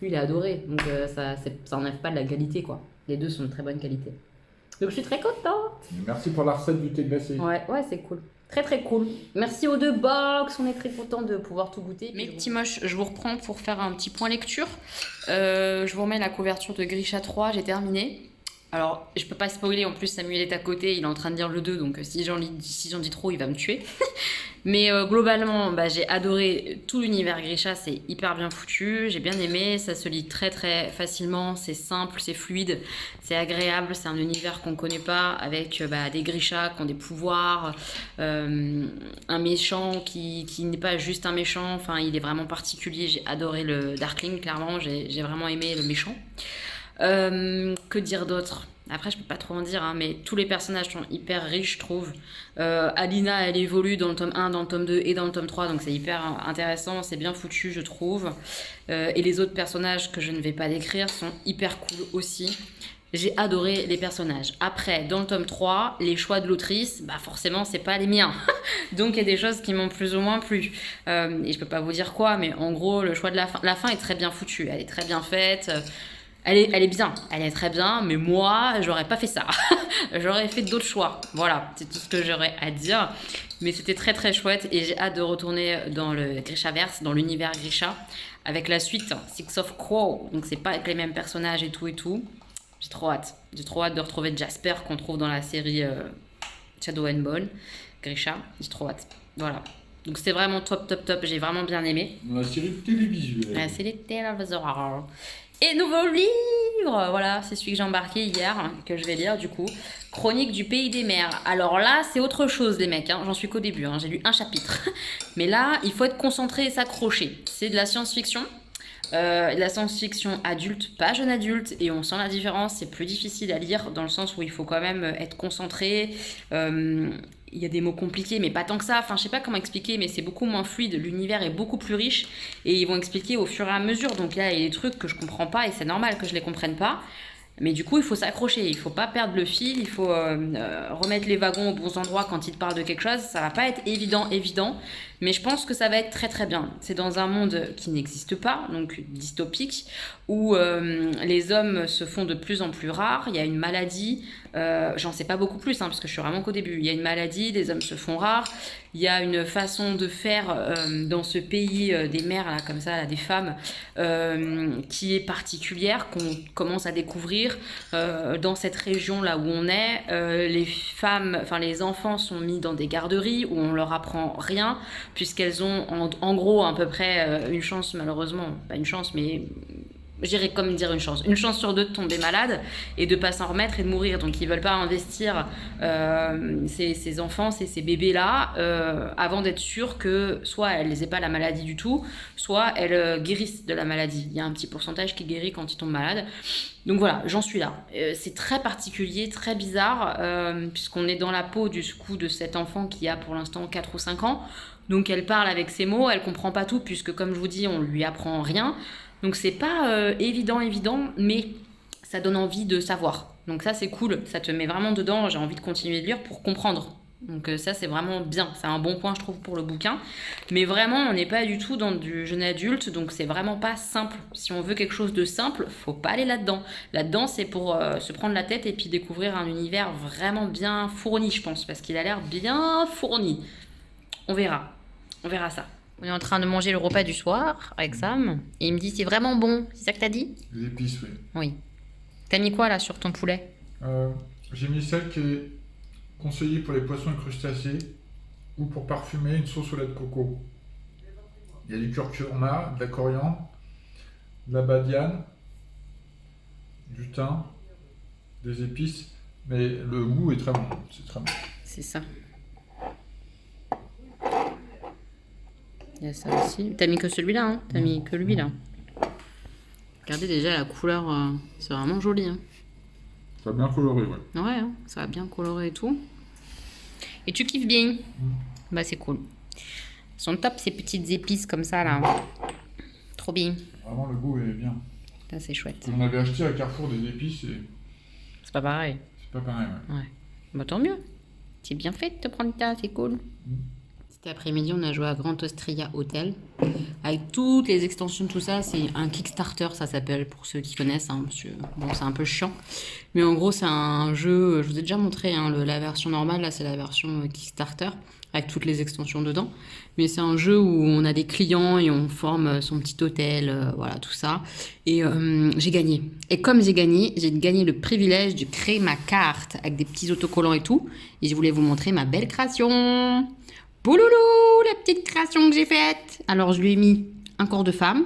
Lui, il a adoré. Donc, ça enlève pas de la qualité, quoi. Les deux sont de très bonne qualité. Donc, je suis très contente. Merci pour la recette du thé glacé. Ouais, c'est cool. Très, très cool. Merci aux 2 box. On est très contents de pouvoir tout goûter. Mes petits moches, je vous reprends pour faire un petit point lecture. Je vous remets la couverture de Grisha 3. J'ai terminé. Alors, je peux pas spoiler. En plus, Samuel est à côté. Il est en train de lire le 2. Donc, si j'en dis trop, il va me tuer. Mais globalement, bah, j'ai adoré tout l'univers Grisha, c'est hyper bien foutu, j'ai bien aimé, ça se lit très très facilement, c'est simple, c'est fluide, c'est agréable, c'est un univers qu'on connaît pas, avec des Grisha qui ont des pouvoirs, un méchant qui n'est pas juste un méchant, enfin il est vraiment particulier, j'ai adoré le Darkling, clairement, j'ai vraiment aimé le méchant. Que dire d'autre? Après, je peux pas trop en dire, hein, mais tous les personnages sont hyper riches, je trouve. Alina, elle évolue dans le tome 1, dans le tome 2 et dans le tome 3, donc c'est hyper intéressant, c'est bien foutu, je trouve. Et les autres personnages que je ne vais pas décrire sont hyper cool aussi. J'ai adoré les personnages. Après, dans le tome 3, les choix de l'autrice, bah forcément, c'est pas les miens. Donc, il y a des choses qui m'ont plus ou moins plu. Et je peux pas vous dire quoi, mais en gros, le choix de la fin est très bien foutue. Elle est très bien faite. Elle est bien. Elle est très bien, mais moi, j'aurais pas fait ça. J'aurais fait d'autres choix. Voilà, c'est tout ce que j'aurais à dire. Mais c'était très très chouette et j'ai hâte de retourner dans le Grishaverse, dans l'univers Grisha, avec la suite Six of Crow. Donc, c'est pas avec les mêmes personnages et tout et tout. J'ai trop hâte. J'ai trop hâte de retrouver Jasper qu'on trouve dans la série Shadow and Bone. Grisha, j'ai trop hâte. Voilà. Donc c'est vraiment top, top, top. J'ai vraiment bien aimé. Dans la série télévisuelle. La série télévisuelle. Et nouveau livre. Voilà, c'est celui que j'ai embarqué hier, que je vais lire du coup. Chronique du pays des mers. Alors là, c'est autre chose les mecs. J'en suis qu'au début. J'ai lu un chapitre. Mais là, il faut être concentré et s'accrocher. C'est de la science-fiction. La science-fiction adulte, pas jeune adulte, et on sent la différence, c'est plus difficile à lire dans le sens où il faut quand même être concentré. Il y a des mots compliqués, mais pas tant que ça. Enfin, je sais pas comment expliquer, mais c'est beaucoup moins fluide. L'univers est beaucoup plus riche et ils vont expliquer au fur et à mesure. Donc là, il y a des trucs que je comprends pas et c'est normal que je les comprenne pas. Mais du coup, il faut s'accrocher, il faut pas perdre le fil, il faut remettre les wagons aux bons endroits quand il te parle de quelque chose. Ça va pas être évident, mais je pense que ça va être très très bien. C'est dans un monde qui n'existe pas, donc dystopique, où les hommes se font de plus en plus rares. Il y a une maladie, j'en sais pas beaucoup plus, parce que je suis vraiment qu'au début. Il y a une maladie, les hommes se font rares. Il y a une façon de faire dans ce pays des mères, là, comme ça, là, des femmes, qui est particulière, qu'on commence à découvrir dans cette région là où on est. Les femmes, enfin les enfants sont mis dans des garderies où on leur apprend rien, puisqu'elles ont en gros à peu près une chance, malheureusement, pas une chance, mais j'irais comme dire une chance sur deux de tomber malade et de pas s'en remettre et de mourir. Donc ils veulent pas investir ces enfants, ces bébés là avant d'être sûrs que soit elles n'aient pas la maladie du tout, soit elles guérissent de la maladie. Il y a un petit pourcentage qui guérit quand ils tombent malades. Donc voilà, j'en suis là. C'est très particulier, très bizarre, puisqu'on est dans la peau du coup de cet enfant qui a pour l'instant 4 ou 5 ans. Donc elle parle avec ses mots, elle comprend pas tout, puisque comme je vous dis, on lui apprend rien. Donc c'est pas évident, mais ça donne envie de savoir. Donc ça c'est cool, ça te met vraiment dedans, j'ai envie de continuer de lire pour comprendre. Donc ça c'est vraiment bien, c'est un bon point je trouve pour le bouquin. Mais vraiment on n'est pas du tout dans du jeune adulte, donc c'est vraiment pas simple. Si on veut quelque chose de simple, faut pas aller là-dedans. Là-dedans c'est pour se prendre la tête et puis découvrir un univers vraiment bien fourni je pense, parce qu'il a l'air bien fourni. On verra ça. On est en train de manger le repas du soir avec Sam. Et il me dit c'est vraiment bon. C'est ça que t'as dit? Les épices, oui. Oui. T'as mis quoi là sur ton poulet? J'ai mis celle qui est conseillée pour les poissons et crustacés ou pour parfumer une sauce au lait de coco. Il y a du curcuma, de la coriandre, de la badiane, du thym, des épices. Mais le goût est très bon. C'est très bon. C'est ça. Il y a ça aussi. T'as mis que celui-là, hein? T'as mis que lui, là. Regardez déjà la couleur, c'est vraiment joli, hein. Ça a bien coloré, ouais. Ouais, hein, ça va bien colorer et tout. Et tu kiffes bien? Bah c'est cool. Ils sont top ces petites épices comme ça, là. Trop bien. Vraiment, le goût est bien. Ça c'est chouette. On avait acheté à Carrefour des épices et C'est pas pareil. c'est pas pareil, ouais. Ouais. Bah tant mieux. C'est bien fait de te prendre ça, c'est cool. Cet après-midi, on a joué à Grand Austria Hotel. Avec toutes les extensions, tout ça, c'est un Kickstarter, ça s'appelle, pour ceux qui connaissent. Hein, parce que, bon, c'est un peu chiant. Mais en gros, c'est un jeu, je vous ai déjà montré, hein, la version normale, là, c'est la version Kickstarter, avec toutes les extensions dedans. Mais c'est un jeu où on a des clients et on forme son petit hôtel, voilà, tout ça. Et j'ai gagné. Et comme j'ai gagné le privilège de créer ma carte avec des petits autocollants et tout. Et je voulais vous montrer ma belle création. Bouloulou, la petite création que j'ai faite. Alors, je lui ai mis un corps de femme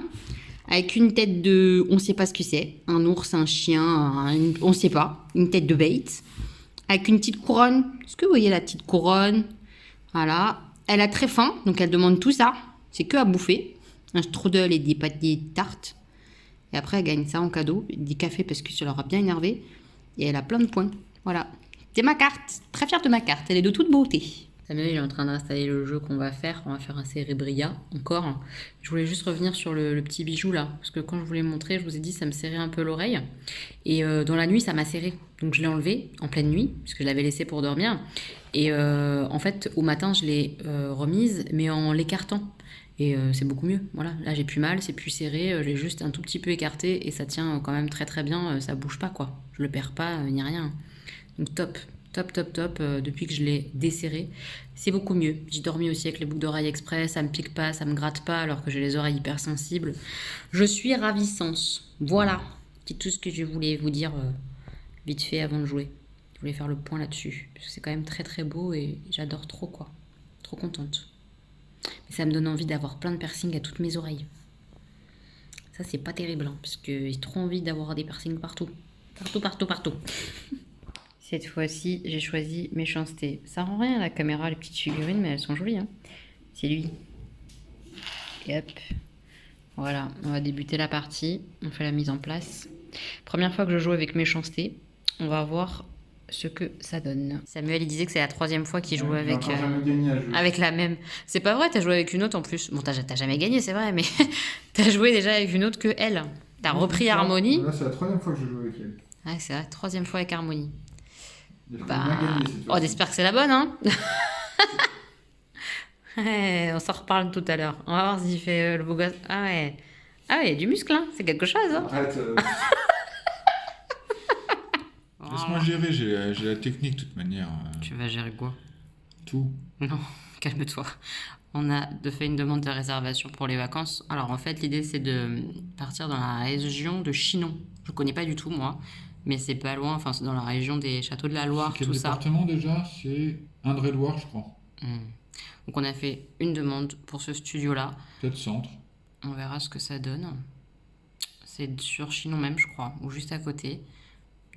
avec une tête de... On ne sait pas ce que c'est. Un ours, un chien, on ne sait pas. Une tête de bête. Avec une petite couronne. Est-ce que vous voyez la petite couronne? Voilà. Elle a très faim, donc elle demande tout ça. C'est que à bouffer. Un strudel et des tartes. Et après, elle gagne ça en cadeau. Des cafés parce que ça l'aura bien énervé. Et elle a plein de points. Voilà. C'est ma carte. Très fière de ma carte. Elle est de toute beauté. Samuel il est en train d'installer le jeu qu'on va faire. On va faire un Cérébria encore. Je voulais juste revenir sur le petit bijou là. Parce que quand je vous l'ai montré, je vous ai dit ça me serrait un peu l'oreille. Et dans la nuit, ça m'a serré. Donc je l'ai enlevé en pleine nuit. Puisque je l'avais laissé pour dormir. Et en fait, au matin, je l'ai remise. Mais en l'écartant. Et c'est beaucoup mieux. Voilà. Là, j'ai plus mal. C'est plus serré. Je l'ai juste un tout petit peu écarté. Et ça tient quand même très très bien. Ça bouge pas quoi. Je le perds pas ni rien. Donc top. Top. Depuis que je l'ai desserré, c'est beaucoup mieux. J'ai dormi aussi avec les boucles d'oreilles express, ça me pique pas, ça me gratte pas, alors que j'ai les oreilles hypersensibles. Je suis ravissante. Voilà, c'est tout ce que je voulais vous dire vite fait avant de jouer. Je voulais faire le point là-dessus, parce que c'est quand même très très beau et j'adore trop quoi. Trop contente. Mais ça me donne envie d'avoir plein de piercings à toutes mes oreilles. Ça c'est pas terrible, hein, parce que j'ai trop envie d'avoir des piercings partout. Partout. Cette fois-ci, j'ai choisi Méchanceté. Ça rend rien à la caméra, les petites figurines, mais elles sont jolies. Hein. C'est lui. Et hop. Voilà, on va débuter la partie. On fait la mise en place. Première fois que je joue avec Méchanceté. On va voir ce que ça donne. Samuel, il disait que c'est la 3e fois qu'il joue avec la même. C'est pas vrai, t'as joué avec une autre en plus. Bon, t'as jamais gagné, c'est vrai, mais t'as joué déjà avec une autre que elle. T'as repris Harmonie. Là, c'est la 3e fois que je joue avec elle. Ouais, c'est la 3e fois avec Harmonie. Bien gagné, cette on espère que c'est la bonne, hein. Ouais, on s'en reparle tout à l'heure. On va voir s'il fait le beau gosse. Ah ouais, il y a du muscle, hein. C'est quelque chose. Hein. Arrête. Laisse-moi gérer, j'ai la technique de toute manière. Tu vas gérer quoi? Tout. Non, calme-toi. On a fait une demande de réservation pour les vacances. Alors en fait, l'idée c'est de partir dans la région de Chinon. Je connais pas du tout moi. Mais c'est pas loin, enfin c'est dans la région des châteaux de la Loire, quel tout ça. département déjà? C'est Indre-et-Loire, je crois. Donc on a fait une demande pour ce studio-là. Peut-être centre. On verra ce que ça donne. C'est sur Chinon même, je crois, ou juste à côté.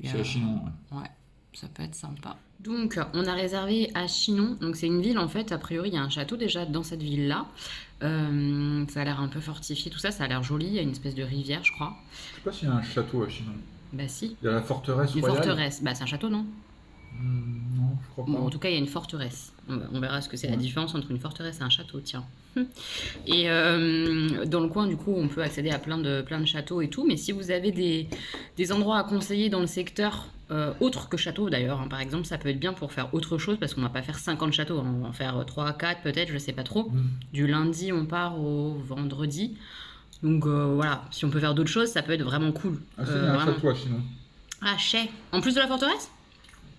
C'est à Chinon, ouais. Ouais, ça peut être sympa. Donc on a réservé à Chinon. Donc c'est une ville en fait, a priori il y a un château déjà dans cette ville-là. Ça a l'air un peu fortifié, tout ça, ça a l'air joli. Il y a une espèce de rivière, je crois. Je sais pas s'il y a un château à Chinon. Bah si. Il y a la forteresse Une royale. forteresse, bah c'est un château non? Non, je crois pas. Bon, en tout cas, il y a une forteresse. On verra ce que c'est la différence entre une forteresse et un château, tiens. Et dans le coin, du coup, on peut accéder à plein de châteaux et tout. Mais si vous avez des endroits à conseiller dans le secteur, autres que châteaux d'ailleurs, hein, par exemple, ça peut être bien pour faire autre chose, parce qu'on va pas faire 50 châteaux, hein, on va en faire 3, 4 peut-être, je sais pas trop. Du lundi, on part au vendredi. Donc voilà, si on peut faire d'autres choses, ça peut être vraiment cool. Ah, c'est un château à Chinon. Ah, chais. En plus de la forteresse?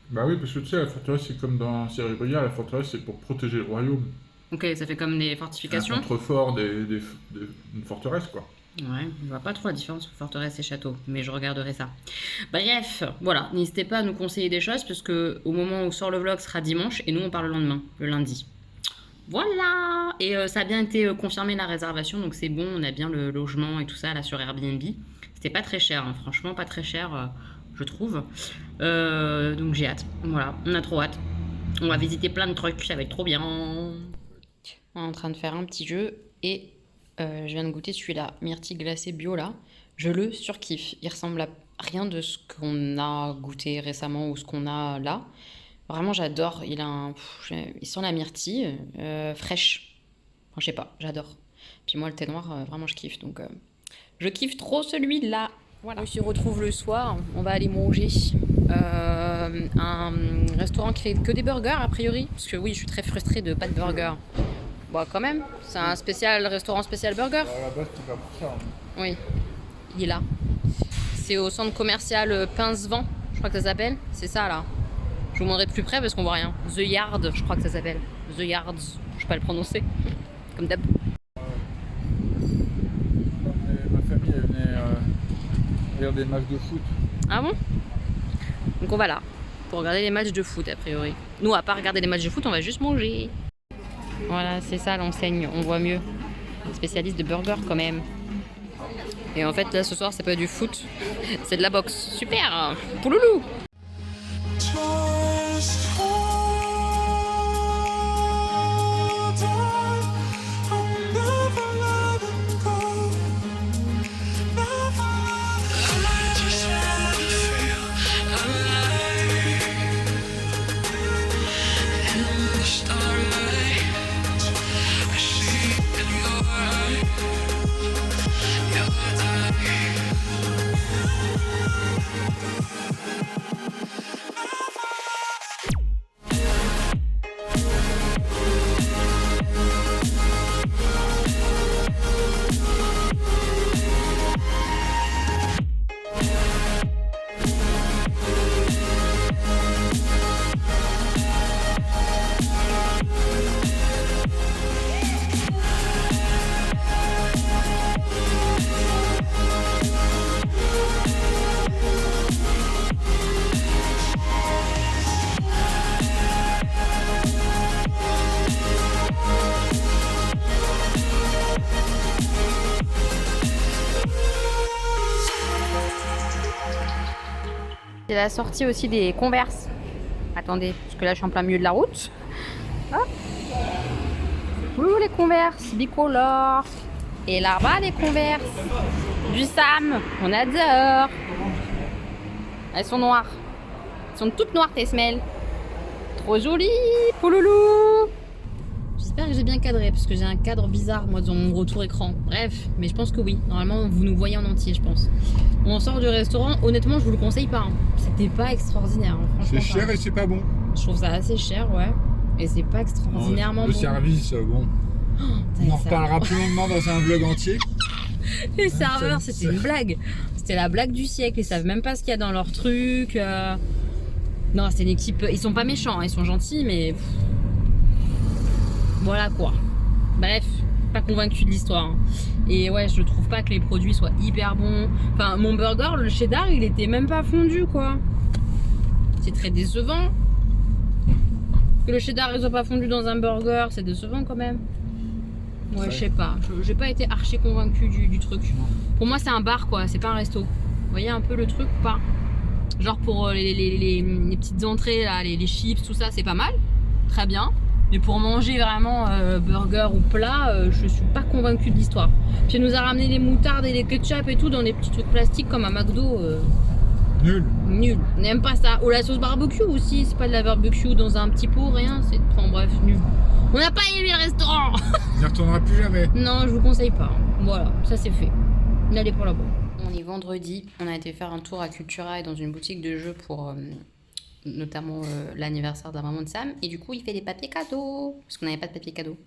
Bah oui, parce que tu sais, la forteresse, c'est comme dans Cérébria, la forteresse, c'est pour protéger le royaume. Ok, ça fait comme des fortifications. Un contrefort une forteresse, quoi. Ouais, je vois pas trop la différence entre forteresse et château, mais je regarderai ça. Bref, voilà, n'hésitez pas à nous conseiller des choses, parce que au moment où sort le vlog sera dimanche, et nous on part le lendemain, le lundi. Voilà. Et ça a bien été confirmé la réservation, donc c'est bon, on a bien le logement et tout ça là sur Airbnb. C'était pas très cher, hein, franchement pas très cher, je trouve. Donc j'ai hâte, voilà, on a trop hâte. On va visiter plein de trucs, ça va être trop bien. On est en train de faire un petit jeu et je viens de goûter celui-là, myrtille glacée bio là. Je le surkiffe, il ressemble à rien de ce qu'on a goûté récemment ou ce qu'on a là. Vraiment, j'adore. Il sent la myrtille fraîche. Enfin, je sais pas, j'adore. Puis moi, le thé noir, vraiment, je kiffe. Donc, je kiffe trop celui-là. Voilà. On s'y retrouve le soir. On va aller manger un restaurant qui fait que des burgers, a priori. Parce que oui, je suis très frustrée de pas de burger. Bon, quand même, c'est un restaurant spécial burger. À la base, c'est pas pour ça. Hein. Oui, il est là. C'est au centre commercial Pincevent, je crois que ça s'appelle. C'est ça, là. Je vous montrerai de plus près parce qu'on voit rien. The Yard, je crois que ça s'appelle. The Yards, je sais pas le prononcer. Comme d'hab. Ma famille, elle venait regarder des matchs de foot. Ah bon? Donc on va là, pour regarder les matchs de foot a priori. Nous, à part regarder les matchs de foot, on va juste manger. Voilà, c'est ça l'enseigne, on voit mieux. Spécialiste de burgers quand même. Et en fait, là, ce soir, c'est pas du foot, c'est de la boxe. Super! Pouloulou! Just wanna feel alive. la sortie aussi des Converse. Attendez, parce que là, je suis en plein milieu de la route. Hop. Ouh, les Converse bicolores. Et là-bas, les Converse du Sam. On adore. Elles sont noires. Elles sont toutes noires, tes semelles. Trop jolies, pouloulou. J'espère que j'ai bien cadré, parce que j'ai un cadre bizarre, moi, dans mon retour écran. Bref, mais je pense que oui. Normalement, vous nous voyez en entier, je pense. On sort du restaurant. Honnêtement, je vous le conseille pas. Hein. C'était pas extraordinaire. Hein, C'est franchement, cher et c'est pas bon. je trouve ça assez cher, ouais. Et c'est pas extraordinairement Le bon. service, bon. On en reparlera plus longuement dans un vlog entier. Les serveurs, c'était une blague. C'était la blague du siècle. Ils savent même pas ce qu'il y a dans leur truc. Non, c'est une équipe. Ils sont pas méchants, hein, ils sont gentils, mais. Voilà quoi. Bref, pas convaincu de l'histoire. Hein. Et ouais, je trouve pas que les produits soient hyper bons. Enfin, mon burger, le cheddar, il était même pas fondu quoi. C'est très décevant. Que le cheddar il soit pas fondu dans un burger, c'est décevant quand même. Ouais, je sais pas. J'ai pas été archi convaincue du truc. Pour moi, c'est un bar quoi, c'est pas un resto. Vous voyez un peu le truc ou pas? Genre pour les petites entrées, là, les chips, tout ça, c'est pas mal. Très bien. Mais pour manger vraiment burger ou plat, je suis pas convaincue de l'histoire. Puis elle nous a ramené les moutardes et les ketchup et tout dans des petits trucs plastiques comme un McDo. Nul. Nul. On n'aime pas ça. Ou la sauce barbecue aussi, c'est pas de la barbecue dans un petit pot, rien. C'est. Enfin bref, nul. On n'a pas aimé le restaurant. On n'y retournera plus jamais. Non, je vous conseille pas. Voilà, ça c'est fait. N'allez pas là-bas. On est vendredi. On a été faire un tour à Cultura et dans une boutique de jeux pour notamment l'anniversaire de la maman de Sam. Et du coup, il fait des papiers cadeaux. Parce qu'on n'avait pas de papier cadeau.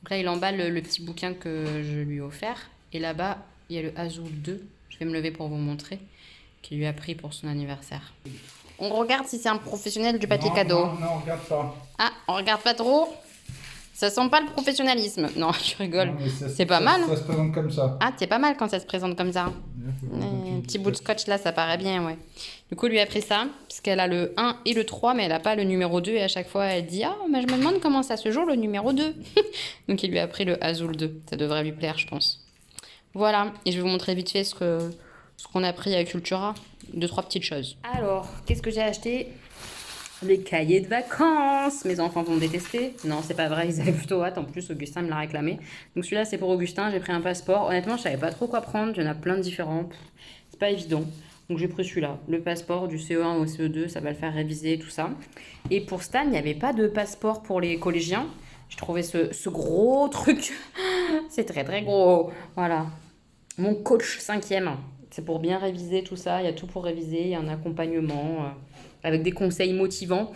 Donc là, il emballe le petit bouquin que je lui ai offert. Et là-bas, il y a le Azul 2. Je vais me lever pour vous montrer. Qu'il lui a pris pour son anniversaire. On regarde si c'est un professionnel du papier cadeau. Non, regarde pas. Ah, on regarde pas trop. Ça sent pas le professionnalisme. Non, je rigole. C'est pas mal. Ça se présente comme ça. Ah, c'est pas mal quand ça se présente comme ça. Un petit bout de scotch là, ça paraît bien, ouais. Du coup, lui a pris ça, puisqu'elle a le 1 et le 3, mais elle a pas le numéro 2. Et à chaque fois, elle dit « Ah, mais je me demande comment ça se joue le numéro 2. » Donc, il lui a pris le Azul 2. Ça devrait lui plaire, je pense. Voilà. Et je vais vous montrer vite fait ce qu'on a pris à Cultura. 2-3 petites choses. Alors, qu'est-ce que j'ai acheté? Les cahiers de vacances. Mes enfants vont détester. Non, c'est pas vrai, ils avaient plutôt hâte. En plus, Augustin me l'a réclamé. Donc celui-là, c'est pour Augustin. J'ai pris un passeport. Honnêtement, je savais pas trop quoi prendre. Il y en a plein de différents. C'est pas évident. Donc j'ai pris celui-là. Le passeport du CE1 au CE2, ça va le faire réviser, tout ça. Et pour Stan, il n'y avait pas de passeport pour les collégiens. J'ai trouvé ce gros truc. C'est très très gros. Voilà. Mon coach 5e. C'est pour bien réviser tout ça. Il y a tout pour réviser. Il y a un accompagnement avec des conseils motivants.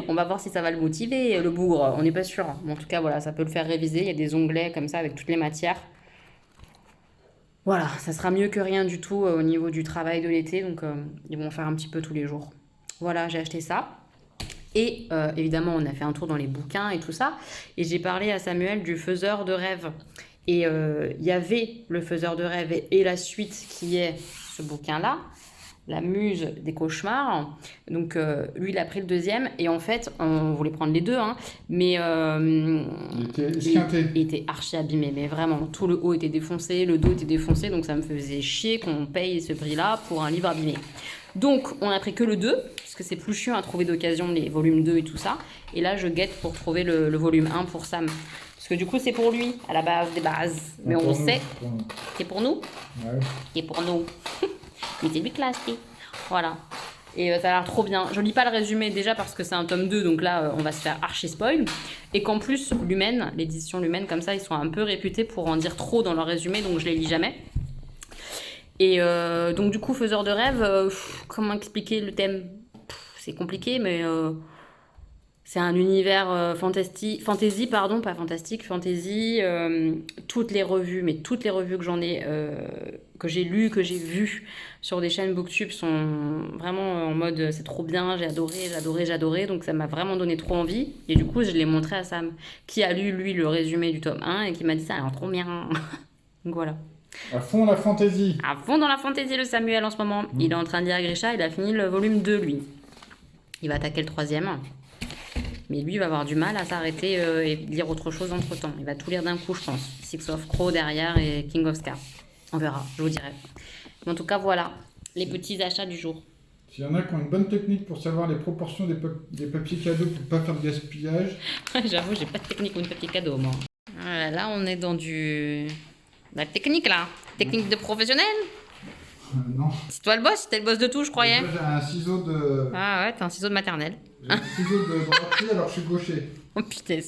On va voir si ça va le motiver, le bougre. On n'est pas sûr. Mais en tout cas, voilà, ça peut le faire réviser. Il y a des onglets comme ça avec toutes les matières. Voilà, ça sera mieux que rien du tout au niveau du travail de l'été. Donc, ils vont faire un petit peu tous les jours. Voilà, j'ai acheté ça. Et évidemment, on a fait un tour dans les bouquins et tout ça. Et j'ai parlé à Samuel du faiseur de rêves. Et il y avait le faiseur de rêves et la suite qui est ce bouquin-là, La Muse des cauchemars. Donc lui, il a pris le deuxième et en fait, on voulait prendre les deux, hein, mais Il était esquinté. il était archi abîmé, mais vraiment, tout le haut était défoncé, le dos était défoncé, donc ça me faisait chier qu'on paye ce prix-là pour un livre abîmé. Donc, on a pris que le 2, parce que c'est plus chiant à trouver d'occasion les volumes 2 et tout ça. Et là, je guette pour trouver le volume 1 pour Sam. Parce que du coup, c'est pour lui, à la base des bases. Mais on sait, c'est pour nous. Ouais. C'est pour nous. Mais c'est lui qui l'a acheté. Voilà. Et ça a l'air trop bien. Je lis pas le résumé déjà parce que c'est un tome 2, donc là, on va se faire archi spoil. Et qu'en plus, Lumen, l'édition Lumen, comme ça, ils sont un peu réputés pour en dire trop dans leur résumé, donc je les lis jamais. Et donc du coup, faiseur de rêve, comment expliquer le thème? C'est compliqué, mais c'est un univers fantasy, pardon, pas fantastique, fantasy. Toutes les revues, mais toutes les revues que j'en ai, que j'ai lues, que j'ai vues sur des chaînes Booktube sont vraiment en mode c'est trop bien, j'ai adoré, donc ça m'a vraiment donné trop envie. Et du coup, je l'ai montré à Sam, qui a lu lui le résumé du tome 1 et qui m'a dit ça a l'air trop bien. Donc voilà. À fond la fantaisie. À fond dans la fantaisie, le Samuel en ce moment. Il est en train de lire Grisha, il a fini le volume 2 lui. Il va attaquer le 3e. Mais lui, il va avoir du mal à s'arrêter et lire autre chose entre temps. Il va tout lire d'un coup, je pense. Six of Crow derrière et King of Scars. On verra, je vous dirai. Mais en tout cas, voilà les petits achats du jour. S'il y en a qui ont une bonne technique pour savoir les proportions des papiers cadeaux pour pas faire de gaspillage. J'avoue, j'ai pas de technique ou de papier cadeau, moi. Voilà, là, on est dans la technique, là. Technique de professionnel. Non. C'est toi le boss, t'es le boss de tout, je croyais. Moi, j'ai un ciseau de. Ah ouais, t'as un ciseau de maternelle. J'ai un ciseau de droitier alors je suis gaucher. Oh putain.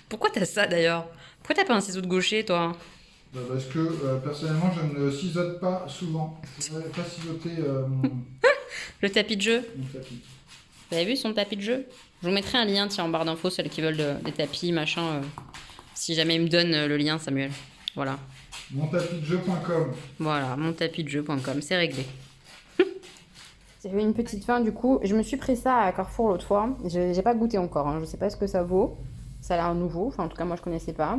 Pourquoi t'as ça d'ailleurs? Pourquoi t'as pas un ciseau de gaucher, toi? Bah, parce que personnellement je ne ciseaute pas souvent. Je ne vais pas ciseauter Le tapis de jeu. mon tapis. Vous avez vu son tapis de jeu? Je vous mettrai un lien, tiens, en barre d'infos, celles qui veulent des tapis, machin. Si jamais il me donne le lien, Samuel. Voilà. Montapisdejeu.com. Voilà, montapisdejeu.com, c'est réglé. J'ai eu une petite faim, du coup. Je me suis pris ça à Carrefour l'autre fois. J'ai pas goûté encore, hein. Je sais pas ce que ça vaut. Ça a l'air nouveau. Enfin, en tout cas, moi, je connaissais pas.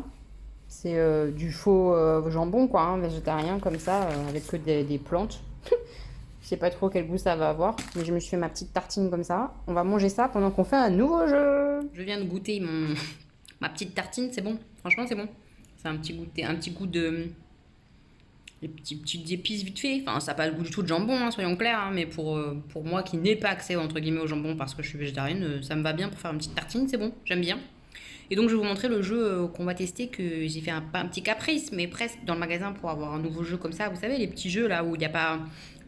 C'est du faux jambon, quoi, hein, végétarien, comme ça, avec que des plantes. Je sais pas trop quel goût ça va avoir. Mais je me suis fait ma petite tartine comme ça. On va manger ça pendant qu'on fait un nouveau jeu. Je viens de goûter ma petite tartine, c'est bon. Franchement, c'est bon. C'est un petit goût de... Les petites épices vite fait. Enfin, ça n'a pas le goût du tout de jambon, hein, soyons clairs. Hein, mais pour moi qui n'ai pas accès, entre guillemets, au jambon parce que je suis végétarienne, ça me va bien pour faire une petite tartine, c'est bon, j'aime bien. Et donc, je vais vous montrer le jeu qu'on va tester, que j'ai fait pas un petit caprice, mais presque dans le magasin pour avoir un nouveau jeu comme ça. Vous savez, les petits jeux là où il n'y a pas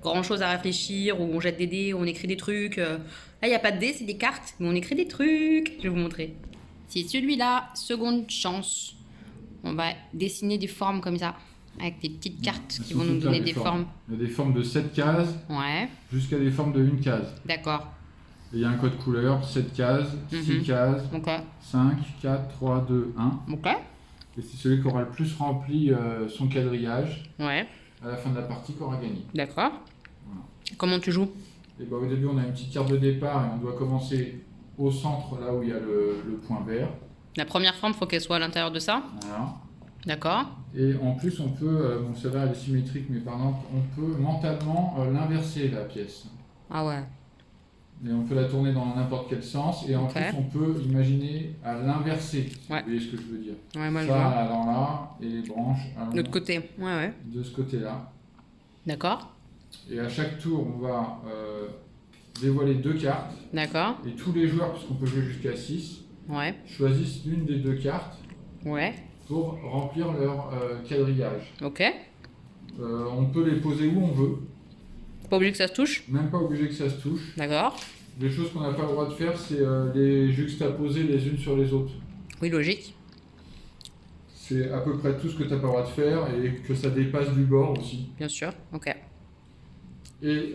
grand-chose à réfléchir, où on jette des dés, où on écrit des trucs. Là, il n'y a pas de dés, c'est des cartes, mais on écrit des trucs. Je vais vous montrer. C'est celui-là, seconde chance. On va dessiner des formes comme ça, avec des petites cartes qui vont nous donner des formes. Il y a des formes de 7 cases Ouais, jusqu'à des formes de 1 case. d'accord. Et il y a un code couleur, 7 cases, 6 cases, Ok. 5, 4, 3, 2, 1. Ok. Et c'est celui qui aura le plus rempli son quadrillage Ouais, à la fin de la partie qui aura gagné. d'accord. Voilà. Comment tu joues? Et bah, au début, on a une petite carte de départ et on doit commencer au centre, là où il y a le point vert. La première forme, faut qu'elle soit à l'intérieur de ça. Voilà. D'accord. Et en plus, on peut, bon, ça va, elle est symétrique, mais par exemple, on peut mentalement l'inverser, la pièce. Ah ouais. Et on peut la tourner dans n'importe quel sens. Et en Ok. plus, on peut imaginer à l'inverser, si Ouais. vous voyez ce que je veux dire. Ouais, moi je Ça, vois. allant là, et les branches allant De l'autre côté. Ouais, ouais. de ce côté-là. D'accord. Et à chaque tour, on va dévoiler 2 cartes. D'accord. Et tous les joueurs, puisqu'on peut jouer jusqu'à 6, Ouais. choisissent l'une des 2 cartes Ouais. pour remplir leur quadrillage. Ok. On peut les poser où on veut, Pas obligé que ça se touche. même pas obligé que ça se touche. D'accord. Les choses qu'on n'a pas le droit de faire, c'est les juxtaposer les unes sur les autres. Oui, logique. C'est à peu près tout ce que tu n'as pas le droit de faire et que ça dépasse du bord aussi. Bien sûr. Ok. Et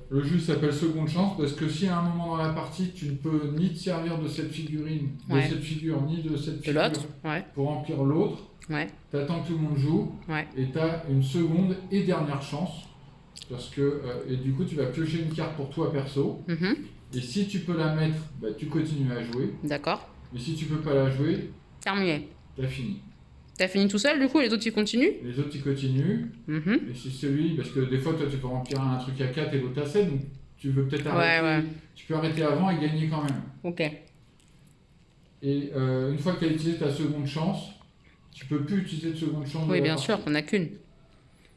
le jeu s'appelle Seconde Chance parce que si à un moment dans la partie tu ne peux ni te servir de cette figurine, de Ouais. cette figure, ni de cette De figure l'autre. Ouais. pour remplir l'autre, Ouais. tu attends que tout le monde joue Ouais. et tu as une seconde et dernière chance. Parce que, et du coup, tu vas piocher une carte pour toi perso. Mhm. Et si tu peux la mettre, bah, tu continues à jouer. D'accord. Et si tu peux pas la jouer, Terminé. tu as fini. T'as fini tout seul, du coup, les autres, ils continuent? Les autres, ils continuent. Mhm. Et si celui, parce que des fois, toi, tu peux remplir un truc à 4 et l'autre à 7, donc tu veux peut-être arrêter. Ouais. Tu peux arrêter avant et gagner quand même. Ok. Et une fois que tu as utilisé ta seconde chance, tu peux plus utiliser de seconde chance. Oui, de la bien partie. sûr, on a qu'une.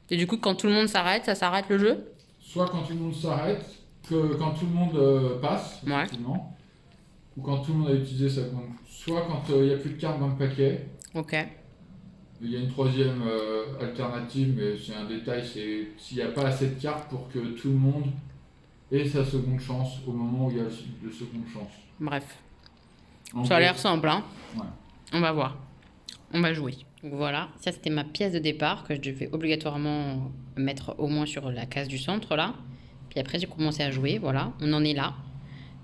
Et du coup, quand tout le monde s'arrête, ça s'arrête le jeu? Soit quand tout le monde s'arrête, que quand tout le monde passe, Ouais. effectivement, ou quand tout le monde a utilisé sa seconde. Soit quand il n'y a plus de cartes dans le paquet. Ok. Il y a une troisième alternative, mais c'est un détail, c'est s'il n'y a pas assez de cartes pour que tout le monde ait sa seconde chance au moment où il y a de seconde chance. Bref. En Ça a gros, l'air simple, hein? Ouais. On va voir. On va jouer. Donc voilà, ça c'était ma pièce de départ que je devais obligatoirement mettre au moins sur la case du centre là. Puis après j'ai commencé à jouer, voilà, on en est là.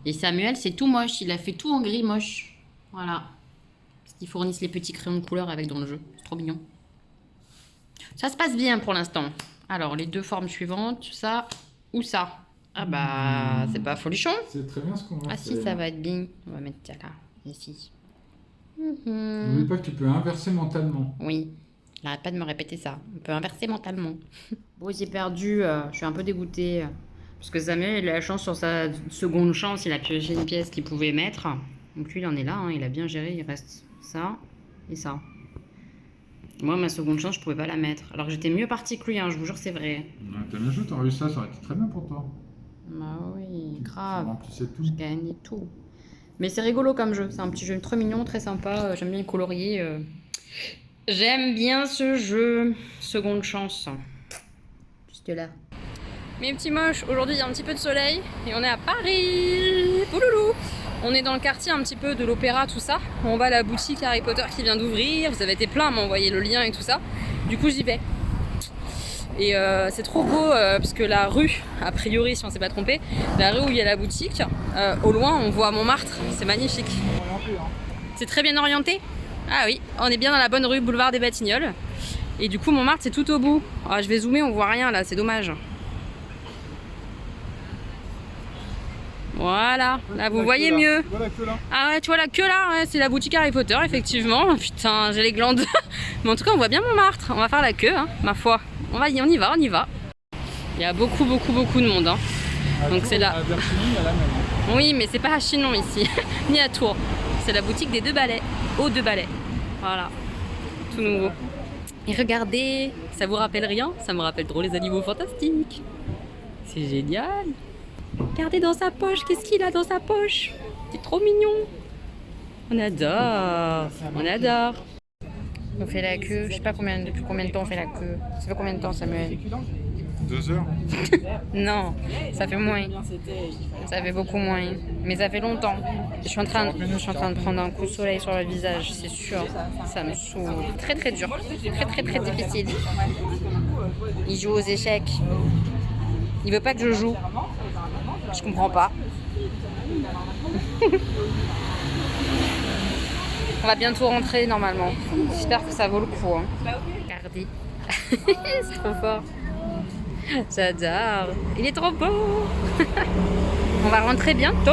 Et Samuel c'est tout moche, il a fait tout en gris moche. Voilà. Parce qu'ils fournissent les petits crayons de couleur avec dans le jeu. C'est trop mignon. Ça se passe bien pour l'instant. Alors les 2 formes suivantes, ça ou ça. Ah bah c'est pas folichon. C'est très bien ce qu'on va Ah faire. si, ça va être bien. On va mettre ça là, ici. Mhm. N'oublie pas que tu peux inverser mentalement. Oui, il n'arrête pas de me répéter ça. On peut inverser mentalement. Bon, j'ai perdu, je suis un peu dégoûtée. Parce que Samuel, il a la chance sur sa seconde chance, il a pioché une pièce qu'il pouvait mettre. Donc lui, il en est là, hein, il a bien géré, il reste ça et ça. Moi, ma seconde chance, je pouvais pas la mettre. Alors que j'étais mieux partie que lui, hein, je vous jure, c'est vrai. T'as bien joué, t'aurais eu ça, ça aurait été très bien pour toi. Bah oui, Ça grave. remplissait tout. Je gagnais tout. Mais c'est rigolo comme jeu. C'est un petit jeu très mignon, très sympa. J'aime bien le colorier. J'aime bien ce jeu. Seconde chance. Juste là. Mes petits moches, aujourd'hui il y a un petit peu de soleil et on est à Paris. Pouloulou. On est dans le quartier un petit peu de l'opéra, tout ça. On va à la boutique Harry Potter qui vient d'ouvrir. Vous avez été plein à m'envoyer le lien et tout ça. Du coup j'y vais. Et c'est trop beau parce que la rue, a priori si on s'est pas trompé, la rue où il y a la boutique, au loin on voit Montmartre. C'est magnifique. C'est très bien orienté. Ah oui, on est bien dans la bonne rue, boulevard des Batignolles. Et du coup Montmartre c'est tout au bout. Ah, je vais zoomer, on voit rien là, c'est dommage. Voilà, là vous voyez mieux. Voilà que là. Ah ouais, tu vois la queue là, ouais, c'est la boutique Harry Potter, effectivement. Putain, j'ai les glandes. Mais en tout cas, on voit bien Montmartre. On va faire la queue, hein, ma foi. On y va. Il y a beaucoup de monde. Hein. Donc c'est là. À Bertigny, à la même. Oui, mais c'est pas à Chinon ici, ni à Tours. C'est la boutique des deux balais, aux deux balais. Voilà, tout nouveau. Et regardez, ça vous rappelle rien? Ça me rappelle trop les animaux fantastiques. C'est génial. Regardez dans sa poche, qu'est-ce qu'il a dans sa poche? C'est trop mignon. On adore. On fait la queue, je sais pas depuis combien de temps on fait la queue. Ça fait combien de temps, Samuel? 2 heures. Non, ça fait moins. Ça fait beaucoup moins. Mais ça fait longtemps. Je suis en train de prendre un coup de soleil sur le visage, c'est sûr. Ça me saoule. Très très dur. Très difficile. Il joue aux échecs. Il veut pas que je joue. Je comprends pas. On va bientôt rentrer normalement. J'espère que ça vaut le coup. Hein. Regardez. C'est trop fort. J'adore. Il est trop beau. On va rentrer bientôt.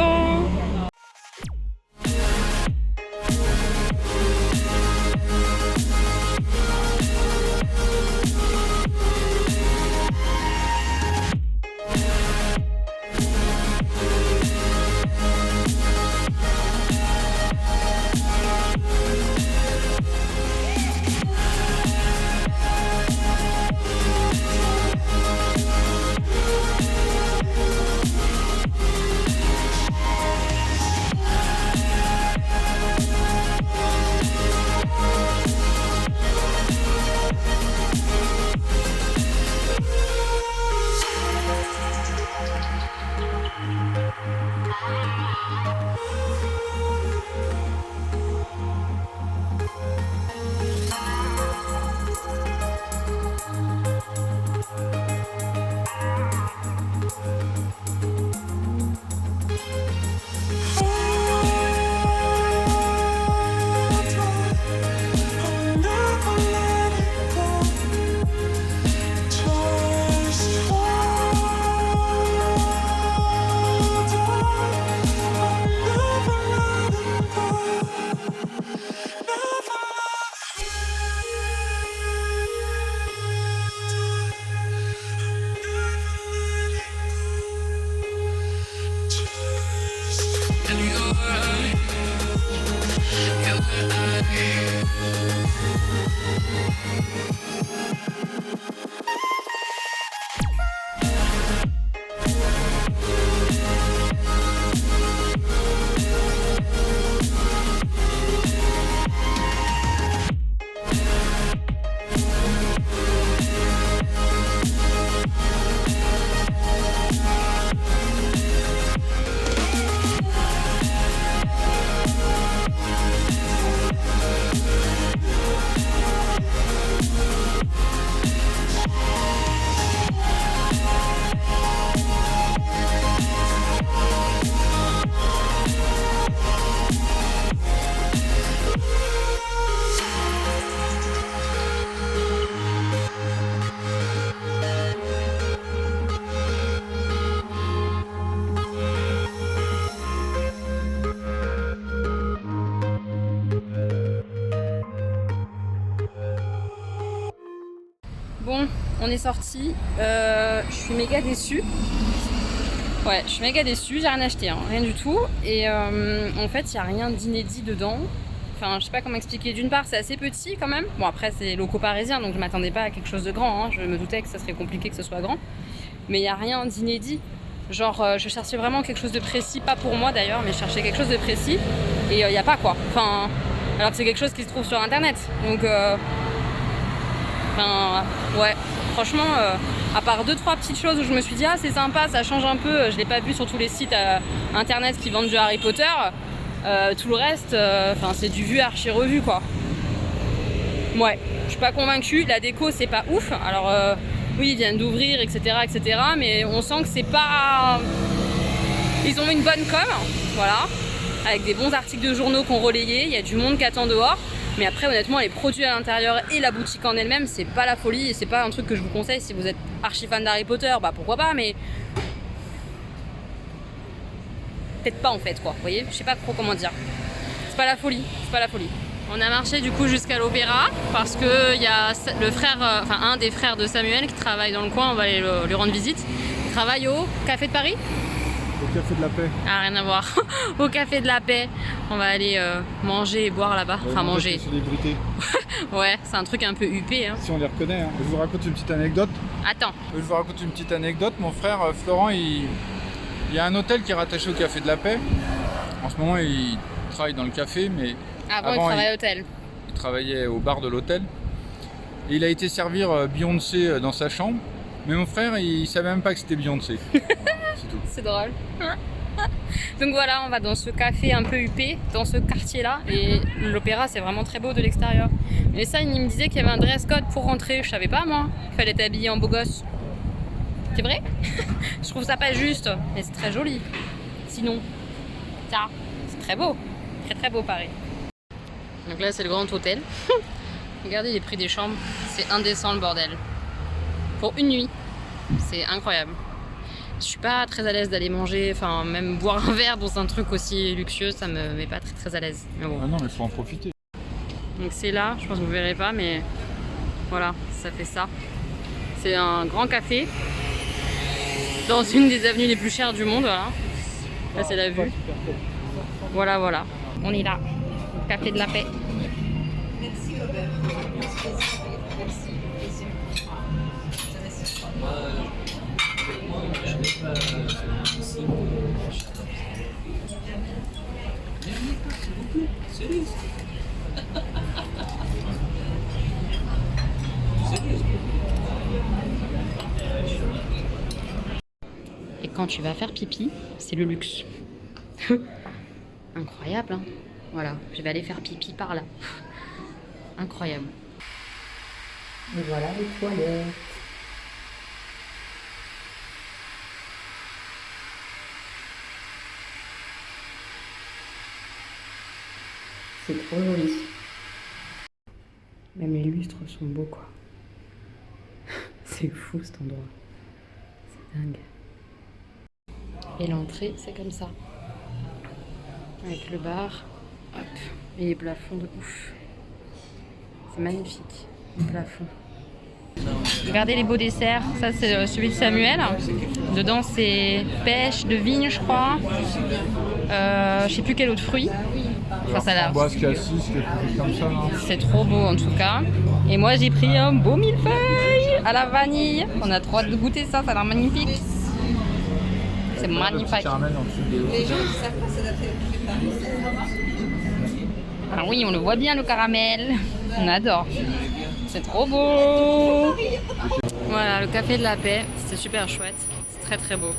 Bon, on est sorti. Je suis méga déçue. Ouais, je suis méga déçue. J'ai rien acheté, hein, rien du tout. Et en fait, il n'y a rien d'inédit dedans. Enfin, je sais pas comment expliquer. D'une part, c'est assez petit quand même. Bon, après, c'est locaux parisiens, donc je m'attendais pas à quelque chose de grand. Hein. Je me doutais que ça serait compliqué que ce soit grand. Mais il n'y a rien d'inédit. Genre, je cherchais vraiment quelque chose de précis, pas pour moi d'ailleurs, mais je cherchais quelque chose de précis et il n'y a pas quoi. Enfin, alors que c'est quelque chose qui se trouve sur internet. Donc, ouais, franchement, à part 2-3 petites choses où je me suis dit, ah, c'est sympa, ça change un peu, je l'ai pas vu sur tous les sites internet qui vendent du Harry Potter. Tout le reste, c'est du vu archi revu quoi. Ouais, je suis pas convaincue. La déco, c'est pas ouf. Alors, oui, ils viennent d'ouvrir, etc., etc. Mais on sent que c'est pas. Ils ont une bonne com, voilà, avec des bons articles de journaux qu'on relayait. Il y a du monde qui attend dehors. Mais après, honnêtement, les produits à l'intérieur et la boutique en elle-même, c'est pas la folie. Et c'est pas un truc que je vous conseille si vous êtes archi fan d'Harry Potter. Bah pourquoi pas, mais. Peut-être pas en fait, quoi. Vous voyez, je sais pas trop comment dire. C'est pas la folie, c'est pas la folie. On a marché du coup jusqu'à l'opéra parce que il y a le frère, un des frères de Samuel qui travaille dans le coin, on va aller lui rendre visite. Il travaille au Café de Paris. Au Café de la Paix. Ah, rien à voir. Au Café de la Paix. On va aller manger et boire là-bas. Enfin manger. Célébrité. Ouais, c'est un truc un peu huppé. Hein. Si on les reconnaît. Hein. Je vous raconte une petite anecdote. Attends. Je vous raconte une petite anecdote. Mon frère Florent, il y a un hôtel qui est rattaché au Café de la Paix. En ce moment, il travaille dans le café, mais Avant il travaillait à l'hôtel. Il travaillait au bar de l'hôtel. Et il a été servir Beyoncé dans sa chambre. Mais mon frère, il savait même pas que c'était Beyoncé. Voilà, c'est tout. C'est drôle. Donc voilà, on va dans ce café un peu huppé, dans ce quartier-là. Et l'opéra, c'est vraiment très beau de l'extérieur. Mais ça, il me disait qu'il y avait un dress code pour rentrer. Je savais pas, moi. Il fallait être habillé en beau gosse. C'est vrai? Je trouve ça pas juste. Mais c'est très joli. Sinon, ça, c'est très beau. Très très beau, Paris. Donc là, c'est le grand hôtel. Regardez les prix des chambres. C'est indécent, le bordel. Pour une nuit. C'est incroyable. Je suis pas très à l'aise d'aller manger, enfin même boire un verre dans un truc aussi luxueux, ça me met pas très très à l'aise. Mais bon. Ah non, mais faut en profiter. Donc c'est là, je pense que vous verrez pas, mais voilà, ça fait ça. C'est un grand café dans une des avenues les plus chères du monde, voilà. Là c'est la vue. Voilà, voilà. On est là. Café de la Paix. Et quand tu vas faire pipi, c'est le luxe. Incroyable, hein? Voilà, je vais aller faire pipi par là. Incroyable. Et voilà les toilettes. C'est trop joli. Même les lustres sont beaux, quoi. C'est fou cet endroit. C'est dingue. Et l'entrée, c'est comme ça. Avec le bar. Hop. Et les plafonds de ouf. C'est magnifique, les plafonds. Regardez les beaux desserts. Ça, c'est celui de Samuel. Dedans, c'est pêche de vigne, je crois. Je sais plus quel autre fruit. Enfin, ça a l'air. Cassis, quelque chose comme ça, non? C'est trop beau en tout cas. Et moi, j'ai pris un beau millefeuille à la vanille. On a trop hâte de goûter ça, ça a l'air magnifique. C'est magnifique. Ah oui, on le voit bien le caramel. On adore. C'est trop beau. Voilà, le Café de la Paix. C'est super chouette. C'est très très beau.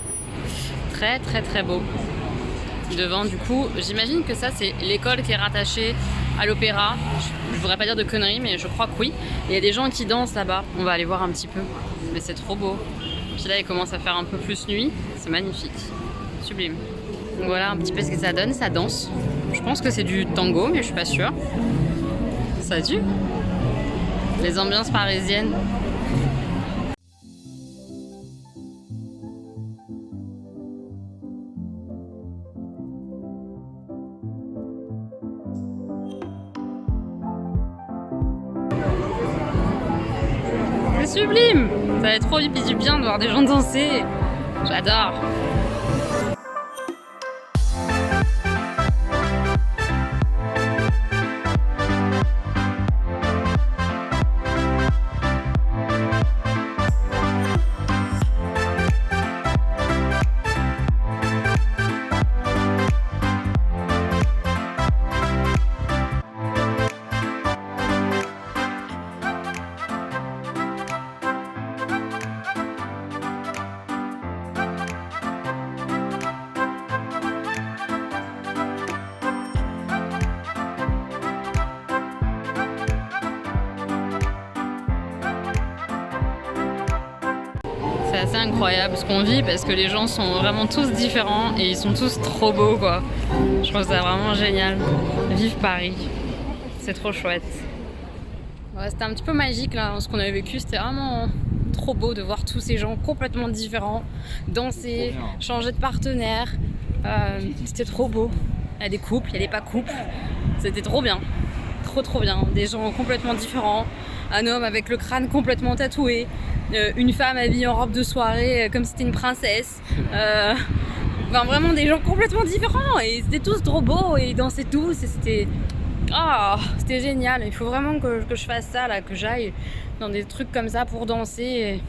Très très très beau. Devant, du coup, j'imagine que ça, c'est l'école qui est rattachée à l'opéra. Je voudrais pas dire de conneries, mais je crois que oui. Il y a des gens qui dansent là-bas. On va aller voir un petit peu. Mais c'est trop beau. Puis là, il commence à faire un peu plus nuit. C'est magnifique. Sublime. Donc voilà un petit peu ce que ça donne. Ça danse. Je pense que c'est du tango, mais je suis pas sûre. Ça a dû. Les ambiances parisiennes. C'est sublime. Ça va être trop du bien de voir des gens danser. J'adore. assez incroyable ce qu'on vit parce que les gens sont vraiment tous différents et ils sont tous trop beaux quoi. Je trouve ça vraiment génial. Vive Paris, c'est trop chouette. Ouais, c'était un petit peu magique là, ce qu'on avait vécu, c'était vraiment trop beau de voir tous ces gens complètement différents, danser, changer de partenaire. C'était trop beau. Il y a des couples, il y a des pas couples. C'était trop bien. Trop bien. Des gens complètement différents. Un homme avec le crâne complètement tatoué. Une femme habillée en robe de soirée comme si c'était une princesse. Enfin, vraiment des gens complètement différents. Et c'était tous trop beaux et ils dansaient tous. Et c'était... Ah, c'était génial. Il faut vraiment que je fasse ça, là, que j'aille dans des trucs comme ça pour danser. Et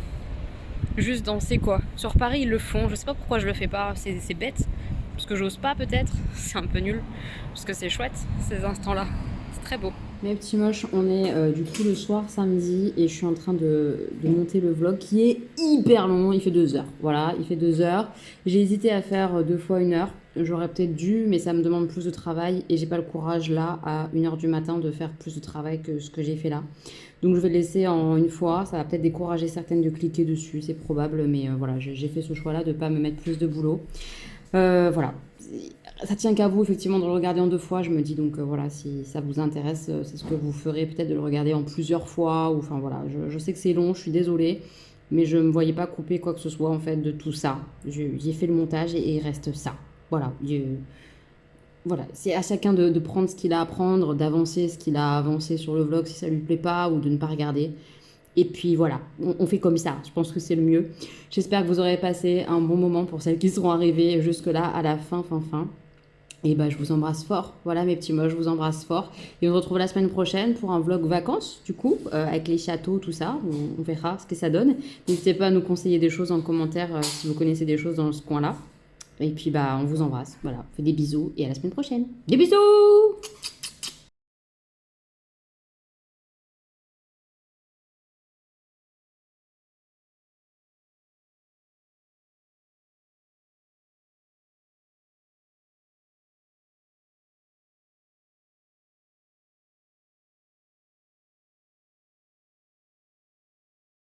juste danser, quoi. Sur Paris, ils le font. Je sais pas pourquoi je le fais pas. C'est bête. Parce que j'ose pas, peut-être. C'est un peu nul. Parce que c'est chouette, ces instants-là. C'est très beau. Mes petits moches, on est du coup le soir samedi et je suis en train de monter le vlog qui est hyper long, il fait 2 heures. Voilà, il fait 2 heures. J'ai hésité à faire 2 fois 1 heure. J'aurais peut-être dû, mais ça me demande plus de travail et j'ai pas le courage là à 1h du matin de faire plus de travail que ce que j'ai fait là. Donc je vais le laisser en 1 fois. Ça va peut-être décourager certaines de cliquer dessus, c'est probable, mais voilà, j'ai fait ce choix-là de pas me mettre plus de boulot. Voilà. Ça tient qu'à vous effectivement de le regarder en 2 fois, je me dis donc voilà, si ça vous intéresse, c'est ce que vous ferez peut-être de le regarder en plusieurs fois, ou enfin voilà, je sais que c'est long, je suis désolée, mais je ne me voyais pas couper quoi que ce soit en fait de tout ça. J'ai fait le montage et il reste ça. Voilà, voilà, c'est à chacun de prendre ce qu'il a à prendre, d'avancer ce qu'il a avancé sur le vlog si ça lui plaît pas, ou de ne pas regarder. Et puis voilà, on fait comme ça, je pense que c'est le mieux. J'espère que vous aurez passé un bon moment pour celles qui seront arrivées jusque-là, à la fin. Et bah je vous embrasse fort, voilà mes petits mots, je vous embrasse fort. Et on se retrouve la semaine prochaine pour un vlog vacances, du coup, avec les châteaux, tout ça, on verra ce que ça donne. N'hésitez pas à nous conseiller des choses en commentaire si vous connaissez des choses dans ce coin-là. Et puis bah on vous embrasse, voilà, on fait des bisous et à la semaine prochaine. Des bisous!